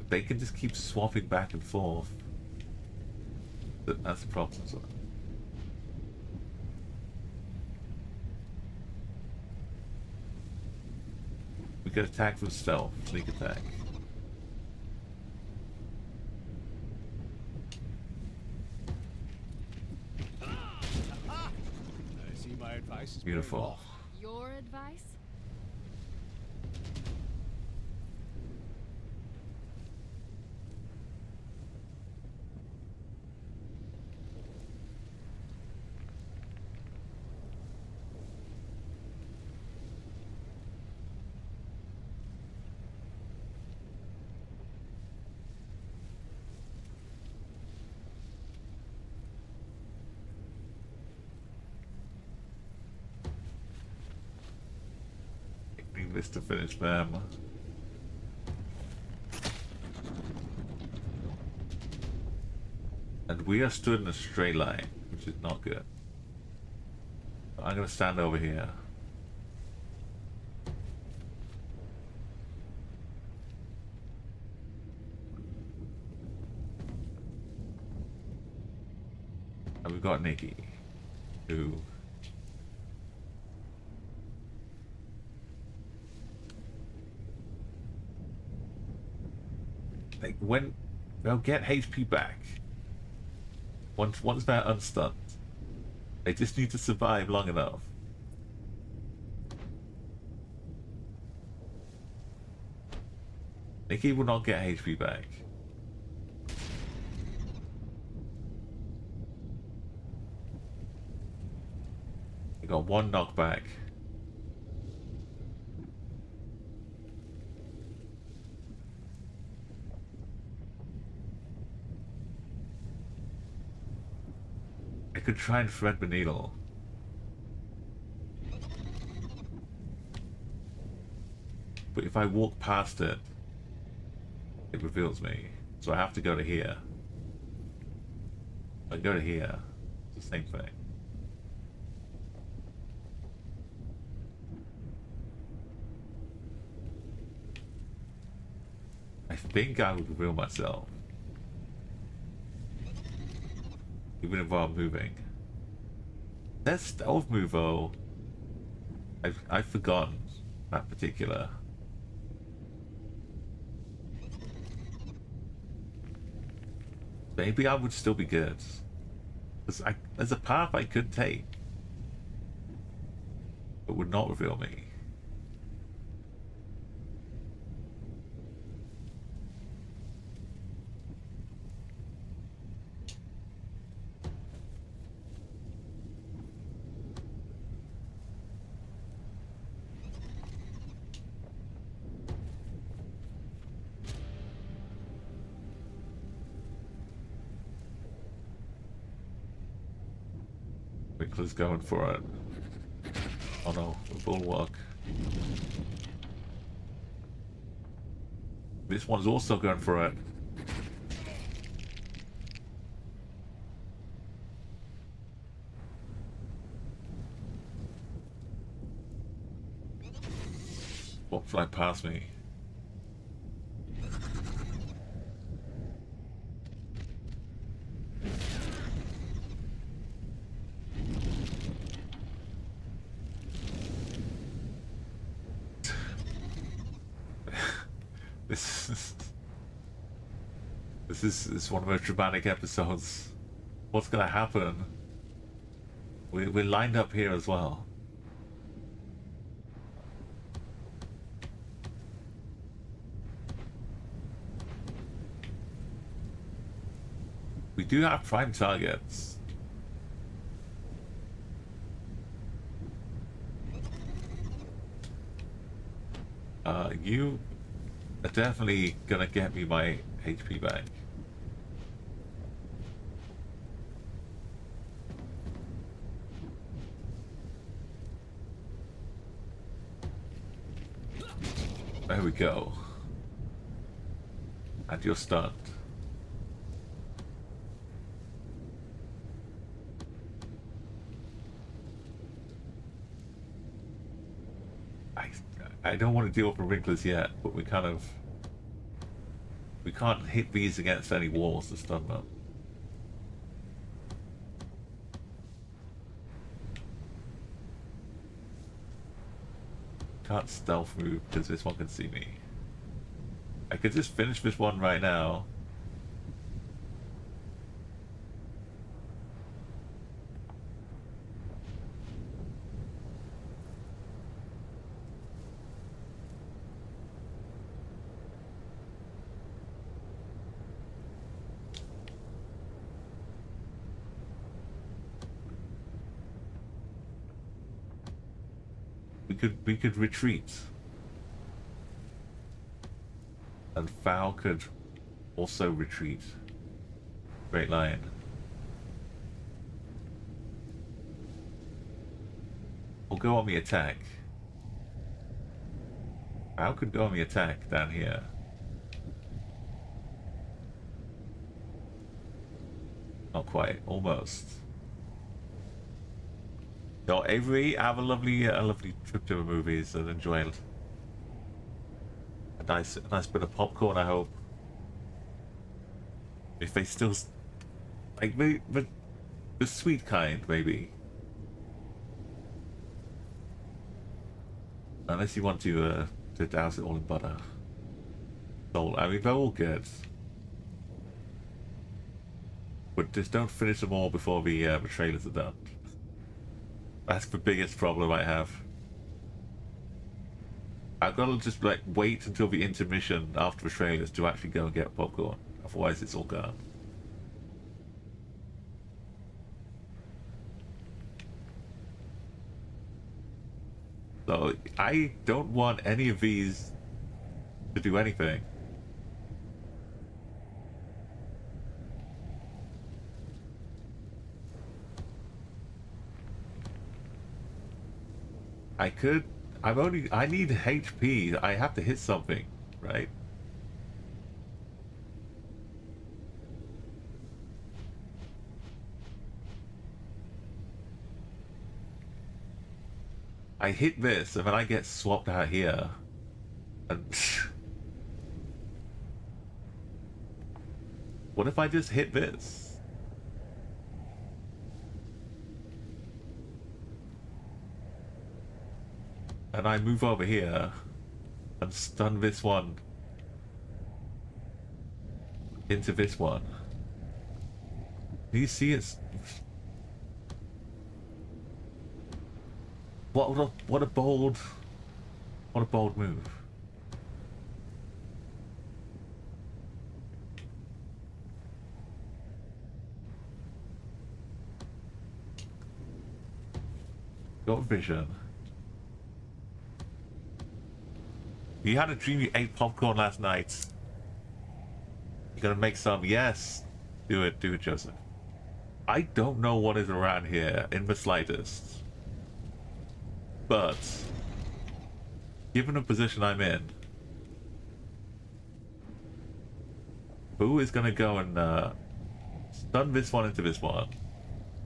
They can just keep swapping back and forth. That's the problem. We can attack from stealth, sneak attack. I see my advice is Beautiful. Your advice? This to finish them. And we are stood in a straight line, which is not good. I'm gonna stand over here. And we've got Nikki, who... Like, when they'll get HP back, Once they're unstunned, they just need to survive long enough. I think he will not get HP back. He got one knockback. I could try and thread the needle. But if I walk past it, it reveals me. So I have to go to here. If I go to here, it's the same thing. I think I would reveal myself. Even if I'm moving. That stealth move though, I've forgotten that particular. Maybe I would still be good. There's a path I could take. But would not reveal me. Winkler's going for it. Oh no, the bulwark. This one's also going for it. What fly past me? This is one of the most dramatic episodes. What's gonna happen? We're lined up here as well. We do have prime targets. You are definitely gonna get me my HP back. There we go. And you're stunned. I don't want to deal with the wrinklers yet, but we can't hit these against any walls to stun them. Can't stealth move because this one can see me. I could just finish this one right now. We could retreat. And Foul could also retreat. Great line. Or go on the attack. Foul could go on the attack down here. Not quite, almost. So Avery, have a lovely trip to the movies and enjoy it. A nice bit of popcorn, I hope. If they still like the sweet kind, maybe. Unless you want to douse it all in butter. So I mean, they're all good. but just don't finish them all before the trailers are done. That's the biggest problem I have. I've got to just like wait until the intermission after the trailers to actually go and get popcorn. Otherwise, it's all gone. So I don't want any of these to do anything. I need HP. I have to hit something, right? I hit this and then I get swapped out here. And what if I just hit this? And I move over here and stun this one into this one. Do you see it's what a bold move. Got vision. You had a dream you ate popcorn last night. You're gonna make some? Yes. Do it, Joseph. I don't know what is around here in the slightest. But given the position I'm in, who is gonna go and stun this one into this one?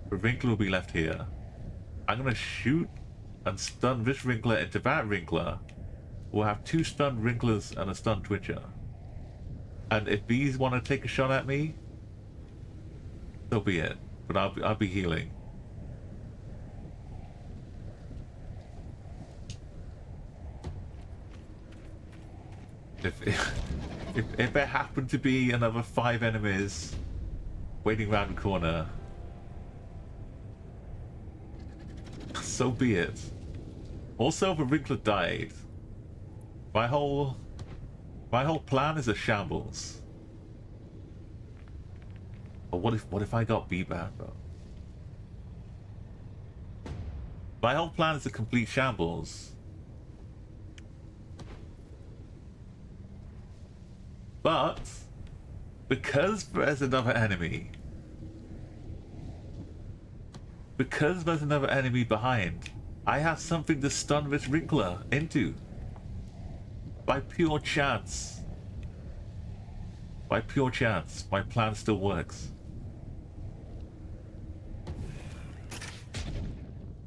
The wrinkler will be left here. I'm gonna shoot and stun this wrinkler into that wrinkler. We'll have two stunned wrinklers and a stunned twitcher. And if these want to take a shot at me, so be it. But I'll be healing. If there happen to be another 5 enemies waiting around the corner, so be it. Also, the wrinkler died. My whole plan is a shambles. But what if I got B-bad, bro? My whole plan is a complete shambles. But because there's another enemy, behind, I have something to stun this wrinkler into. By pure chance. By pure chance, my plan still works.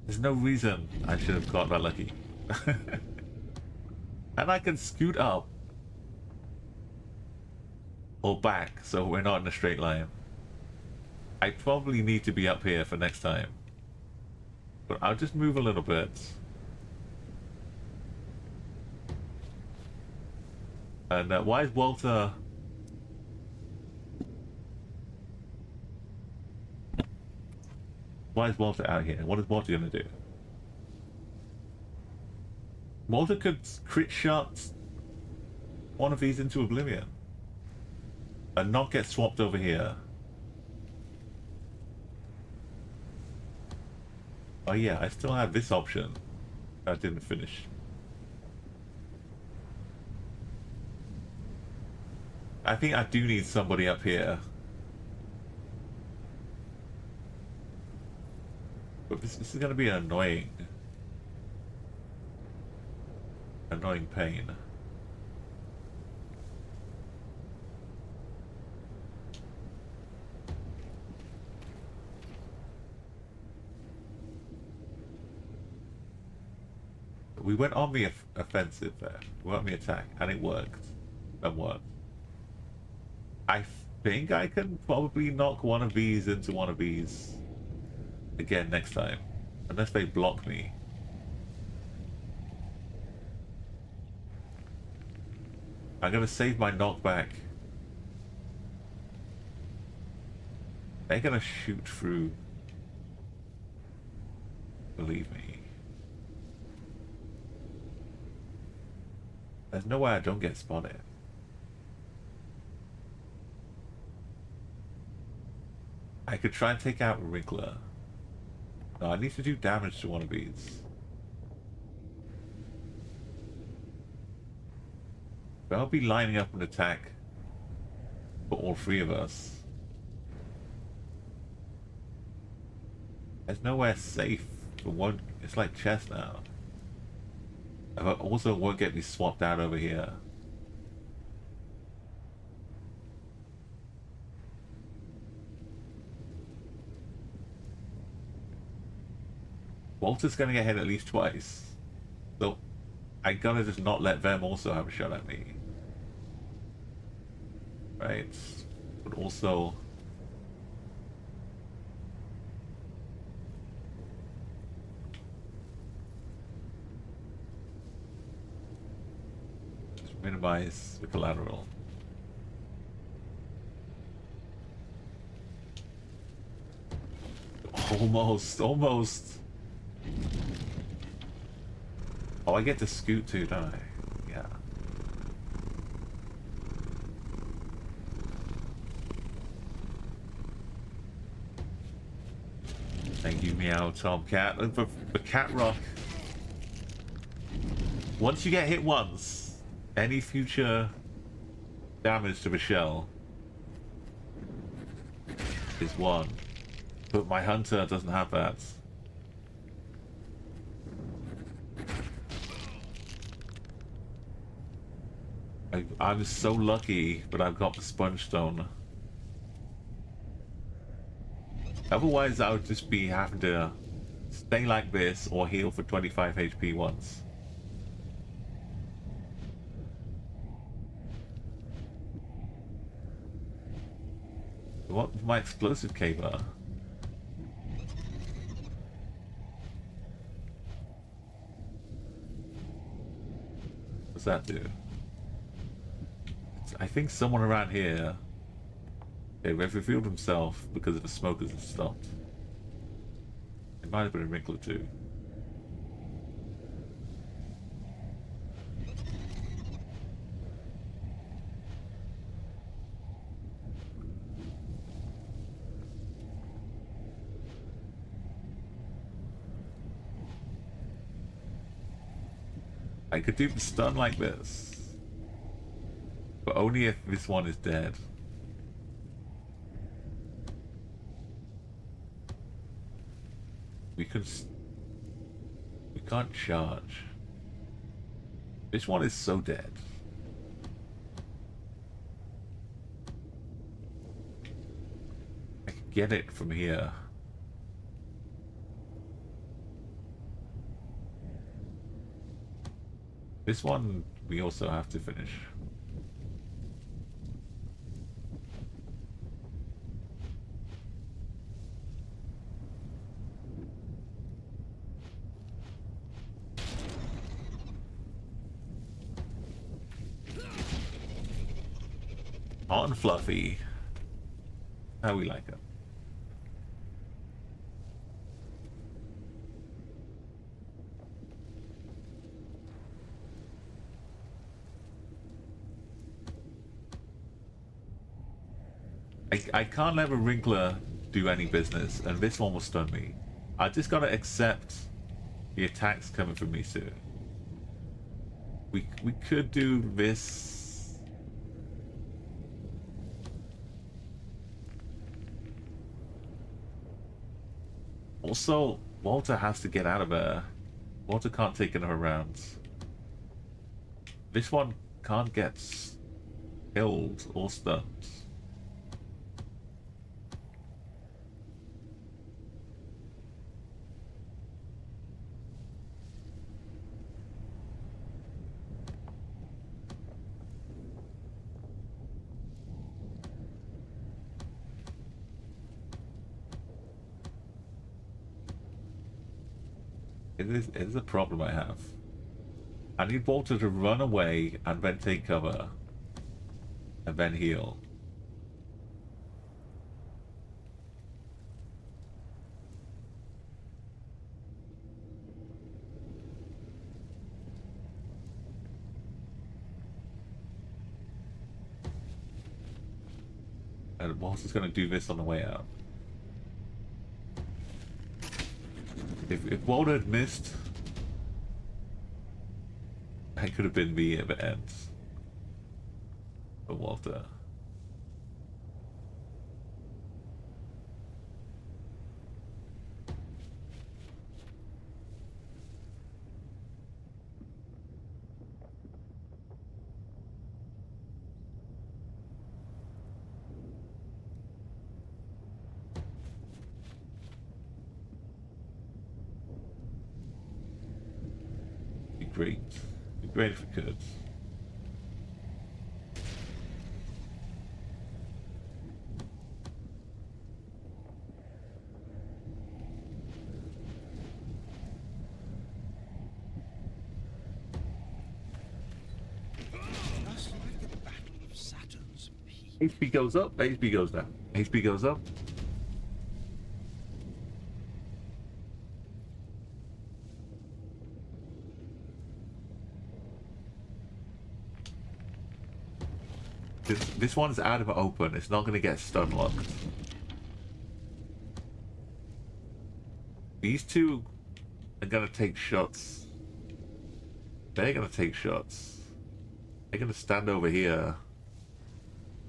There's no reason I should have got that lucky. And I can scoot up. Or back, so we're not in a straight line. I probably need to be up here for next time. But I'll just move a little bit. And why is Walter... Why is Walter out here? What is Walter gonna do? Walter could crit shot one of these into oblivion. And not get swapped over here. Oh yeah, I still have this option. I didn't finish. I think I do need somebody up here. But this is going to be an annoying pain. We went on the offensive there. We went on the attack, and it worked. And worked. I think I can probably knock one of these into one of these again next time. Unless they block me. I'm gonna save my knockback. They're gonna shoot through. Believe me. There's no way I don't get spotted. I could try and take out Wrinkler. No, I need to do damage to one of these. But I'll be lining up an attack for all three of us. There's nowhere safe for one. It's like chess now. But also won't get me swapped out over here. Walter's gonna get hit at least twice. So I gotta just not let them also have a shot at me. Right? But also just minimize the collateral. Almost. Oh, I get to scoot too, don't I? Yeah. Thank you, meow, Tomcat. And for Cat Rock, once you get hit once, any future damage to the shell is one. But my hunter doesn't have that. I'm so lucky, but I've got the sponge stone. Otherwise, I would just be having to stay like this or heal for 25 HP once. What was my explosive caper? What's that do? I think someone around here. Okay, they've revealed himself because of the smokers have stopped. It might have been a Wrinkler too. I could do the stun like this. But only if this one is dead. We can't charge. This one is so dead. I can get it from here. This one we also have to finish. Hot and fluffy. How we like it. I can't let a Wrinkler do any business, and this one will stun me. I just gotta accept the attacks coming from me soon. We could do this. Also, Walter has to get out of there. Walter can't take another round. This one can't get killed or stunned. It is a problem I have. I need Walter to run away and then take cover. And then heal. And Walter's going to do this on the way out. If Walter had missed, that could have been me at the end. But Walter. Great. It'd be great if we could. Just like the Battle of Saturn's Peak. HP goes up, HP goes down. HP goes up. This one's out of the open. It's not going to get stun locked. These two are going to take shots. They're going to take shots. They're going to stand over here.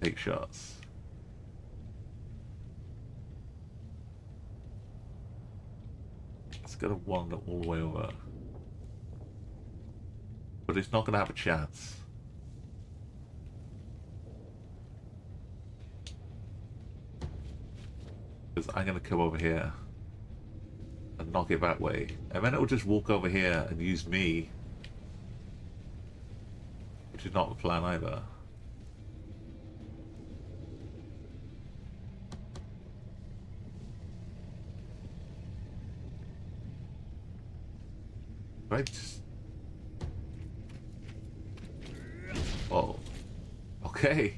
Take shots. It's going to wander all the way over. But it's not going to have a chance. I'm going to come over here and knock it that way, and then it will just walk over here and use me, which is not the plan either. Right. Oh. Okay.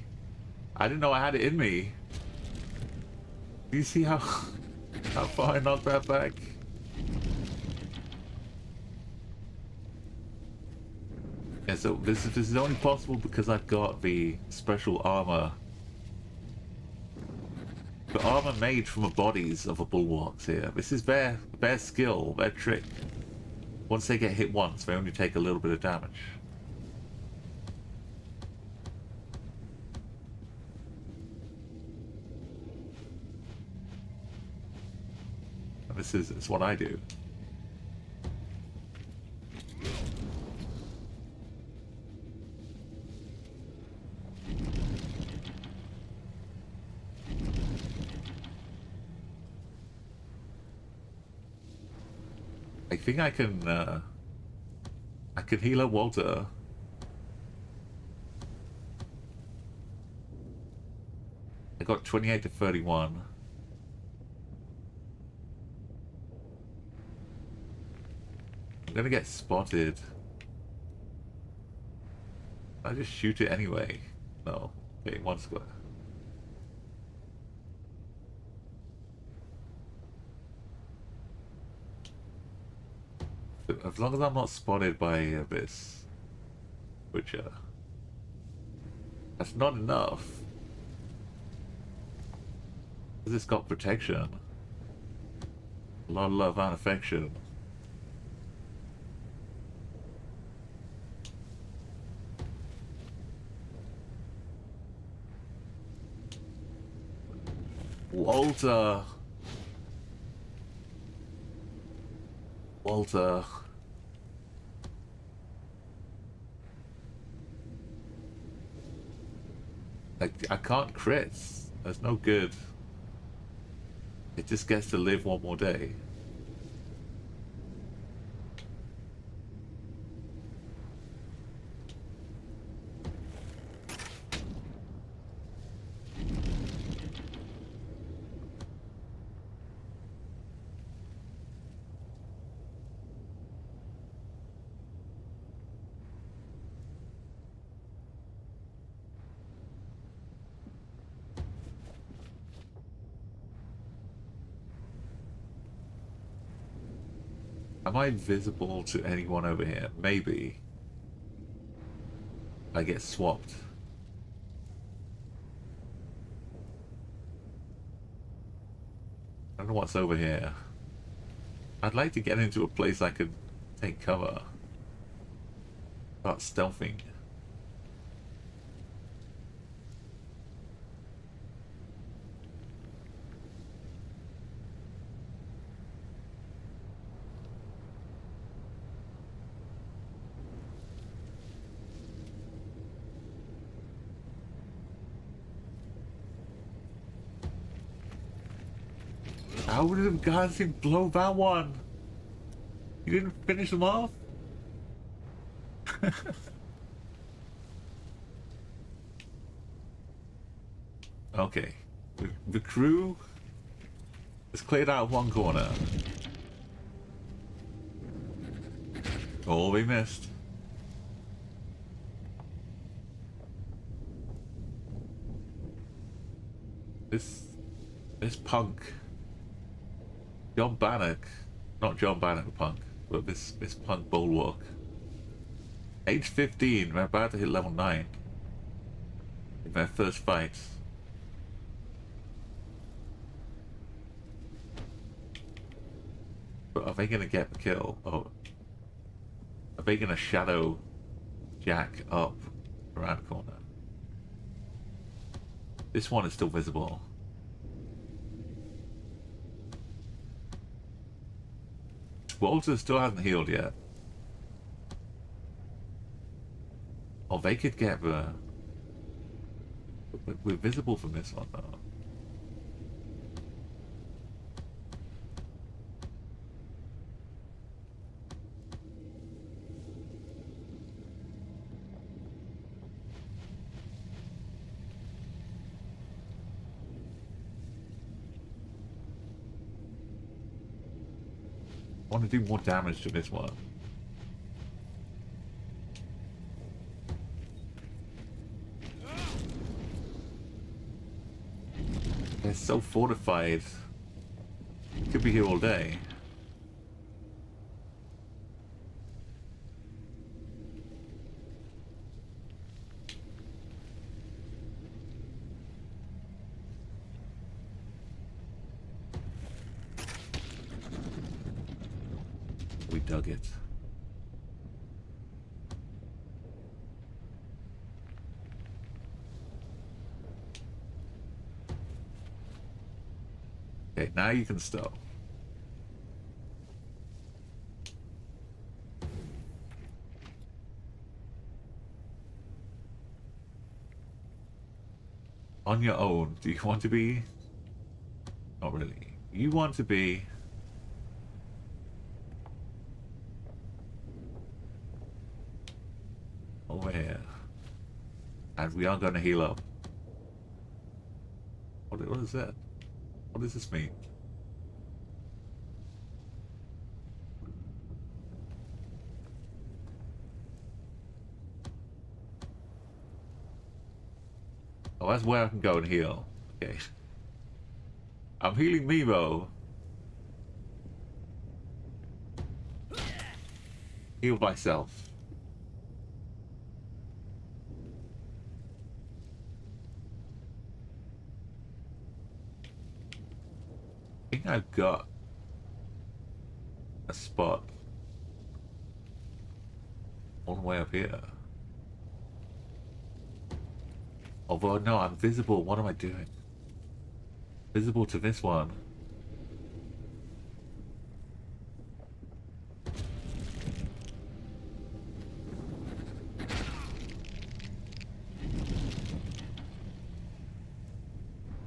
I didn't know I had it in me. Do you see how far I knocked that back? Yeah, so this is only possible because I've got the special armor. The armor made from the bodies of the bulwarks here. This is their skill, their trick. Once they get hit once, they only take a little bit of damage. It's what I do. I think I can heal up Walter. I got 28 to 31. I'm gonna get spotted. I just shoot it anyway. No, okay, one square. As long as I'm not spotted by this Witcher, that's not enough. Because it's got protection, a lot of love and affection. Walter. I can't crit. That's no good. It just gets to live one more day. Am I visible to anyone over here? Maybe. I get swapped. don't know what's over here. I'd like to get into a place I could take cover. Start stealthing. How did the guys blow that one? You didn't finish them off? Okay. The crew has cleared out one corner. Oh, we missed. This punk. John Bannock. Not John Bannock punk, but this punk bulwark. Age 15, we're about to hit level 9. In their first fight. But are they gonna get the kill? Oh. Are they gonna shadow Jack up around the corner? This one is still visible. Walter still hasn't healed yet. Oh, they could get the... We're visible from this one, though. I want to do more damage to this one. They're so fortified. Could be here all day. We dug it. Okay, now you can stop. On your own, do you want to be? Not really. You want to be over here. And we are going to heal up. What is that? What does this mean? Oh, that's where I can go and heal. Okay. I'm healing Mimo. Heal myself. I think I've got a spot all the way up here. Although, no, I'm visible. What am I doing? Visible to this one.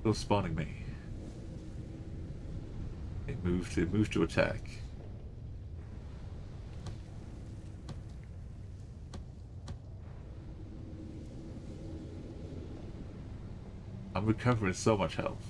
Still spawning me. It moved to attack. I'm recovering so much health.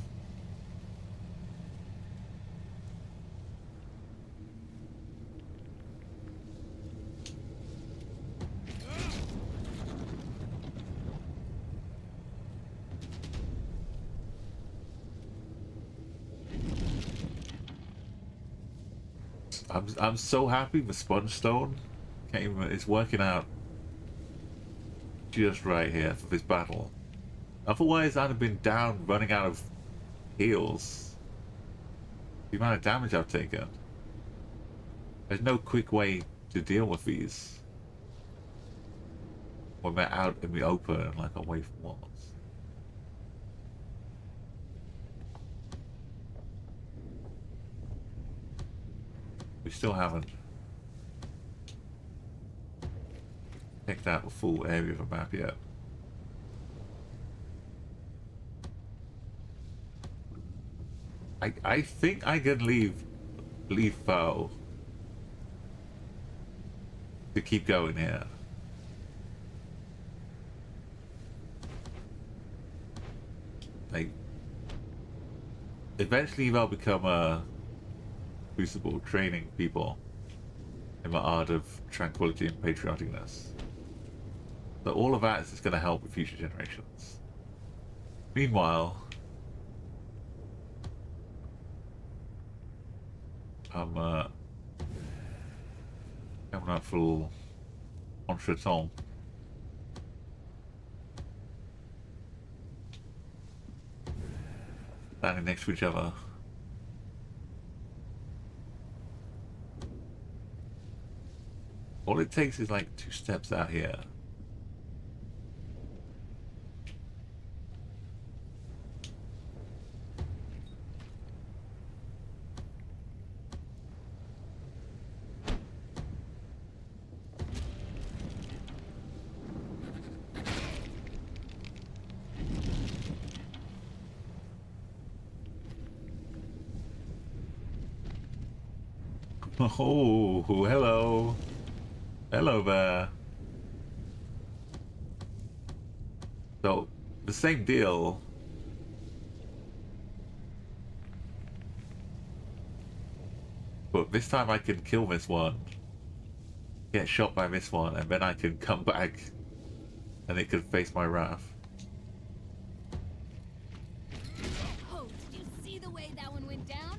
I'm so happy with Sponge Stone. Can't even, it's working out just right here for this battle. Otherwise, I'd have been down, running out of heals. The amount of damage I've taken. There's no quick way to deal with these when we're out in the open and like away from walls. We still haven't checked out the full area of the map yet. I think I can leave Foe to keep going here. Like, eventually they'll become a Crucible training people in the art of tranquility and patrioticness. So all of that is just going to help with future generations. Meanwhile, I'm coming out full entretien. Standing next to each other. All it takes is like 2 steps out here. Oh, hello. Hello there. So, the same deal. But this time I can kill this one, get shot by this one, and then I can come back and it can face my wrath. Oh, did you see the way that one went down?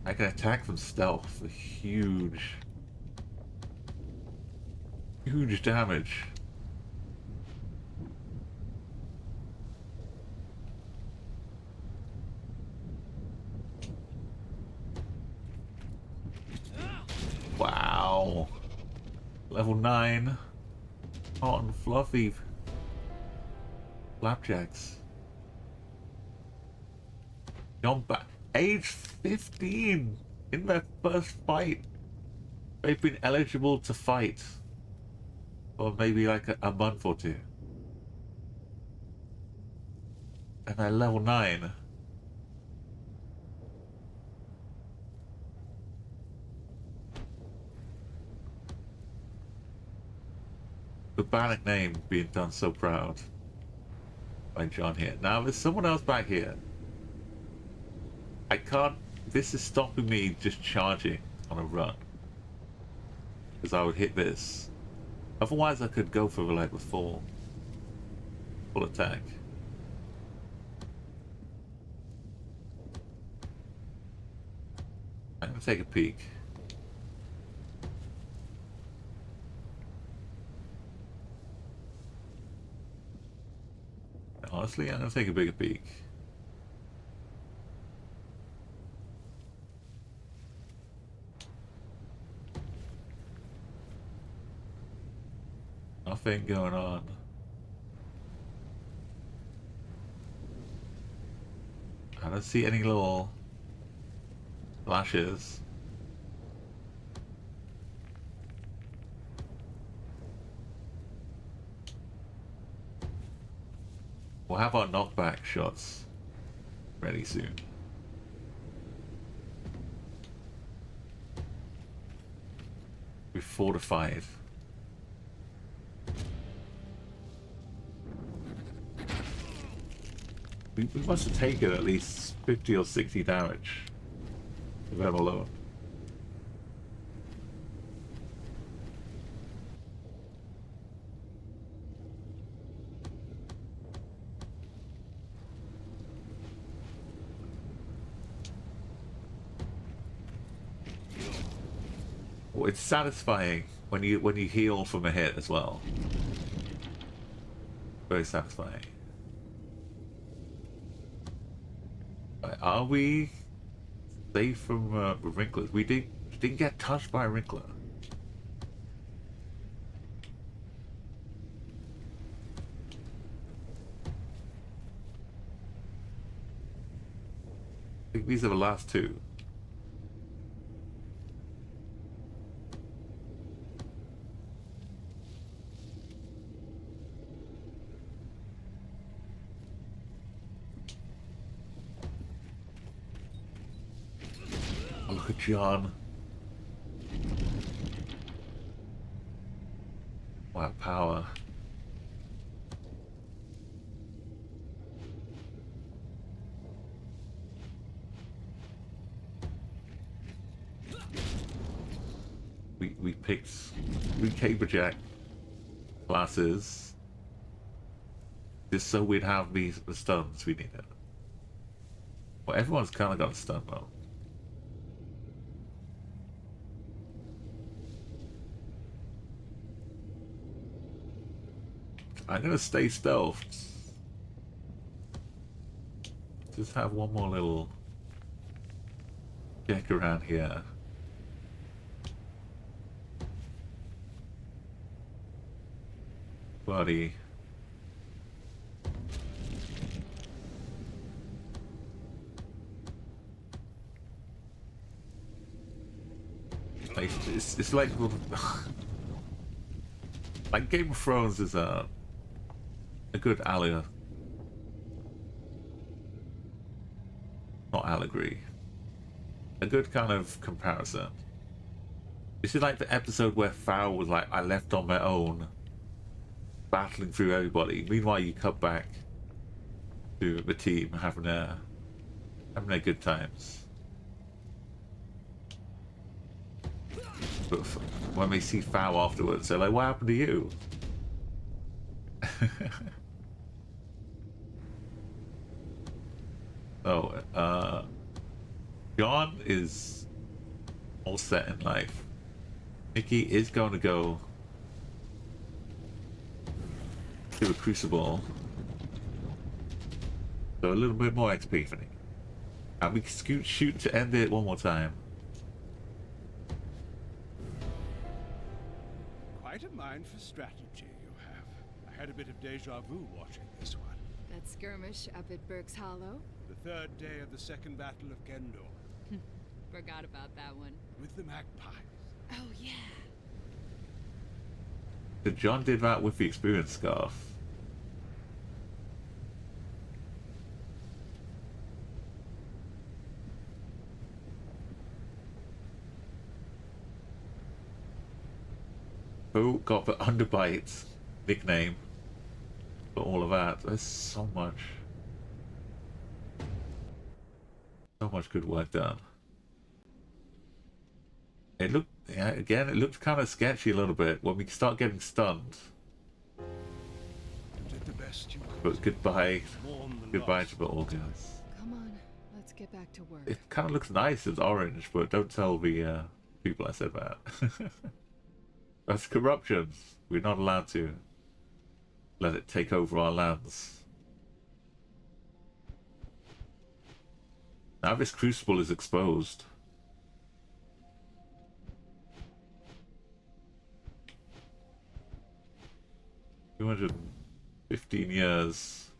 I can attack from stealth for huge damage. Wow. Level 9. Hot and fluffy. Flapjacks. Young back. Age 15 in their first fight. They've been eligible to fight for maybe like a month or 2. And they're level 9. The Bannock name being done so proud by John here. Now there's someone else back here. I can't, this is stopping me just charging on a run. Because I would hit this. Otherwise I could go for like the full attack. I'm gonna take a peek. Honestly, I'm gonna take a bigger peek. Nothing going on. I don't see any little flashes. We'll have our knockback shots ready soon. We've fortified. We must have taken at least 50 or 60 damage of them alone. Well, it's satisfying when you heal from a hit as well. Very satisfying. Are we safe from wrinklers? We didn't get touched by a wrinkler. I think these are the last two. Oh, look at John. Wow, power. We picked 3 Caberjack classes just so we'd have the stuns we needed. Well, everyone's kind of got a stun though. I'm gonna stay stealthed. Just have one more little check around here. Buddy. Like, it's like like Game of Thrones is a good not allegory, a good kind of comparison. This is like the episode where Farrell was like, I left on my own, battling through everybody. Meanwhile, you cut back to the team having their good times. But when they see Farrell afterwards, they're like, what happened to you? Oh, John is all set in life. Mickey is going to go to a Crucible. So a little bit more XP for me. And we can shoot to end it one more time. Quite a mind for strategy you have. I had a bit of deja vu watching this one. That skirmish up at Burke's Hollow? The third day of the second battle of Gendor. Forgot about that one. With the magpies. Oh, yeah. So John did that with the experience scarf. Who got the Underbite nickname for all of that? There's so much good work done. It looked, yeah, again, it looked kind of sketchy a little bit when we start getting stunned. You did the best you could. But goodbye Mourn the to loss. the organs. Come on, let's get back to work. It kind of looks nice as orange, but don't tell the people I said that. That's corruption. We're not allowed to let it take over our lands. Now this crucible is exposed. $215 years.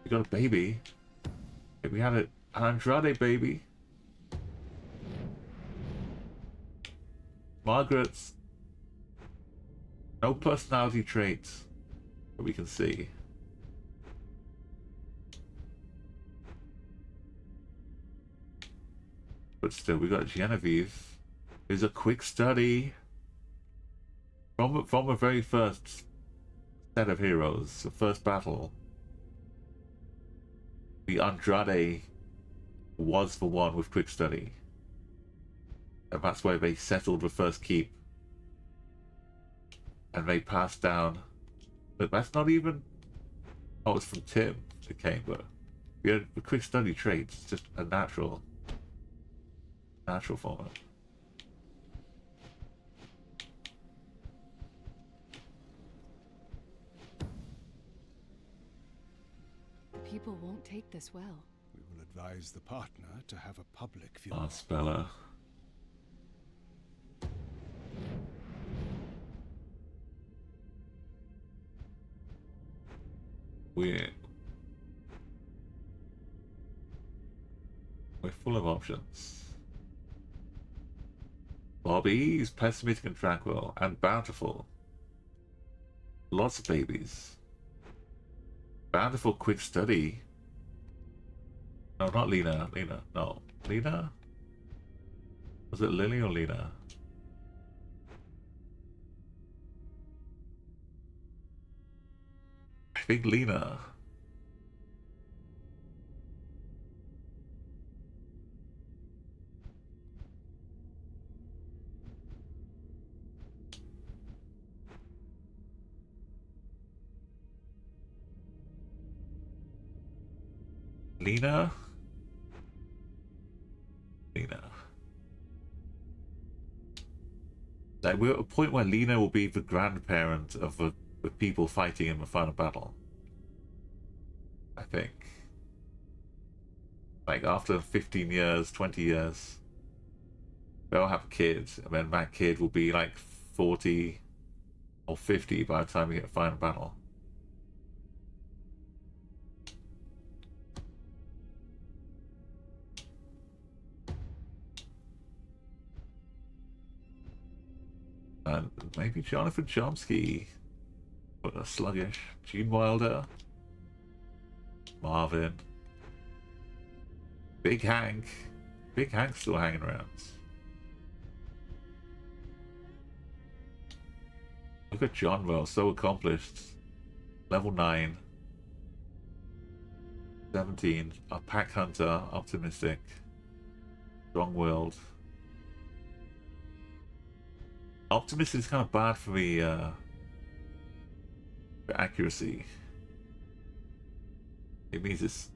We got a baby. We had an Andrade baby. Margaret's no personality traits that we can see. But still, we got Genevieve. Who's a quick study from the very first set of heroes, the first battle. The Andrade was the one with quick study, and that's where they settled the first keep. And they passed down. But that's not even. Oh, it's from Tim. It came, but we had the quick study traits. It's just a natural format. People won't take this well. We will advise the partner to have a public Ah, funeral. Speller. We're full of options. Bobby's pessimistic and tranquil and bountiful. Lots of babies. Bountiful quick study. No, not Lena. Lena. No. Lena? Was it Lily or Lena? I think Lena. Lena? Lena. Like, we're at a point where Lena will be the grandparent of the people fighting in the final battle. I think. Like, after 15 years, 20 years, they'll have kids, and then that kid will be like 40 or 50 by the time we get the final battle. And maybe Jonathan Chomsky, but a sluggish. Gene Wilder, Marvin, Big Hank. Big Hank's still hanging around. Look at John though, so accomplished. Level 9. 17. A pack hunter, optimistic, strong-willed. Optimistic is kind of bad for the for accuracy. It means it's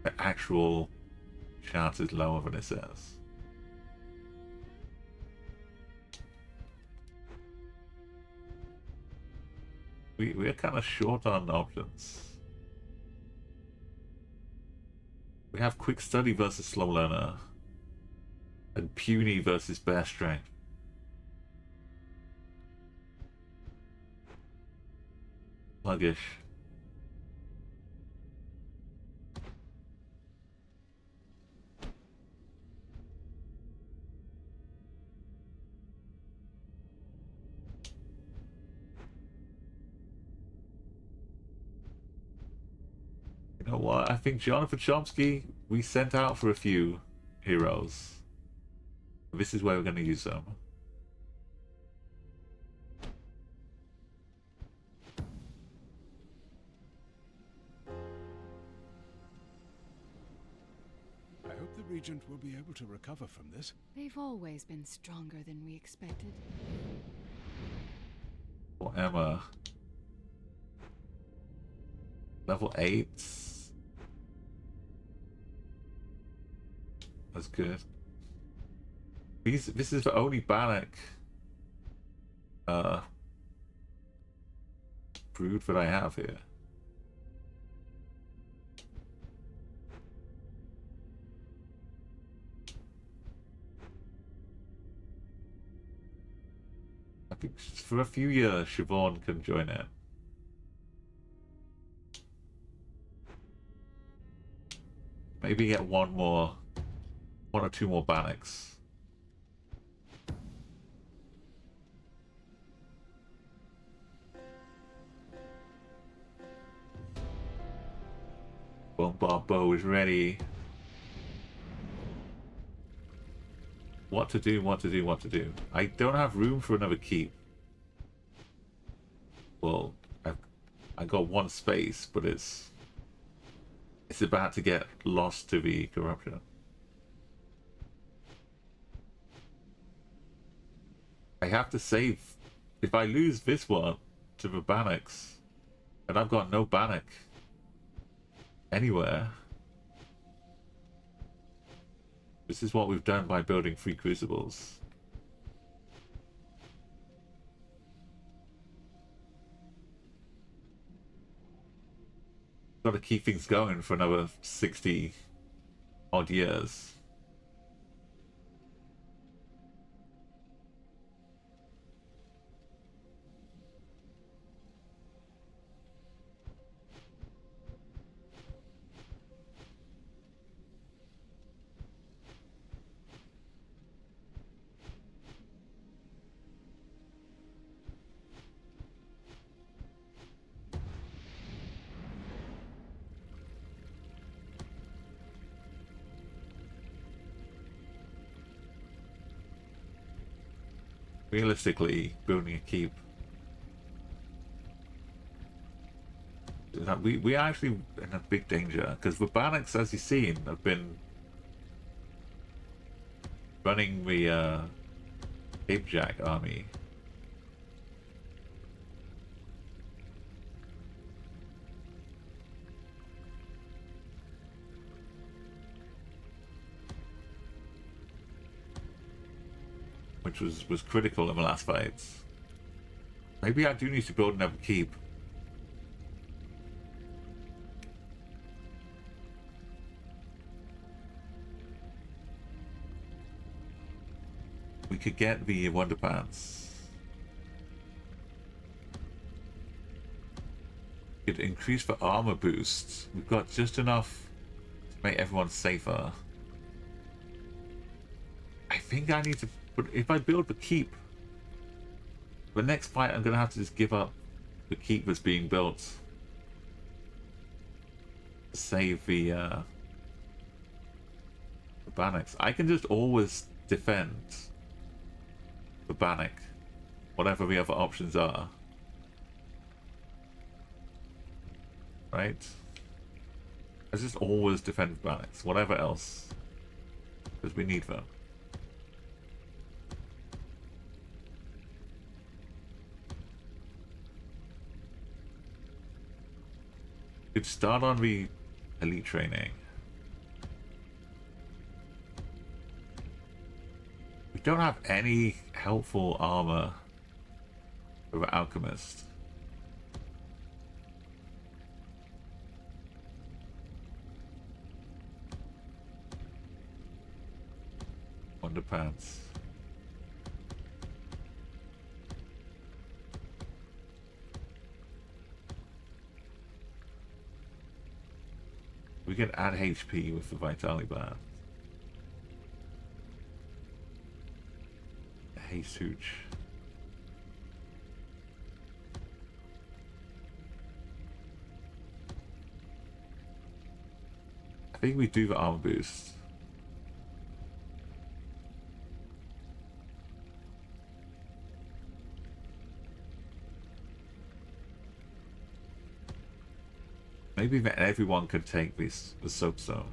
the actual chance is lower than it says. We're kind of short on options. We have quick study versus slow learner, and puny versus bear strength. Sluggish. You know what? I think Jonathan Chomsky, we sent out for a few heroes. This is where we're going to use them. I hope the Regent will be able to recover from this. They've always been stronger than we expected. For Emma. Level 8. That's good. This is the only Bannock brood that I have here. I think for a few years Siobhan can join in. Maybe get one or two more Bannocks. Bombard bow is ready. What to do, what to do, what to do. I don't have room for another keep. Well, I got one space, but it's about to get lost to the corruption. I have to save. If I lose this one to the Bannocks, and I've got no Bannock anywhere. This is what we've done by building 3 Crucibles. Got to keep things going for another 60 odd years. Realistically, building a keep. We are actually in a big danger because the Bannocks, as you've seen, have been running the Cape Jack army. Which was critical in the last fights. Maybe I do need to build another keep. We could get the Wonder Pants. We could increase the armor boost. We've got just enough to make everyone safer. I think I need to put, if I build the keep, the next fight I'm gonna have to just give up the keep that's being built to save the Bannocks. I can just always defend the Bannock, whatever the other options are. Right? I just always defend Bannocks, whatever else. Because we need them. Could start on the elite training. We don't have any helpful armor for the alchemist. Underpants. We can add HP with the Vitality Bath. Haste Hooch. I think we do the armor boost. Maybe that everyone could take this the soapstone.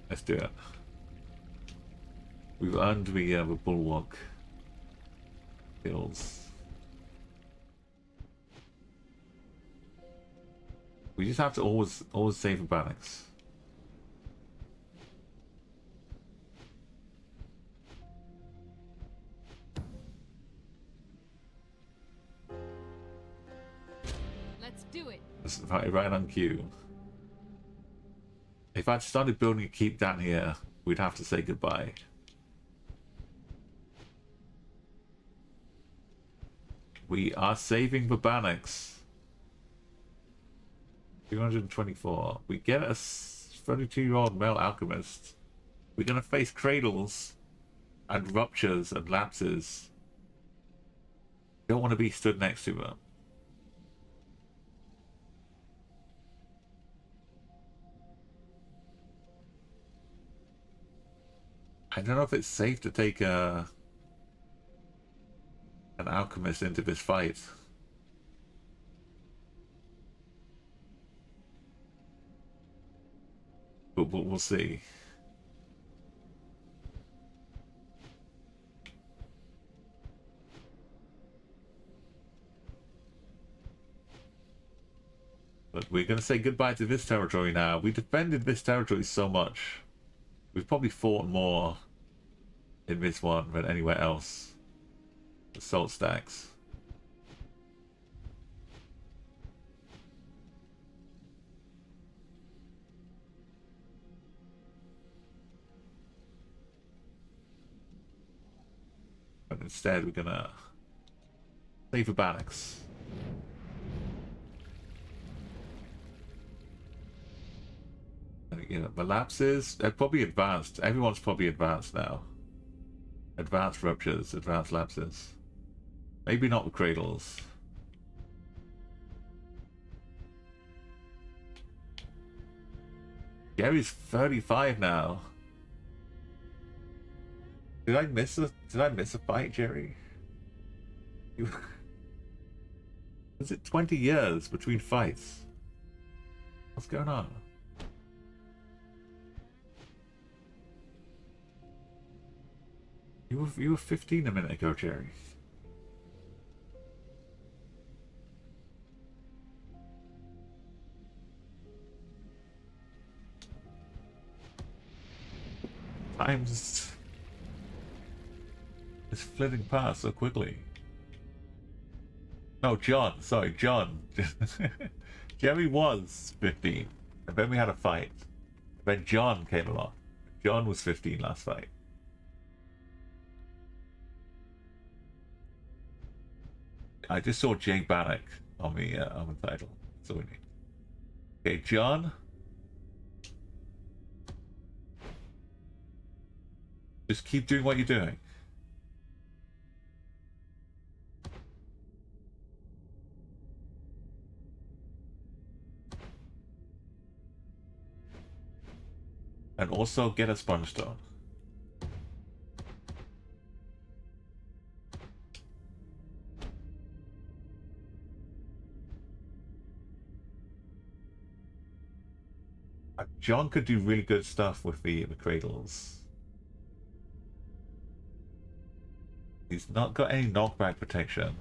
Let's do it. We've earned the bulwark skills. We just have to always save the Bannocks. Let's do it. It's right on cue. If I'd started building a keep down here, we'd have to say goodbye. We are saving the Bannocks. 224. We get a 32-year-old male alchemist. We're gonna face cradles and ruptures and lapses. Don't want to be stood next to them. I don't know if it's safe to take an alchemist into this fight. But we'll see. But we're going to say goodbye to this territory now. We defended this territory so much. We've probably fought more in this one than anywhere else. The salt stacks. But instead we're gonna save for barracks. And, you know, the lapses, they're probably advanced. Everyone's probably advanced now. Advanced ruptures, advanced lapses. Maybe not the cradles. Gary's 35 now. Did I miss a fight, Jerry? Was it 20 years between fights? What's going on? You were 15 a minute ago, Jerry. Time's it's flitting past so quickly. No, John. Sorry, John. Jerry was 15, and then we had a fight. Then John came along. John was 15 last fight. I just saw Jake Bannock on the title. That's all we need. Okay, John. Just keep doing what you're doing. And also get a sponge stone. John could do really good stuff with the cradles. He's not got any knockback protection.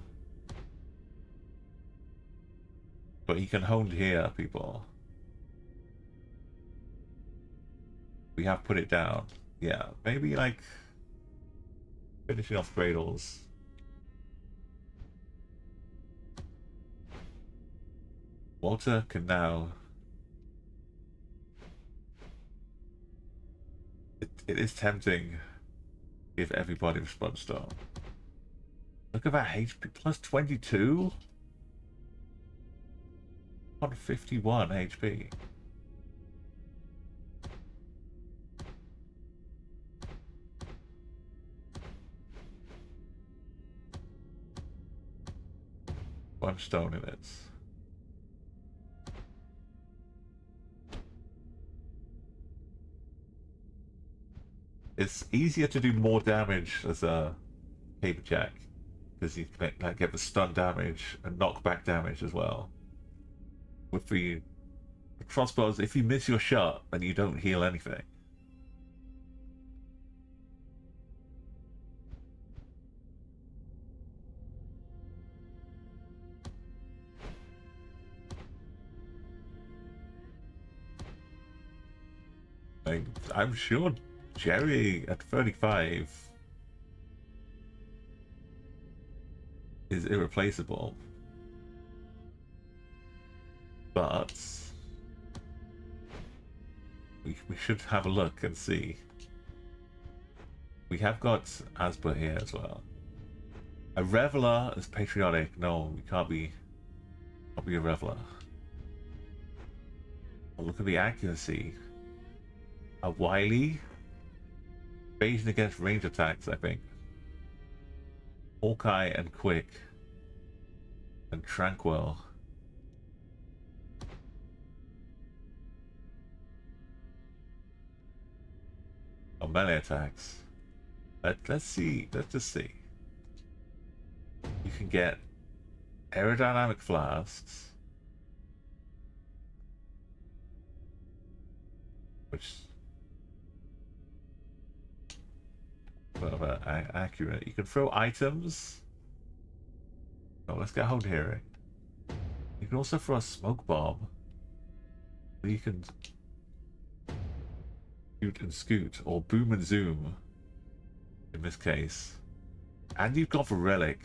But he can hold here, people. We have put it down. Yeah, maybe like finishing off cradles. Walter can now. It is tempting to give everybody a sponge stone. Look at that HP plus 22 on 51 HP. One stone in it. It's easier to do more damage as a paper jack because you can like get the stun damage and knockback damage as well. With the crossbows, if you miss your shot, then you don't heal anything. I'm sure Jerry at 35 is irreplaceable, but we should have a look and see. We have got Asper here as well. A Reveler is patriotic. No, we can't be a Reveler. Oh, look at the accuracy. A Wily. Evasion against range attacks, I think. Hawkeye and Quick. And Tranquil. Oh, melee attacks. Let's see. Let's just see. You can get aerodynamic flasks. Which... well, accurate. You can throw items. Oh, let's get hold hearing. You can also throw a smoke bomb. You can shoot and scoot, or boom and zoom in this case. And you've got the relic.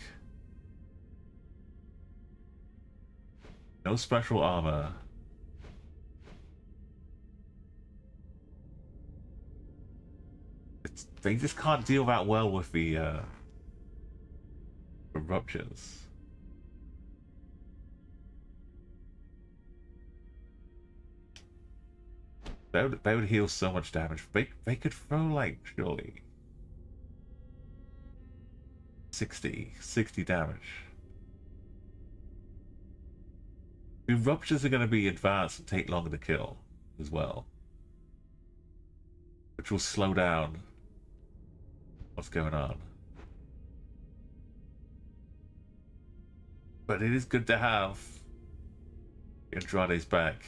No special armor. They just can't deal that well with the ruptures. They would heal so much damage. They could throw like surely 60 damage. The ruptures are going to be advanced and take longer to kill as well, which will slow down what's going on. But it is good to have Andrade's back.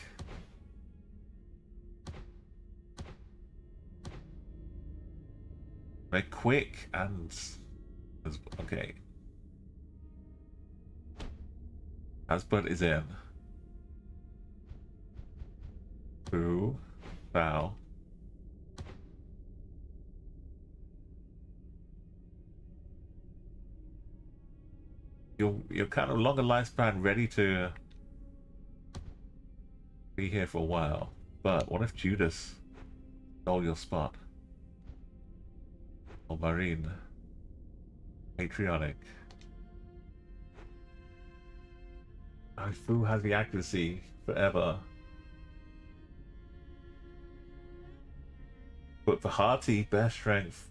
They're quick and okay. Asbud is in. Boo. Bow. You're kind of longer lifespan, ready to be here for a while. But what if Judas stole your spot? Or Marine? Patriotic. Fu has the accuracy forever. But for Hearty, bare strength,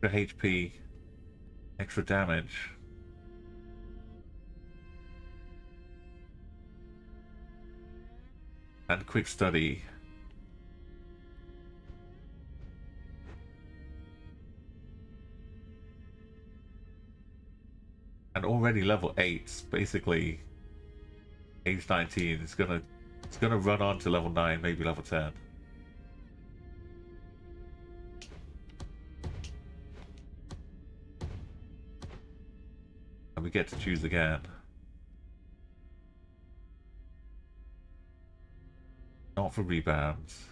extra HP, extra damage. And quick study. And already level 8, basically age 19. It's gonna run on to level 9, maybe level 10. And we get to choose again. Not for rebounds.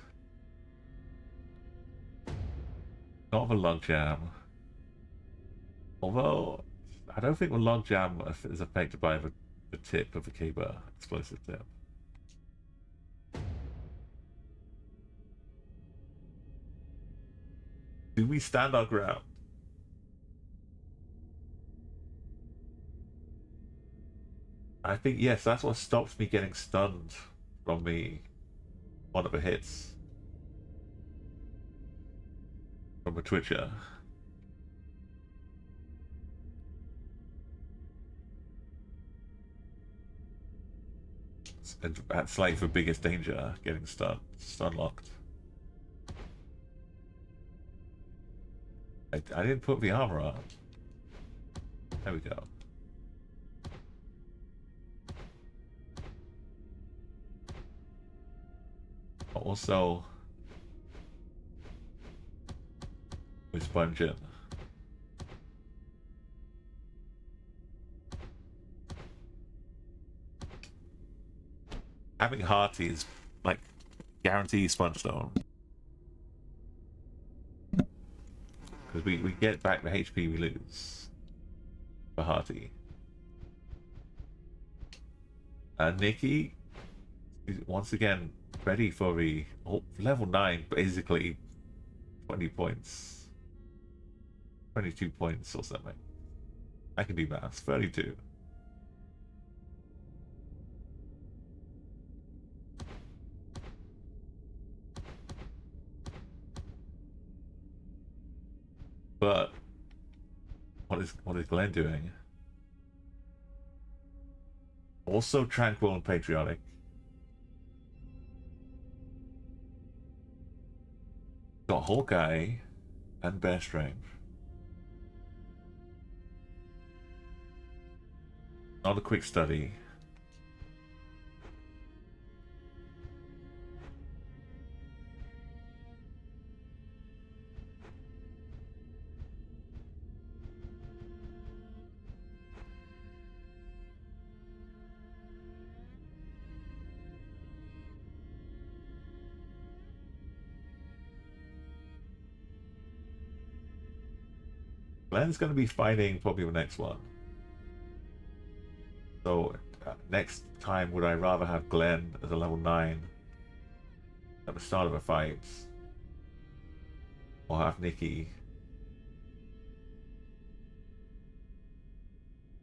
Not for logjam. Although I don't think the logjam is affected by the tip of the Caber explosive tip. Do we stand our ground? I think yes, that's what stops me getting stunned from one of the hits from a Twitcher. That's like the biggest danger, getting stun locked. I didn't put the armor on. There we go. Also, with sponging. Having Hearty is like guarantee sponge stone. Because we get back the HP we lose for Hearty. Nikki is once again ready for the level 9, basically 20 points. 22 points or something. I can do maths. 32. But what is Glenn doing? Also tranquil and patriotic. Got Hawkeye and Bear Strength. Not a quick study. Glenn's going to be fighting probably the next one. So next time, would I rather have Glenn as a level 9 at the start of a fight, or have Nikki?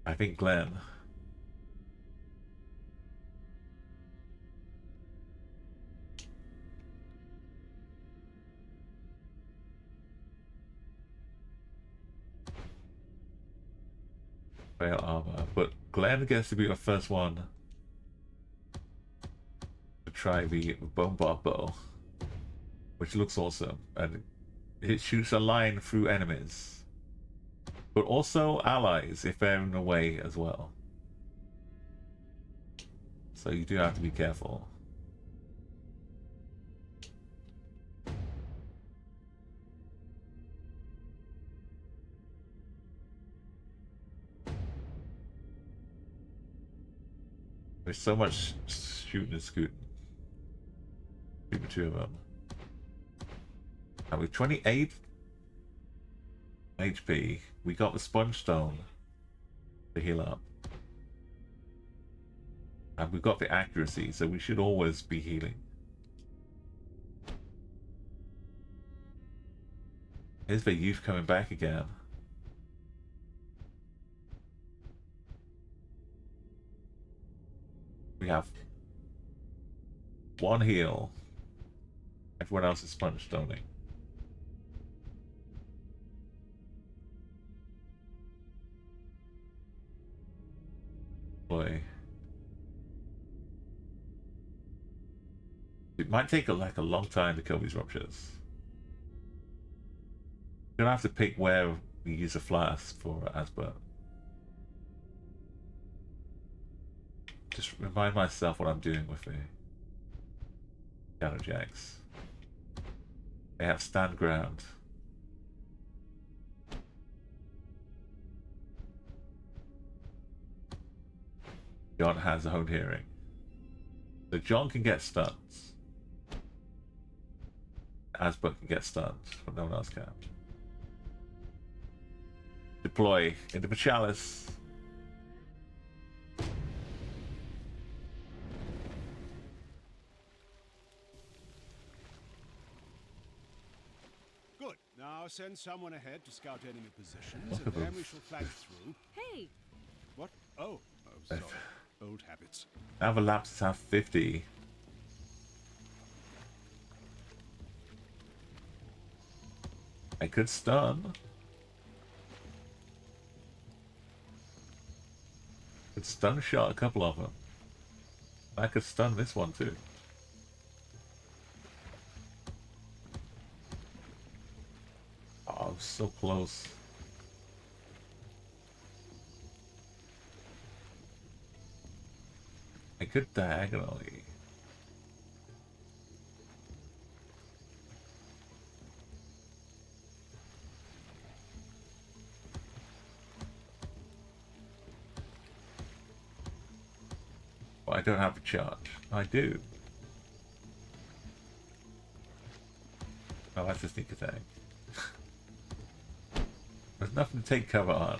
I think Glenn. Fail armor, but Glenn gets to be the first one to try the bone bar bow, which looks awesome, and it shoots a line through enemies, but also allies if they're in the way as well. So you do have to be careful. There's so much shooting and scooting. Shoot the two of them. And with 28 HP, we got the sponge stone to heal up. And we've got the accuracy, so we should always be healing. Here's the youth coming back again. We have one heal. Everyone else is sponge stoning. Boy. It might take like a long time to kill these ruptures. We're gonna have to pick where we use a flask for Asbert. Just remind myself what I'm doing with the Shadow Jacks. They have stand ground. John has a own hearing. So John can get stuns. Asbert can get stuns, but no one else can. Deploy into the Chalice. Good. Now send someone ahead to scout enemy positions, and then we shall flank through. Hey! What? Oh, sorry. Old habits. Now the lapses have 50. I could stun. Could stun shot a couple of them. I could stun this one too. Oh, so close. I could diagonally. But I don't have a charge. I do. Oh, that's a sneak attack. There's nothing to take cover on.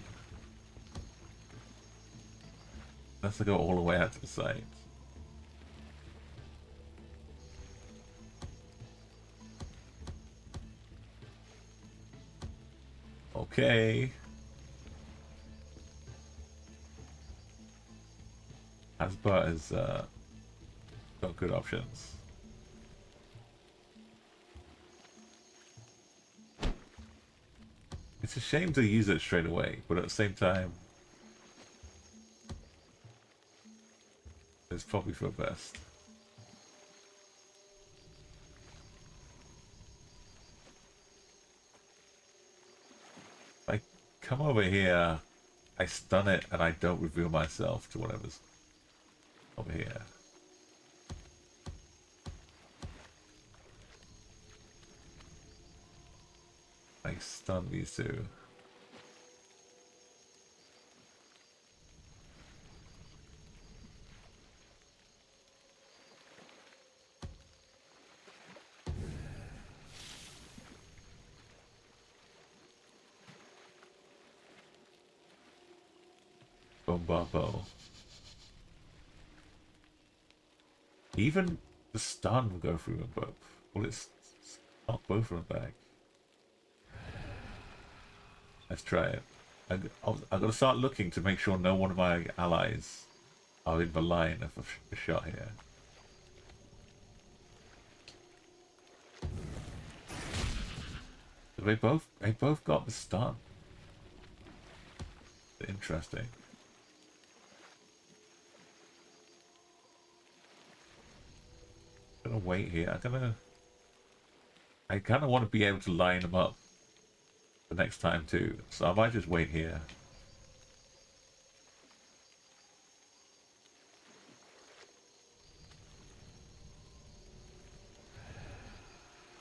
Unless I go all the way out to the side. Okay. Asbert has got good options. It's a shame to use it straight away, but at the same time, it's probably for the best. I come over here, I stun it, and I don't reveal myself to whatever's over here. I stun these two. Bombabo. Even the stun will go through them both. Well, it's knock both of them back. Let's try it. I've got to start looking to make sure no one of my allies are in the line of a shot here. They both got the stun. Interesting. I'm gonna wait here. I kind of want to be able to line them up the next time too, so I might just wait here.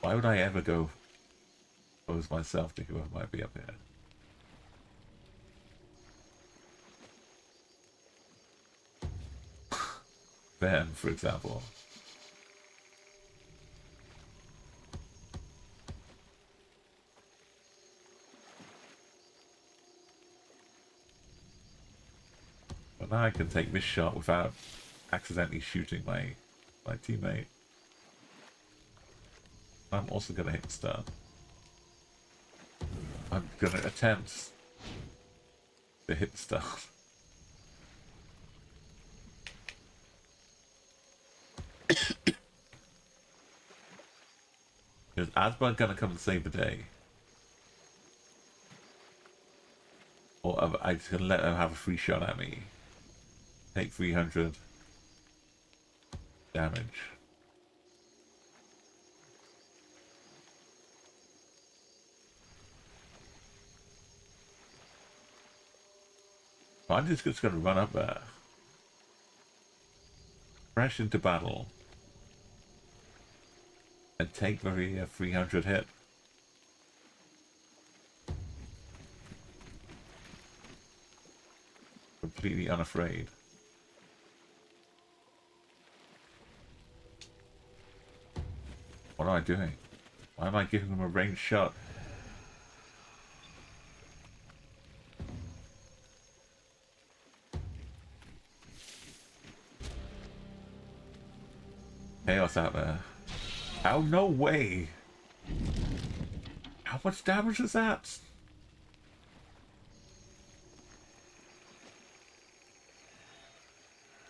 Why would I ever go expose myself to whoever might be up here? Them, for example. But now I can take this shot without accidentally shooting my teammate. I'm also gonna hit the stun. I'm gonna attempt to hit the stun. Is Asbjørn gonna come and save the day? Or am I just gonna let them have a free shot at me? Take 300 damage. I'm just gonna run up there. Crash into battle. And take the 300 hit. Completely unafraid. What am I doing? Why am I giving him a ranged shot? Chaos out there. Oh, no way! How much damage is that?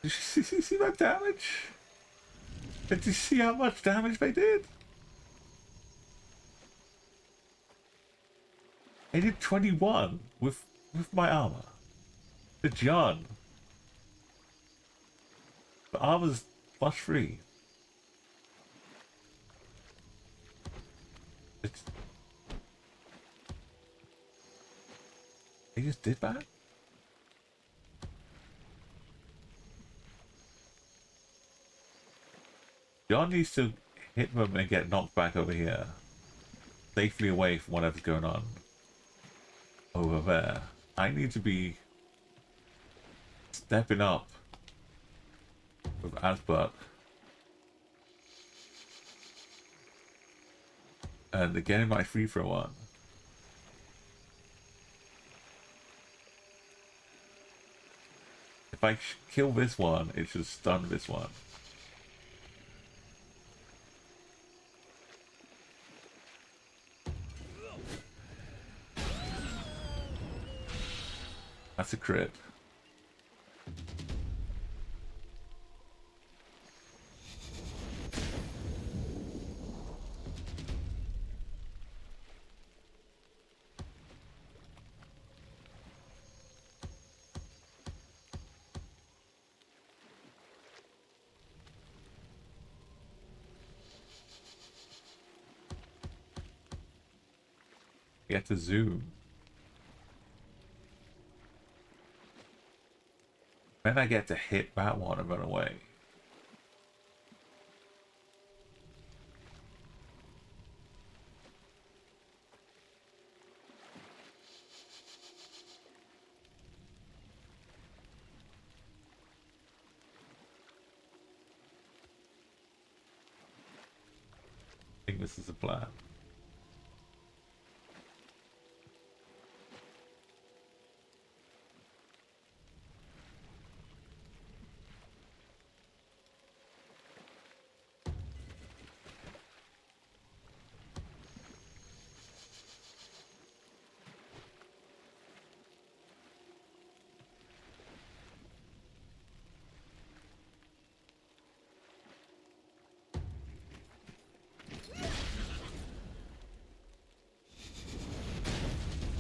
Did you see that damage? Did you see how much damage they did? They did 21 with my armor. The John. The armor's +3. They just did that? John needs to hit them and get knocked back over here. Safely away from whatever's going on over there. I need to be stepping up with Asbjørn. And getting my free throw on. If I kill this one, it should stun this one. That's a crit. Get to zoom. Then I get to hit that one and run away. I think this is a plan.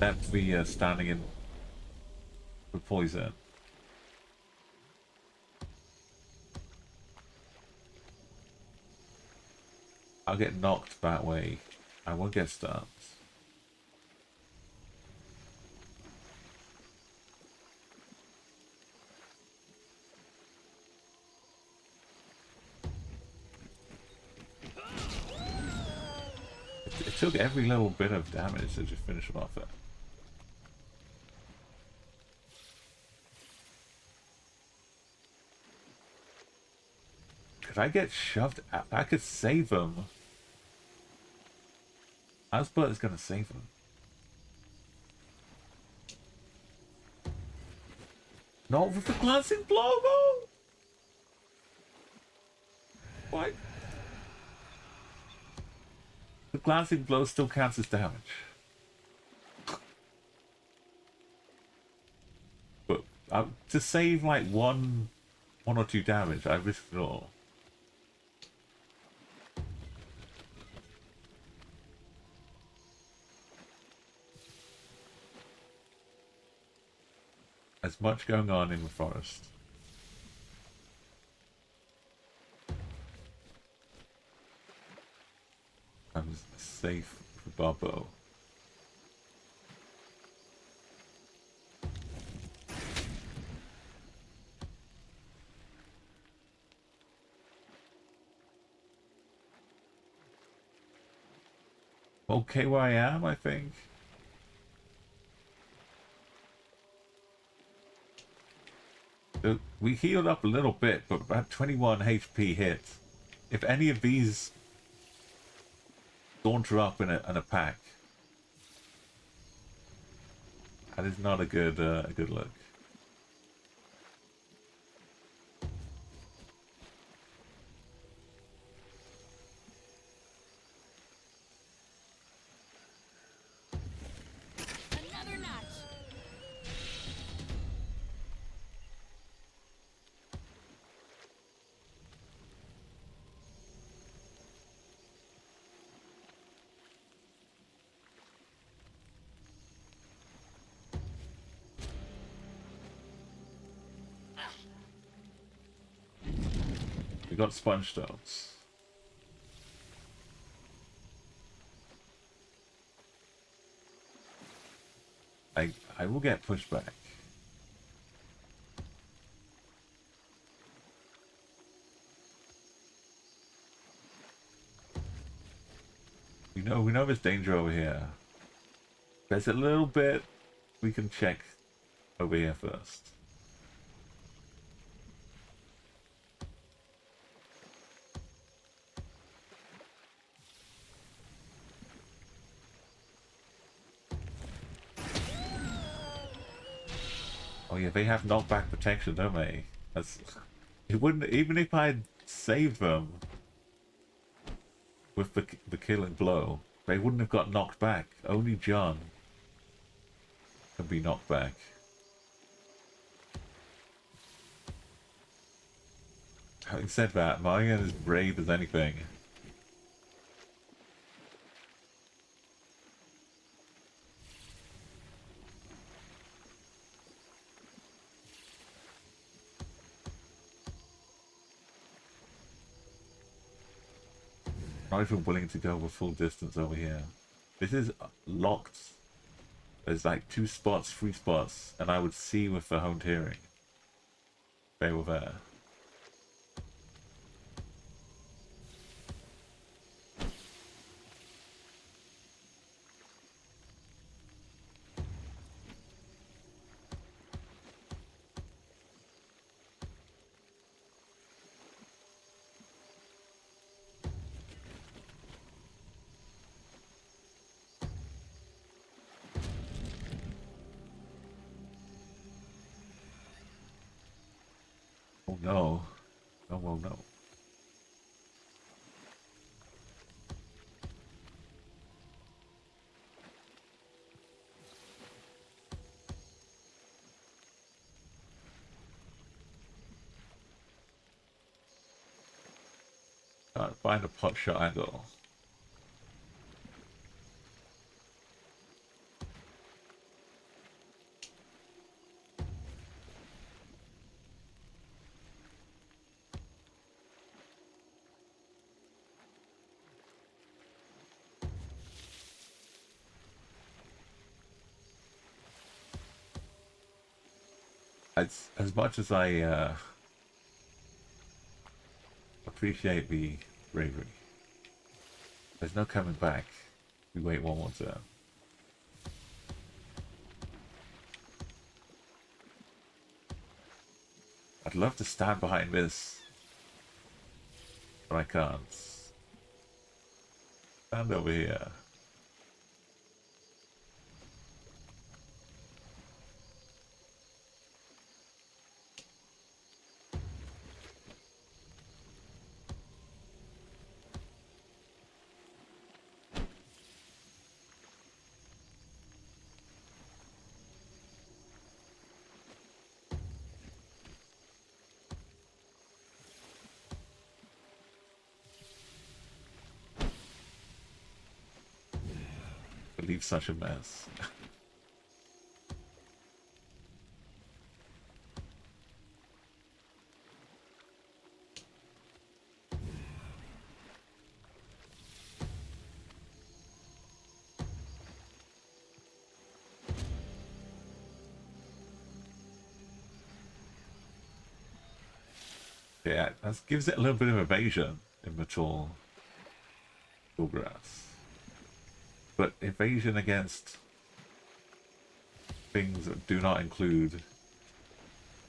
Except the standing in for poison. I'll get knocked that way. I won't get stunned. It took every little bit of damage to just finish him off there. Could I get shoved out? I could save him. How's Bert's gonna save him? Not with the glancing blow, though? What? The glancing blow still counts as damage. But to save like one or two damage, I risk it all. There's much going on in the forest. I'm safe for Barbo. Okay where I am, I think. We healed up a little bit, but about 21 HP hit. If any of these saunter up in a pack, that is not a good look. Another notch. We got sponge stones. I will get pushed back. We know there's danger over here. There's a little bit we can check over here first. Oh yeah, they have knockback protection, don't they? That's it wouldn't even if I'd saved them with the killing blow, they wouldn't have got knocked back. Only John can be knocked back. Having said that, Marian is brave as anything. Not even willing to go the full distance over here. This is locked. There's like 2 spots, 3 spots, and I would see with the honed hearing. They were there. Oh no. No, oh no. Can't find a pot shot angle. as much as I appreciate the bravery, there's no coming back. We wait one more turn. I'd love to stand behind this, but I can't. Stand over here. Leave such a mess. Yeah, that gives it a little bit of evasion in the tall grass. But evasion against things that do not include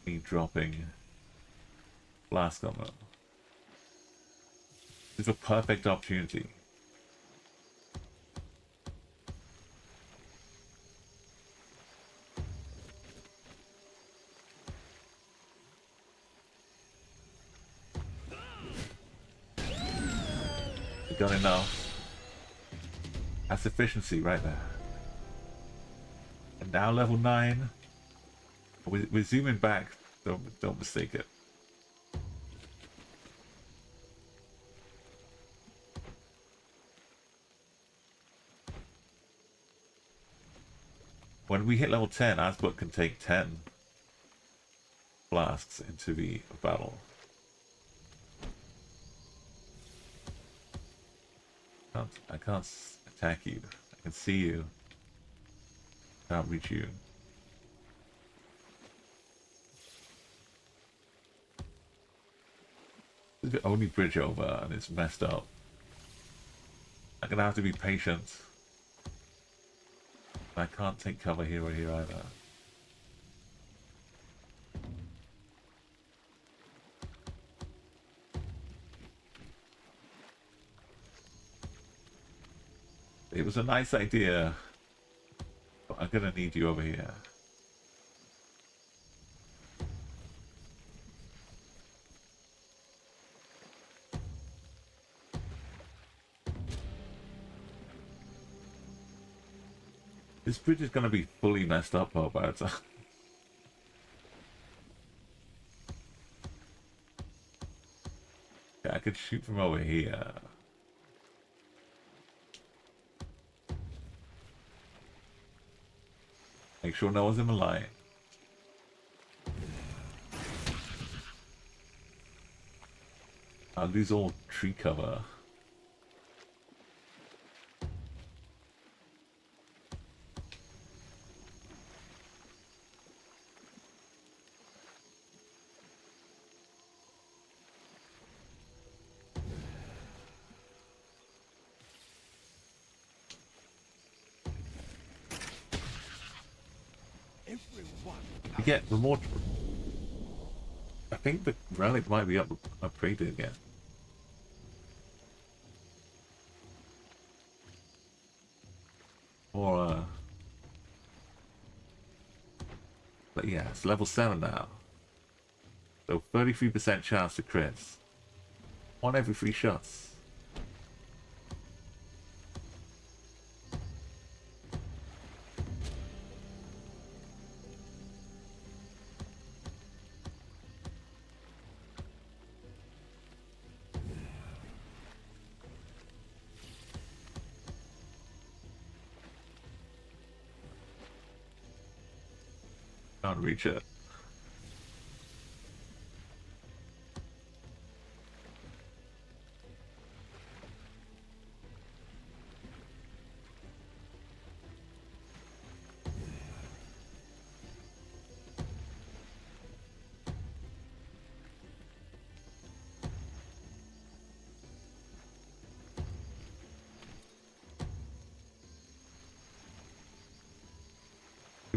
me dropping blast on them is a perfect opportunity. We got enough. That's efficiency right there. And now level 9. We're zooming back. Don't mistake it. When we hit level 10, Asbuk can take 10 blasts into the battle. I can't attack you. I can see you. Can't reach you. This is the only bridge over and it's messed up. I'm gonna have to be patient. I can't take cover here or here either. It was a nice idea, but I'm gonna need you over here. This bridge is gonna be fully messed up by the time. Yeah, I could shoot from over here. Make sure no one's in the line. I'll lose all tree cover. You get the more. I think the relic might be upgraded again. Or but yeah, it's level 7 now. So 33% chance to crits. 1 every 3 shots. Can't reach it.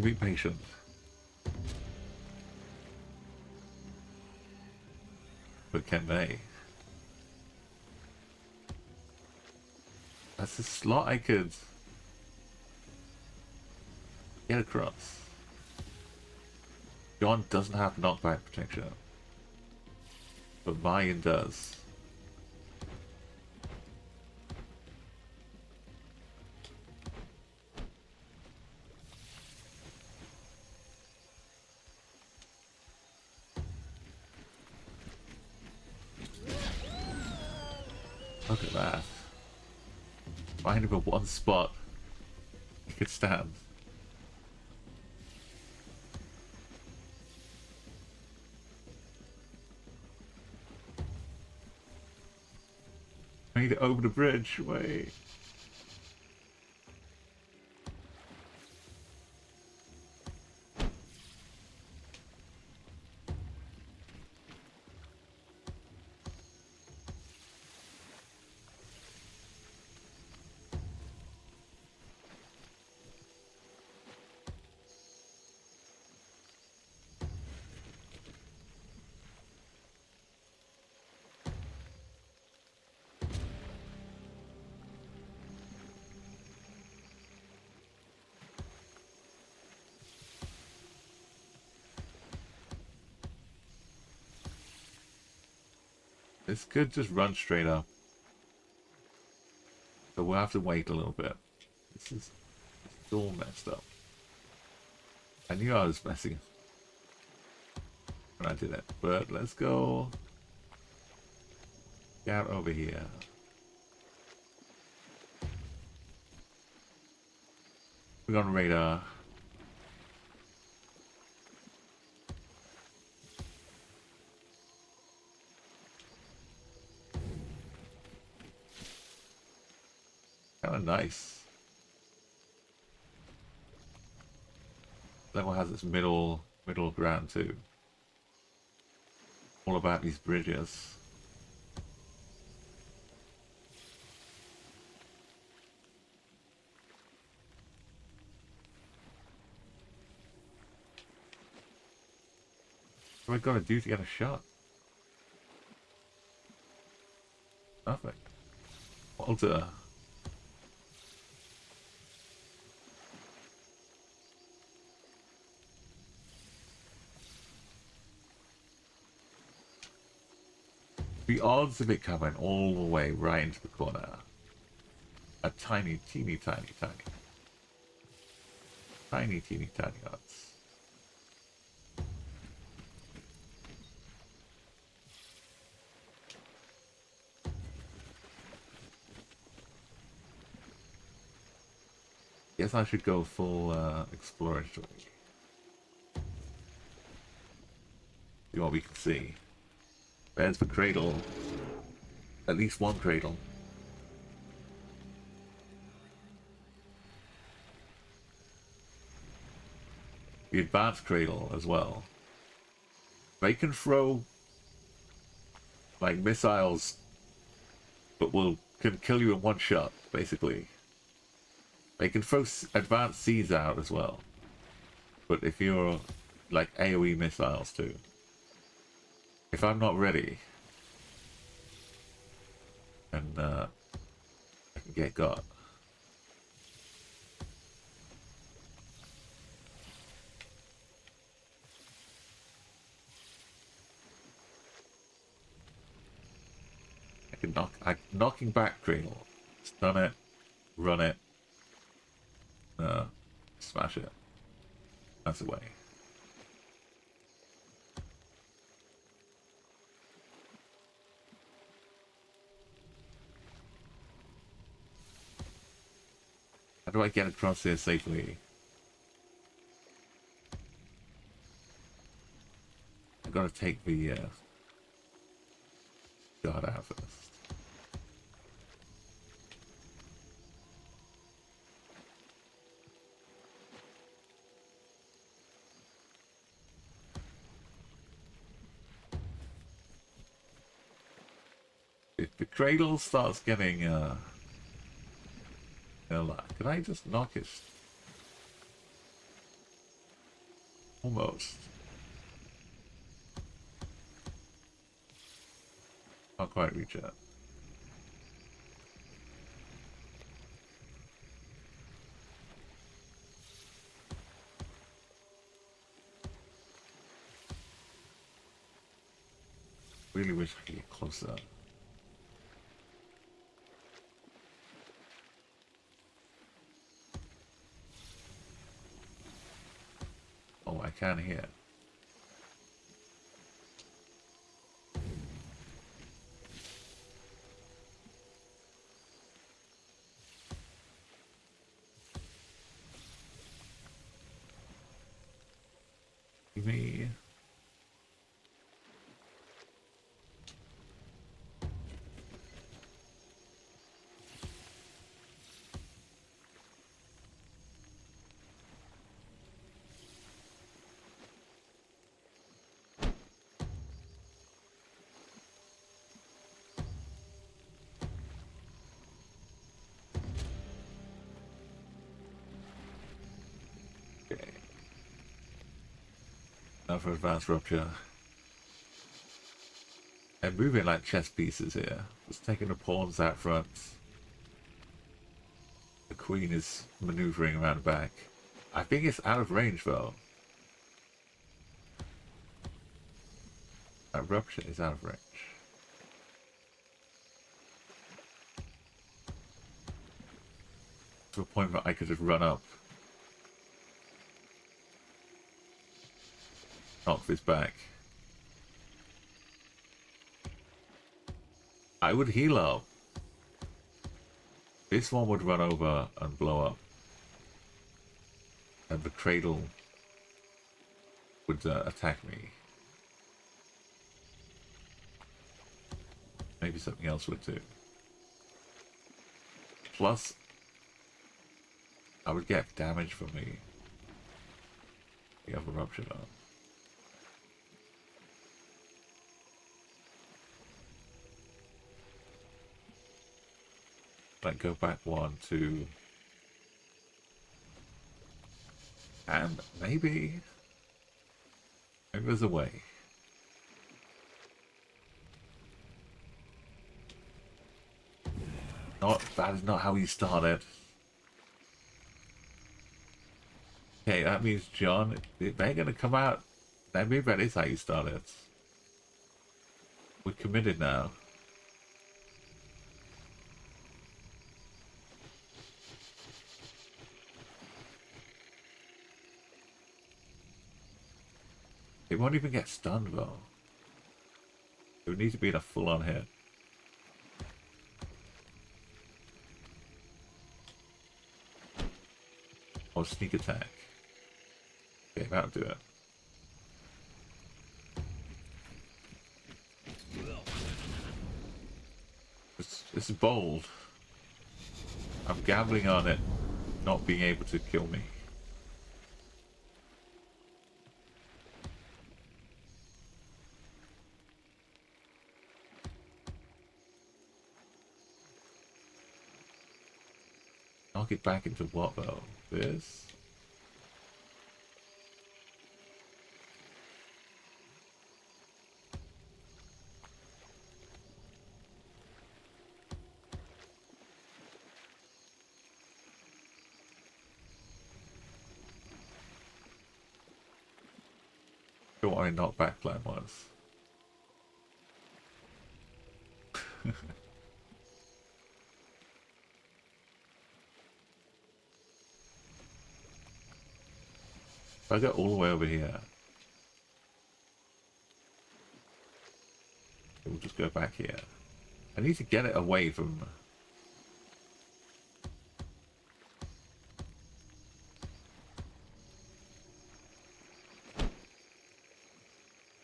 can be patient. But can they? That's a slot I could get across. John doesn't have knockback protection, but Mayan does. Look at that. Find him in one spot. He could stand. I need to over the bridge. Wait. This could just run straight up. But we'll have to wait a little bit. This is all messed up. I knew I was messing when I did it. But let's go out over here. We're on radar. Kind of nice. Level has its middle ground too. All about these bridges. What am I gonna do to get a shot? Nothing. Walter. The odds of it coming all the way right into the corner are tiny, teeny, tiny, tiny. Tiny, teeny, tiny odds. Guess I should go full exploratory. See what we can see. There's the cradle. At least one cradle. The advanced cradle as well. They can throw like missiles, but can kill you in one shot, basically. They can throw advanced seeds out as well. But if you're like AoE missiles too. If I'm not ready, and I can get got. I can knocking back cradle, stun it, run it, smash it. That's the way. How do I get across here safely? I gotta take the guard out first. If the cradle starts getting can I just knock it? Almost. Can't quite reach it. Really wish I could get closer. Oh, I can hear. Me. Okay. Now for advanced rupture. And moving like chess pieces here. Just taking the pawns out front. The queen is maneuvering around the back. I think it's out of range though. That rupture is out of range. To a point where I could just run up. Knock this back. I would heal up. This one would run over and blow up. And the cradle would attack me. Maybe something else would too. Plus, I would get damage from the other rupture though. Like go back 1, 2, and maybe there's a way. That is not how you started. Okay, that means John, they're gonna come out. Maybe that is how you started. We're committed now. It won't even get stunned though. It would need to be in a full-on hit. Or sneak attack. Okay, that'll do it. It's bold. I'm gambling on it not being able to kill me. I'll get back into what though? This? What my knockback plan was. If I go all the way over here, it will just go back here. I need to get it away from...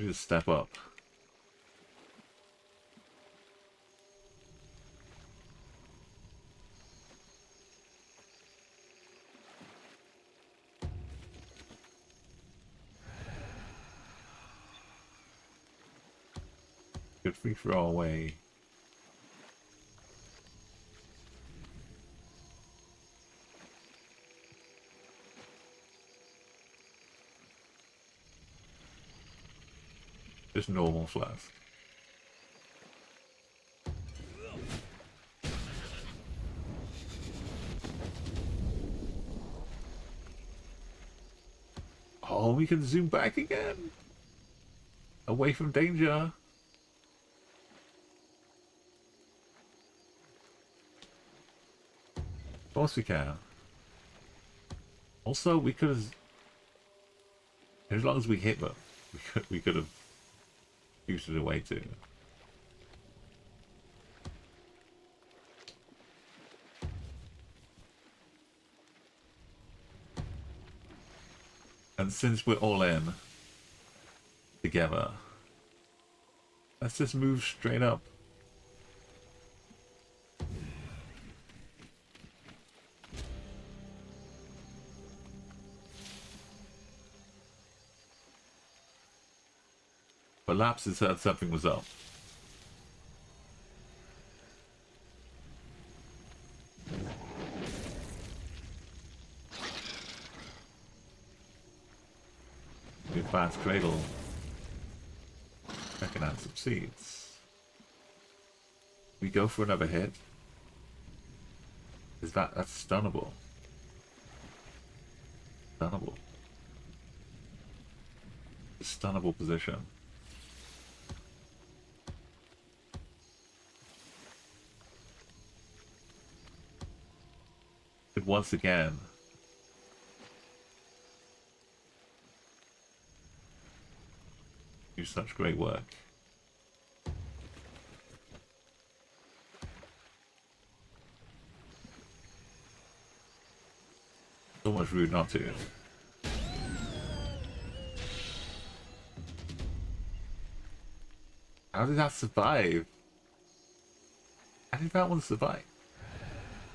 Just step up. Good free throw away. Just normal flask. Oh, we can zoom back again. Away from danger. Of course we can. Also, we could have, as long as we hit them, we could have used it away too. And since we're all in together, let's just move straight up. But Lapsus said something was up. The advanced cradle. I can add some seeds. We go for another hit. That's stunnable. Stunnable. Stunnable position. Once again, do such great work. So much rude not to. How did that survive? How did that one survive?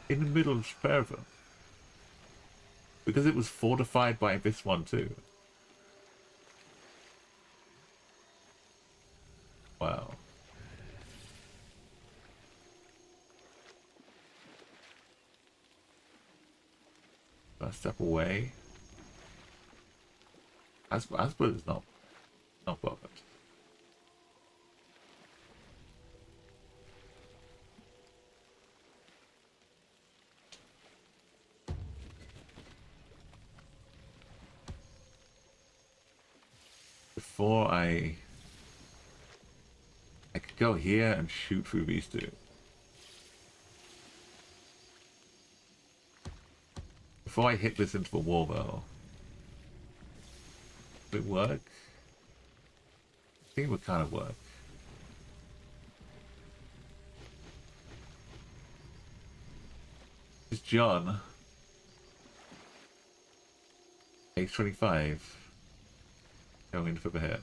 In the middle of pair of them. Because it was fortified by this one too. Wow. First step away. Asper is not bothered. Before I could go here and shoot through these two. Before I hit this into the wall though. Would it work? I think it would kind of work. It's John. Age 25. Going in for the hit.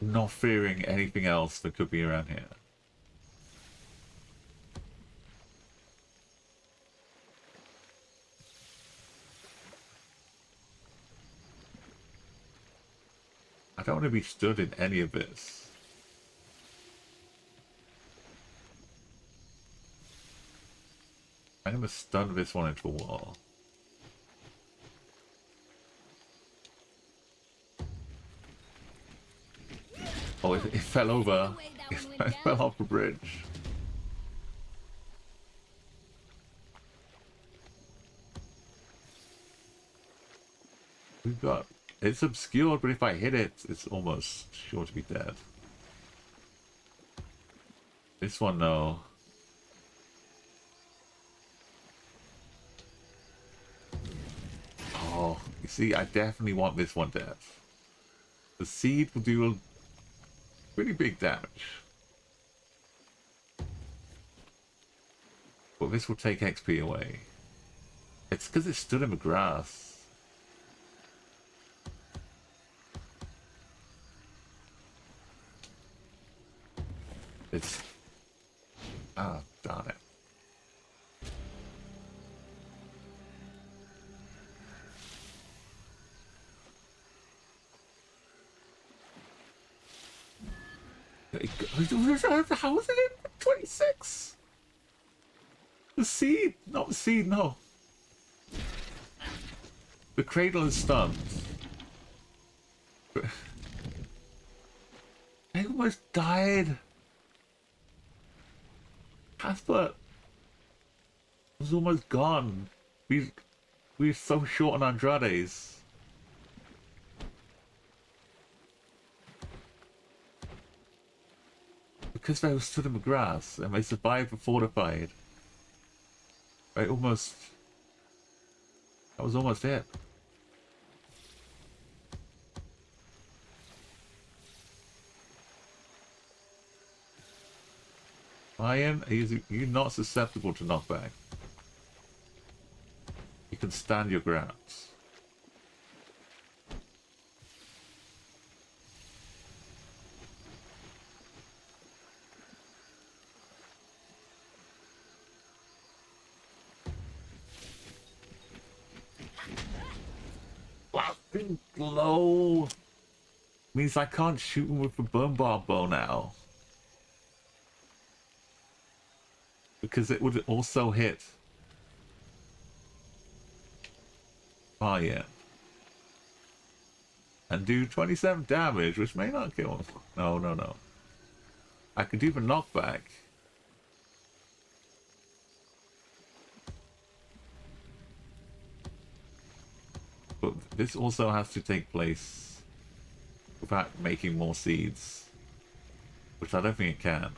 Not fearing anything else that could be around here. I don't want to be stood in any of this. I'm gonna stun this one into a wall. Oh, it fell over. It fell off the bridge. We've got... It's obscured, but if I hit it, it's almost sure to be dead. This one, no. Oh, you see, I definitely want this one dead. The seed will do pretty big damage. But this will take XP away. It's because it stood in the grass. It's... Ah, darn it. How was it in 26? The seed! Not the seed, no. The cradle is stunned. I almost died. Cuthbert was almost gone. We're so short on Andrades. Because they were stood in the grass and they survived the fortified. That was almost it. Iron, you're not susceptible to knockback. You can stand your grounds. Blasting blow means I can't shoot him with the bone bar bow now. Because it would also hit fire and do 27 damage, which may not kill him. No. I could do the knockback. But this also has to take place without making more seeds, which I don't think it can.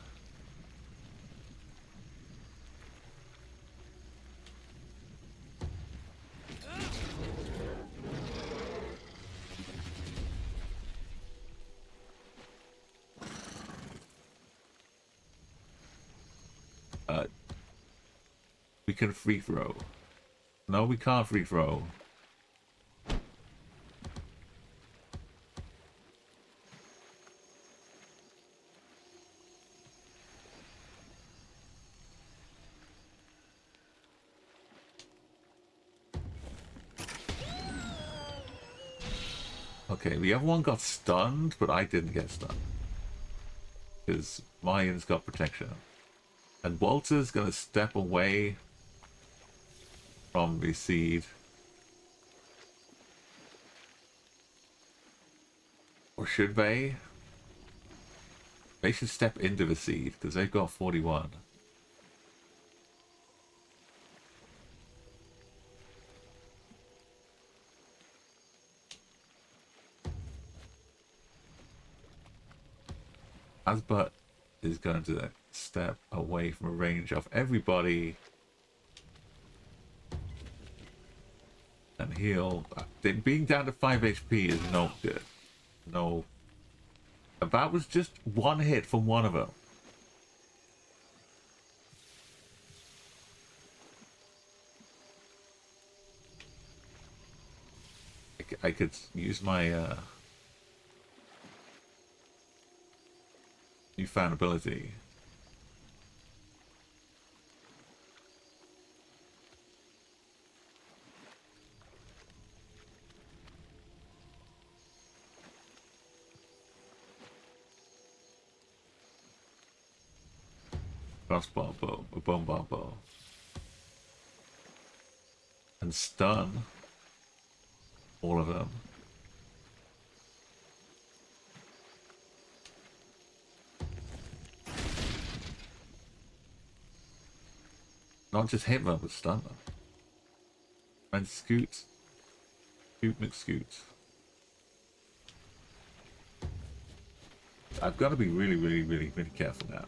We can free throw. No, we can't free throw. Okay, the other one got stunned, but I didn't get stunned. Because Mayan's got protection. And Walter's gonna step away from the seed. Or should they? They should step into the seed, because they've got 41. Asbert is going to step away from the range of everybody and heal. Being down to 5 HP is not good. No. That was just one hit from one of them. I could use my newfound ability. Crossbar bow, a bombar bow. And stun all of them. Not just hit them, but stun them. And scoot. Scoot McScoot. I've got to be really careful now.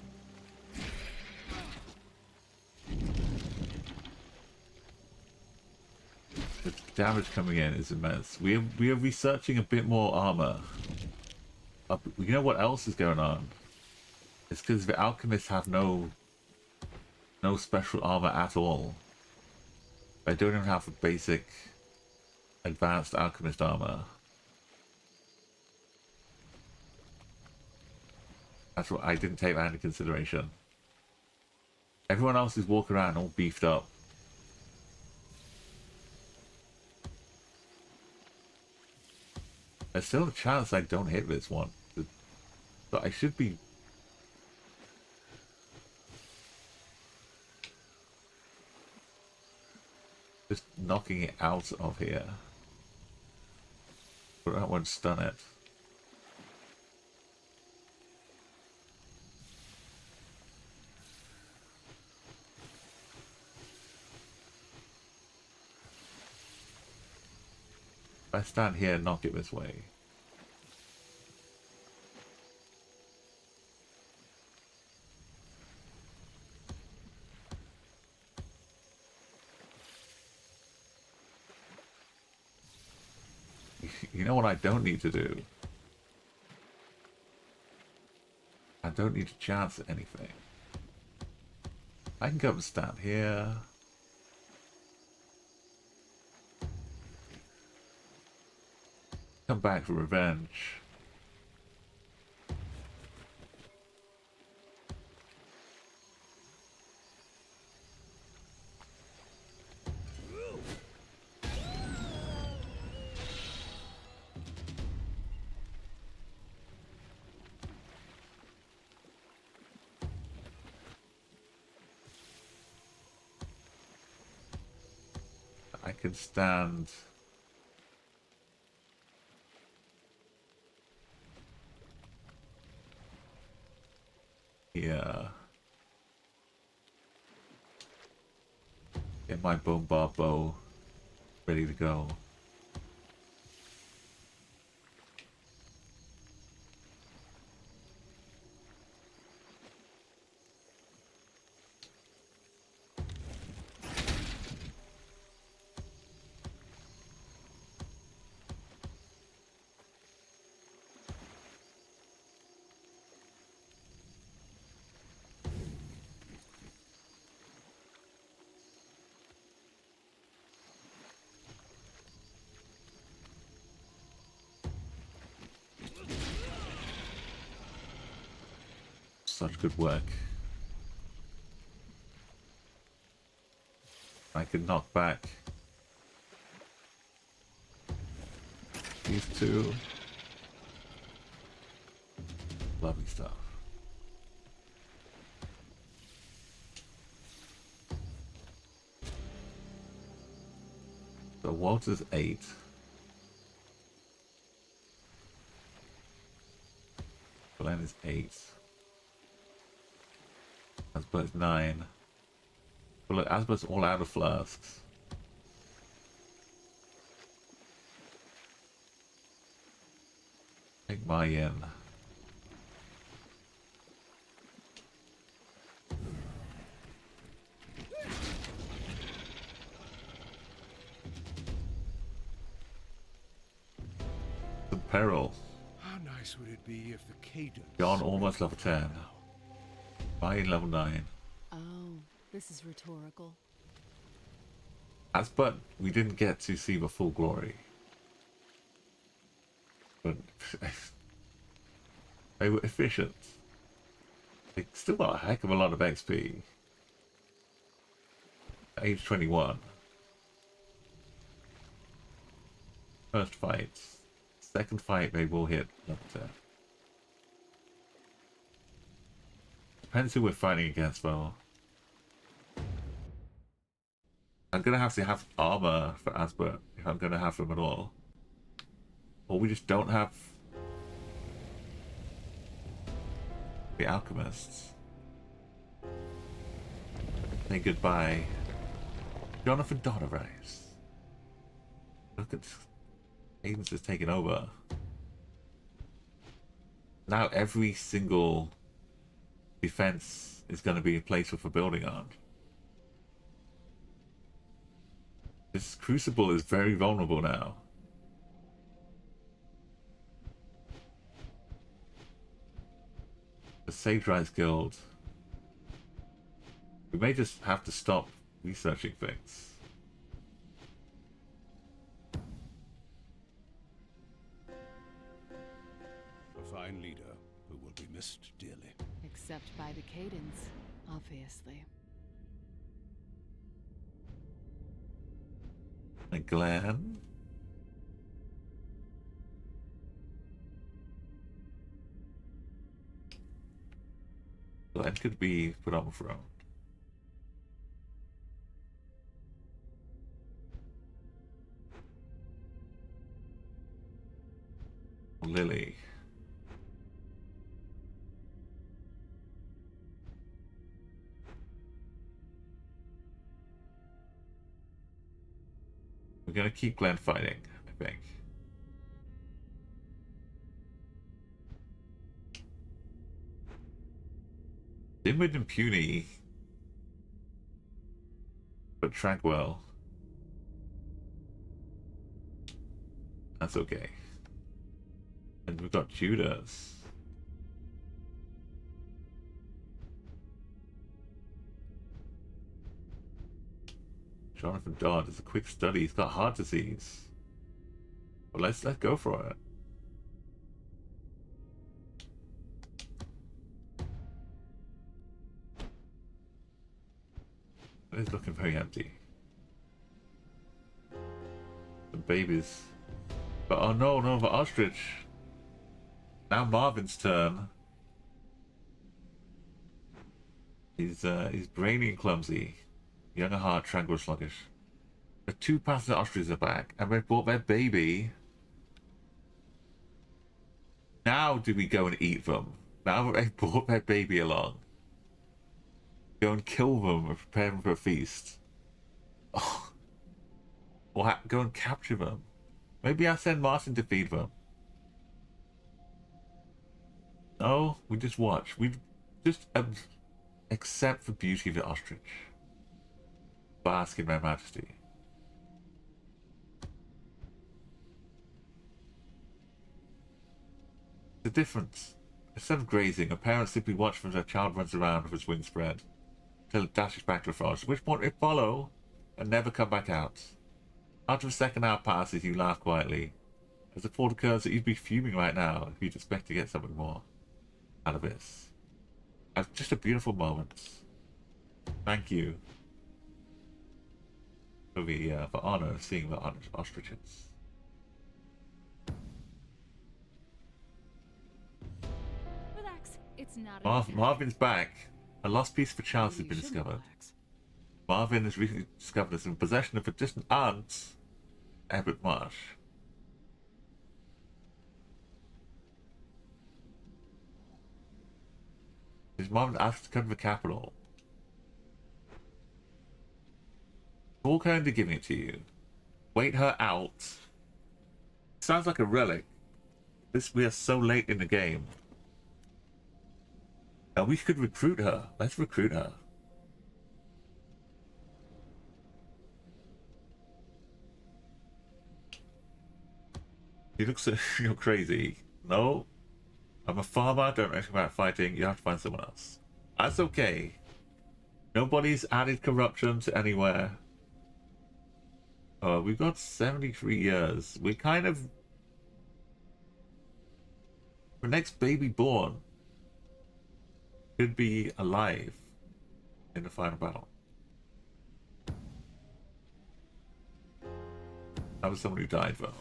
The damage coming in is immense. We are researching a bit more armor. You know what else is going on? It's because the alchemists have no special armor at all. They don't even have the basic advanced alchemist armor. That's what I didn't take that into consideration. Everyone else is walking around all beefed up. There's still a chance I don't hit this one. But I should be... Just knocking it out of here. But that won't stun it. If I stand here and knock it this way. You know what I don't need to do? I don't need to chance anything. I can come and stand here. Come back for revenge. I can stand here. Get my bone bar bow ready to go. Such good work. I can knock back these two. Lovely stuff. So Walter's 8. Glenn is 8. Asbert's 9. But look, Asbert's all out of flasks. Take my in. Some peril. How nice would it be if the cadence... John almost level 10. By level 9. Oh, this is rhetorical. But we didn't get to see the full glory. But they were efficient. They still got a heck of a lot of XP. Age 21. First fight. Second fight they will hit level 10. Depends who we're fighting against, though. I'm gonna have to have armor for Asbert if I'm gonna have them at all. Or we just don't have the alchemists. Say goodbye. Jonathan Donner arrives. Look at Cadence has taken over. Now every single defense is going to be a place with a building on. This Crucible is very vulnerable now. The Sage Rise Guild. We may just have to stop researching things. A fine leader who will be missed dearly. Except by the Cadence, obviously. And Glenn. Glenn could be put on the throne. Lily. We're gonna keep Glenn fighting, I think. Dimwit and Puny, but Tranquil. That's okay. And we've got Judas. Jonathan Dodd is a quick study. He's got heart disease. But let's go for it. It is looking very empty. The babies. But oh no, no, but Ostrich. Now Marvin's turn. He's brainy and clumsy. Young at heart, tranquil, sluggish. The 2 passenger ostriches are back, and they've brought their baby. Now do we go and eat them? Now that they've brought their baby along. Go and kill them and prepare them for a feast. Oh. Or go and capture them. Maybe I'll send Martin to feed them. No, we just watch. We just accept the beauty of the ostrich. Bask in their majesty. The difference. Instead of grazing, a parent simply watches as their child runs around with his wings spread until it dashes back to the forest, at which point they follow and never come back out. After the second hour passes, you laugh quietly, as the thought occurs that you'd be fuming right now if you'd expect to get something more out of this. It's just a beautiful moment. Thank you for the for honor of seeing the ostriches. Relax. It's not a Marvin's back. A lost piece of Chalice has been discovered. Relax. Marvin has recently discovered us in possession of a distant aunt, Ebert Marsh. His mom asked to come to the capital. All kind of giving it to you. Wait her out. Sounds like a relic. We are so late in the game. Now we could recruit her. Let's recruit her. He looks you're crazy. No. I'm a farmer, don't know anything about fighting. You have to find someone else. That's okay. Nobody's added corruption to anywhere. We've got 73 years. We're kind of... The next baby born could be alive in the final battle. That was someone who died, though.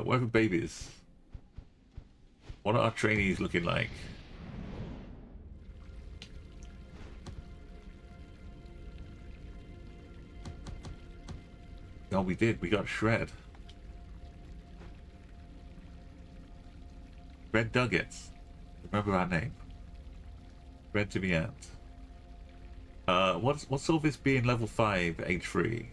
Where are the babies? What are our trainees looking like? Oh, we did. We got Shred. Red Duggets. Remember our name. Red to the end. What's all this being level 5 H3?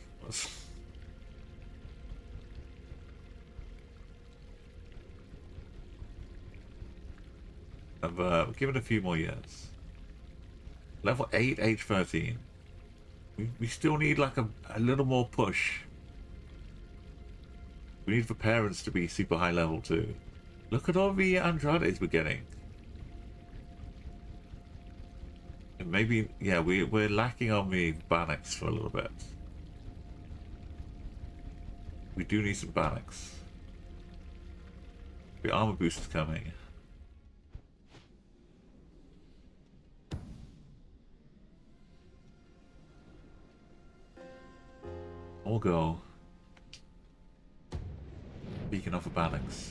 I've given it a few more years. Level 8 H13. We still need like a little more push. We need the parents to be super high level too. Look at all the Andrades we're getting. And maybe, yeah, we're lacking on the Banax for a little bit. We do need some Banax. The armor boost is coming. We'll go. Speaking of a Banax.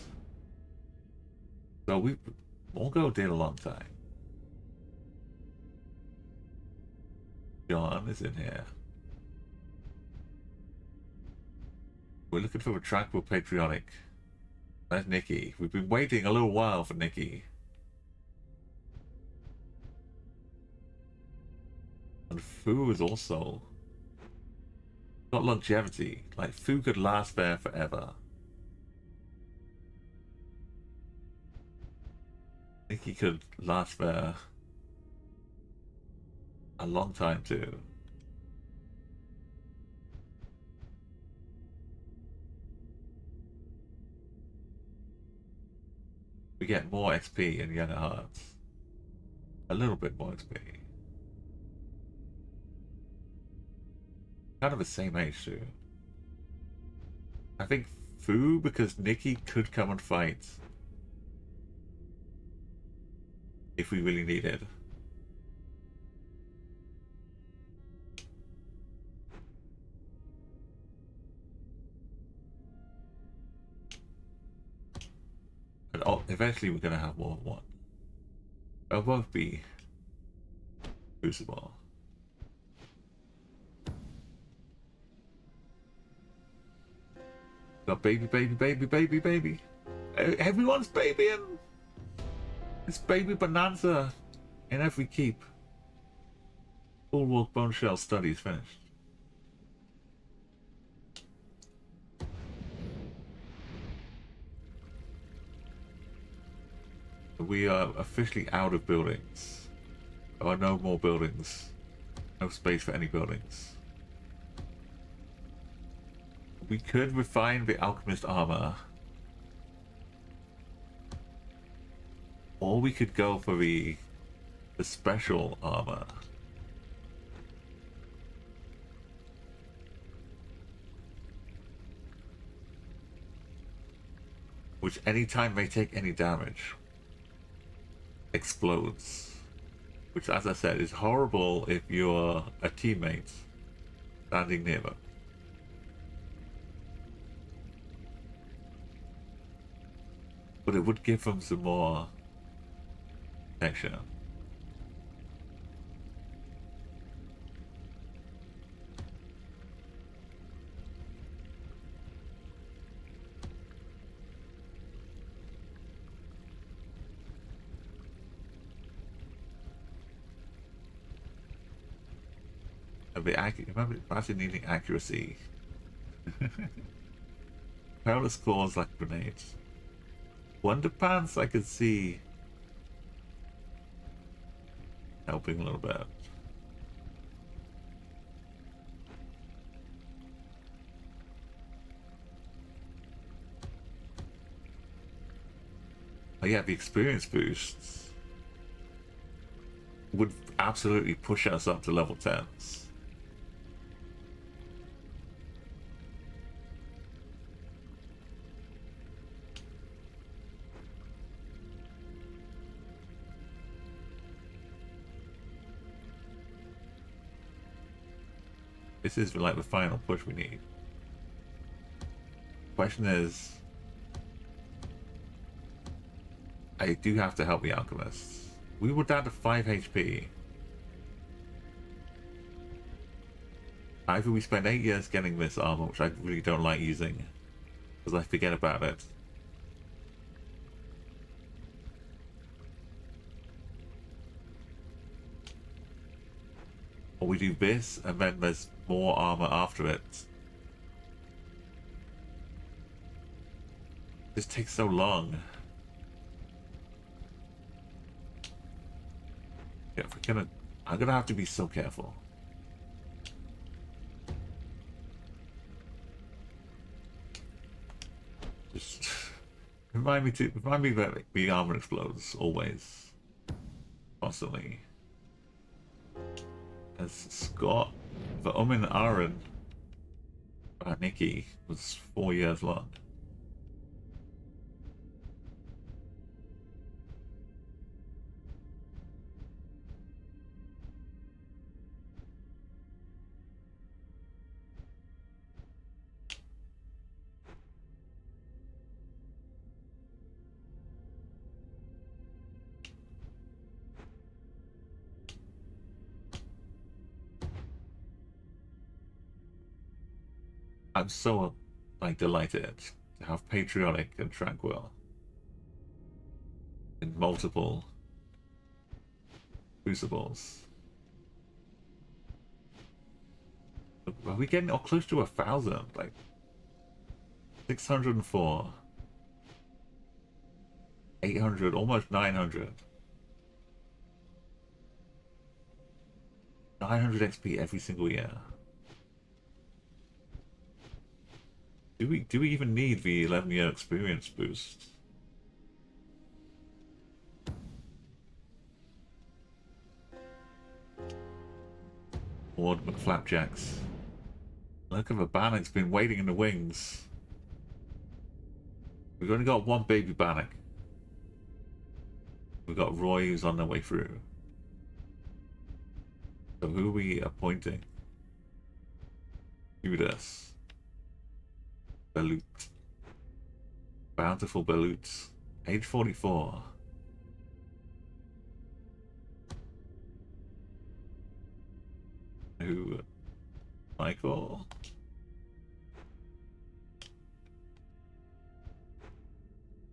So we'll go did a long time. John is in here. We're looking for a tranquil patriotic There's Nikki. We've been waiting a little while for Nikki. And Fu is also got longevity. Like, Fu could last there forever. Nikki could last there a long time too. We get more XP in Younger Hearts. A little bit more XP. Kind of the same age too. I think Fu, because Nikki could come and fight if we really needed. And eventually we're going to have more than one. They'll both be Crucible. Got baby, baby, baby, baby, baby. Everyone's babying. It's baby bonanza in every keep. Bulwark Bone Shell studies finished. We are officially out of buildings. There are no more buildings. No space for any buildings. We could refine the alchemist armor. Or we could go for the special armor. Which anytime they take any damage, explodes. Which, as I said, is horrible if you're a teammate standing near them. But it would give them some more protection. Remember, imagine needing accuracy. Perilous claws like grenades. Wonderpants I could see helping a little bit. Oh yeah, the experience boosts would absolutely push us up to level 10s. This is like the final push we need. Question is, I do have to help the alchemists. We were down to 5 HP. Either we spend 8 years getting this armor, which I really don't like using, because I forget about it. Or we do this, and then there's more armor after it. This takes so long. Yeah, I'm gonna have to be so careful. Just remind me that the armor explodes always, constantly. As Scott, the Omen Aaron, Nikki was 4 years long. I'm so like delighted How patriotic and tranquil. In multiple Crucibles. Are we getting close to 1,000? Like 604, 800, almost 900. 900 XP every single year. Do we even need the 11-year experience boost? Ward McFlapjacks. Look at the Bannoc's been waiting in the wings. We've only got one baby Bannock. We've got Roy who's on their way through. So who are we appointing? Judas. Balut. Bountiful Balut. Age 44. Who? Michael?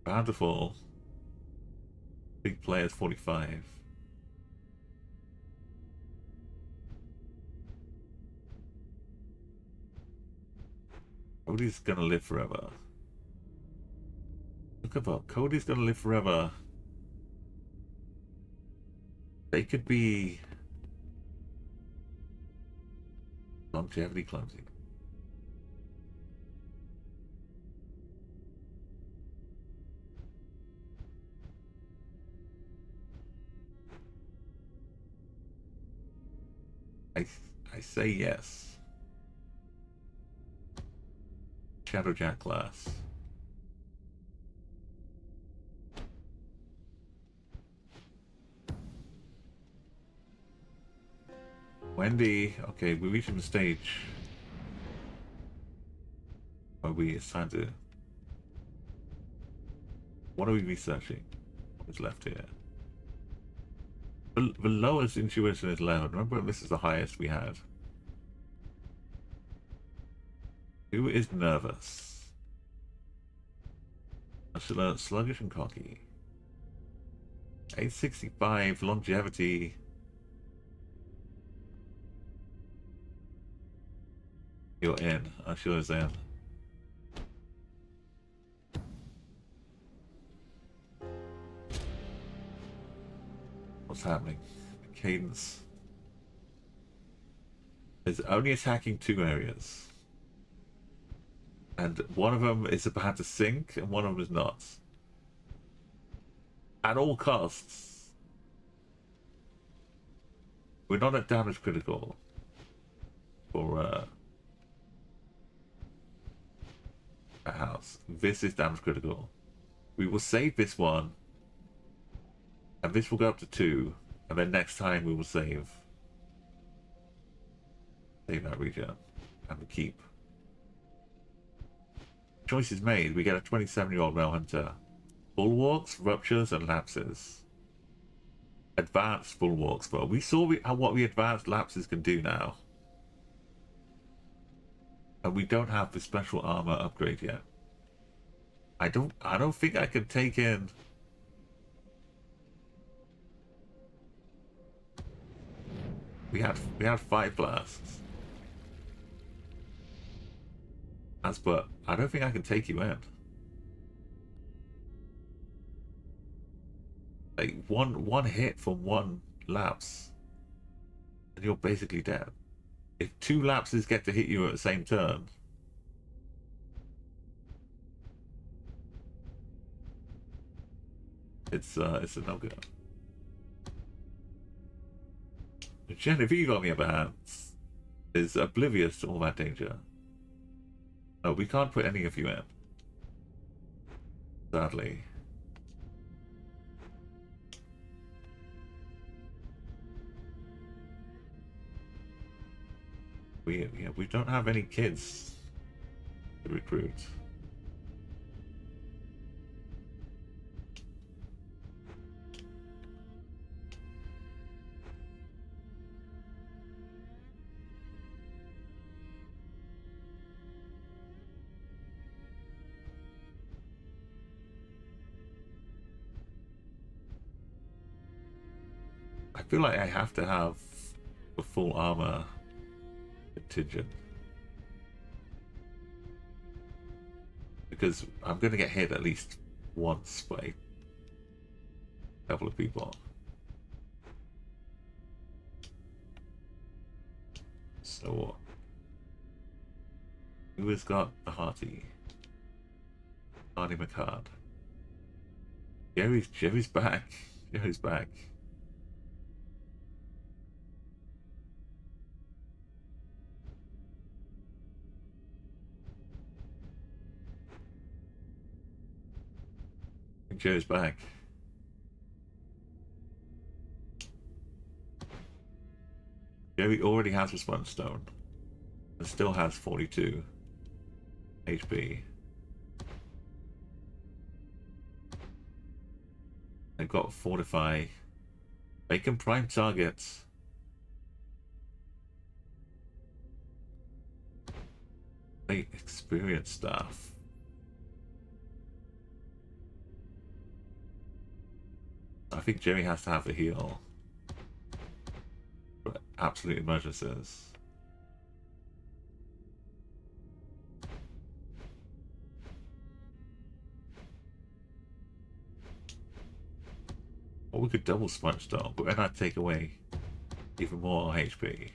Bountiful. Big players 45. Cody's gonna live forever. Look at that. Cody's gonna live forever. They could be longevity clumsy. I say yes. Shadowjack class. Wendy, okay, we're reaching the stage where it's time to. What are we researching? What is left here? The lowest intuition is 11. Remember, this is the highest we had. Who is nervous? Sluggish and cocky. 865 longevity. You're in. I sure is in. What's happening? Cadence is only attacking 2 areas. And one of them is about to sink, and one of them is not. At all costs. We're not at damage critical. For, a house. This is damage critical. We will save this one. And this will go up to 2. And then next time we will save that region. And we keep. Choice is made. We get a 27-year-old male hunter. Bulwarks, ruptures, and lapses. Advanced bulwarks, but we saw what the advanced lapses can do now. And we don't have the special armor upgrade yet. I don't think I can take in. We had 5 blasts. But I don't think I can take you in. Like one hit from one lapse, and you're basically dead. If 2 lapses get to hit you at the same turn, it's a no-go. Genevieve, on the other hand, is oblivious to all that danger. No, we can't put any of you in. Sadly. We don't have any kids to recruit. I feel like I have to have a full armor contingent. Because I'm going to get hit at least once by a couple of people. So what? Who has got the Hardy McCard? Jerry's back. Jerry's back. Jerry's back. Jerry already has a Sponge Stone and still has 42 HP. They've got Fortify. They can prime targets. They experience stuff. I think Jerry has to have a heal for absolute emergencies. Or we could double Sponge Stone, but then I'd take away even more HP.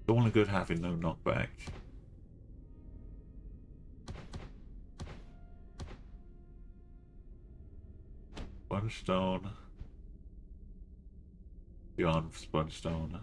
It's only good having no knockback. Sponge Stone. Beyond Sponge Stone.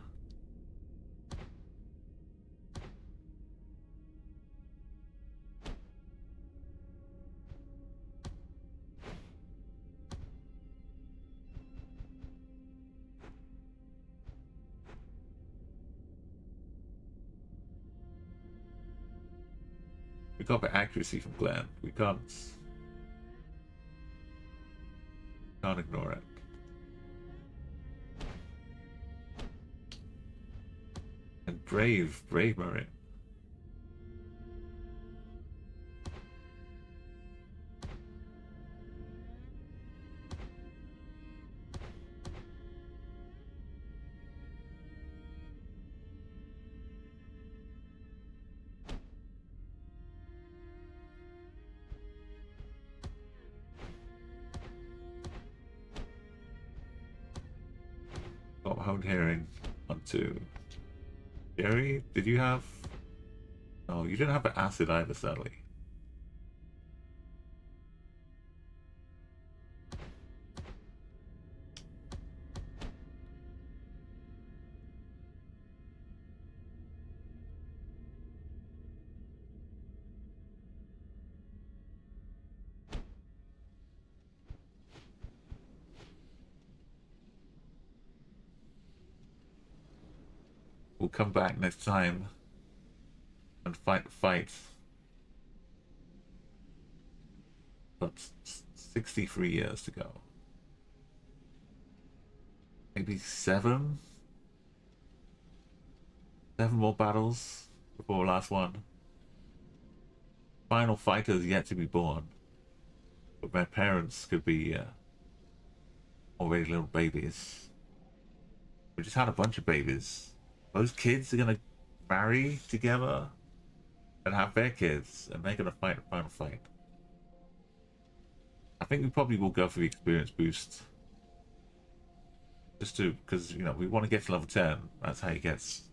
We got the accuracy from Glenn. We can't ignore it. And brave Murray. Got honed hearing on 2. Jerry, did you have... Oh, you didn't have the acid either, sadly. We'll come back next time and fight the fight. But 63 years to go. Maybe 7 more battles before the last one. Final fighter is yet to be born. But my parents could be already little babies. We just had a bunch of babies. Those kids are gonna marry together and have their kids, and they're gonna fight the final fight. I think we probably will go for the experience boost. Just to, because, you know, we want to get to level 10. That's how he gets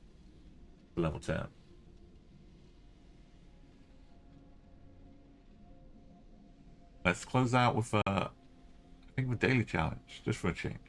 to level 10. Let's close out with, I think, the daily challenge, just for a change.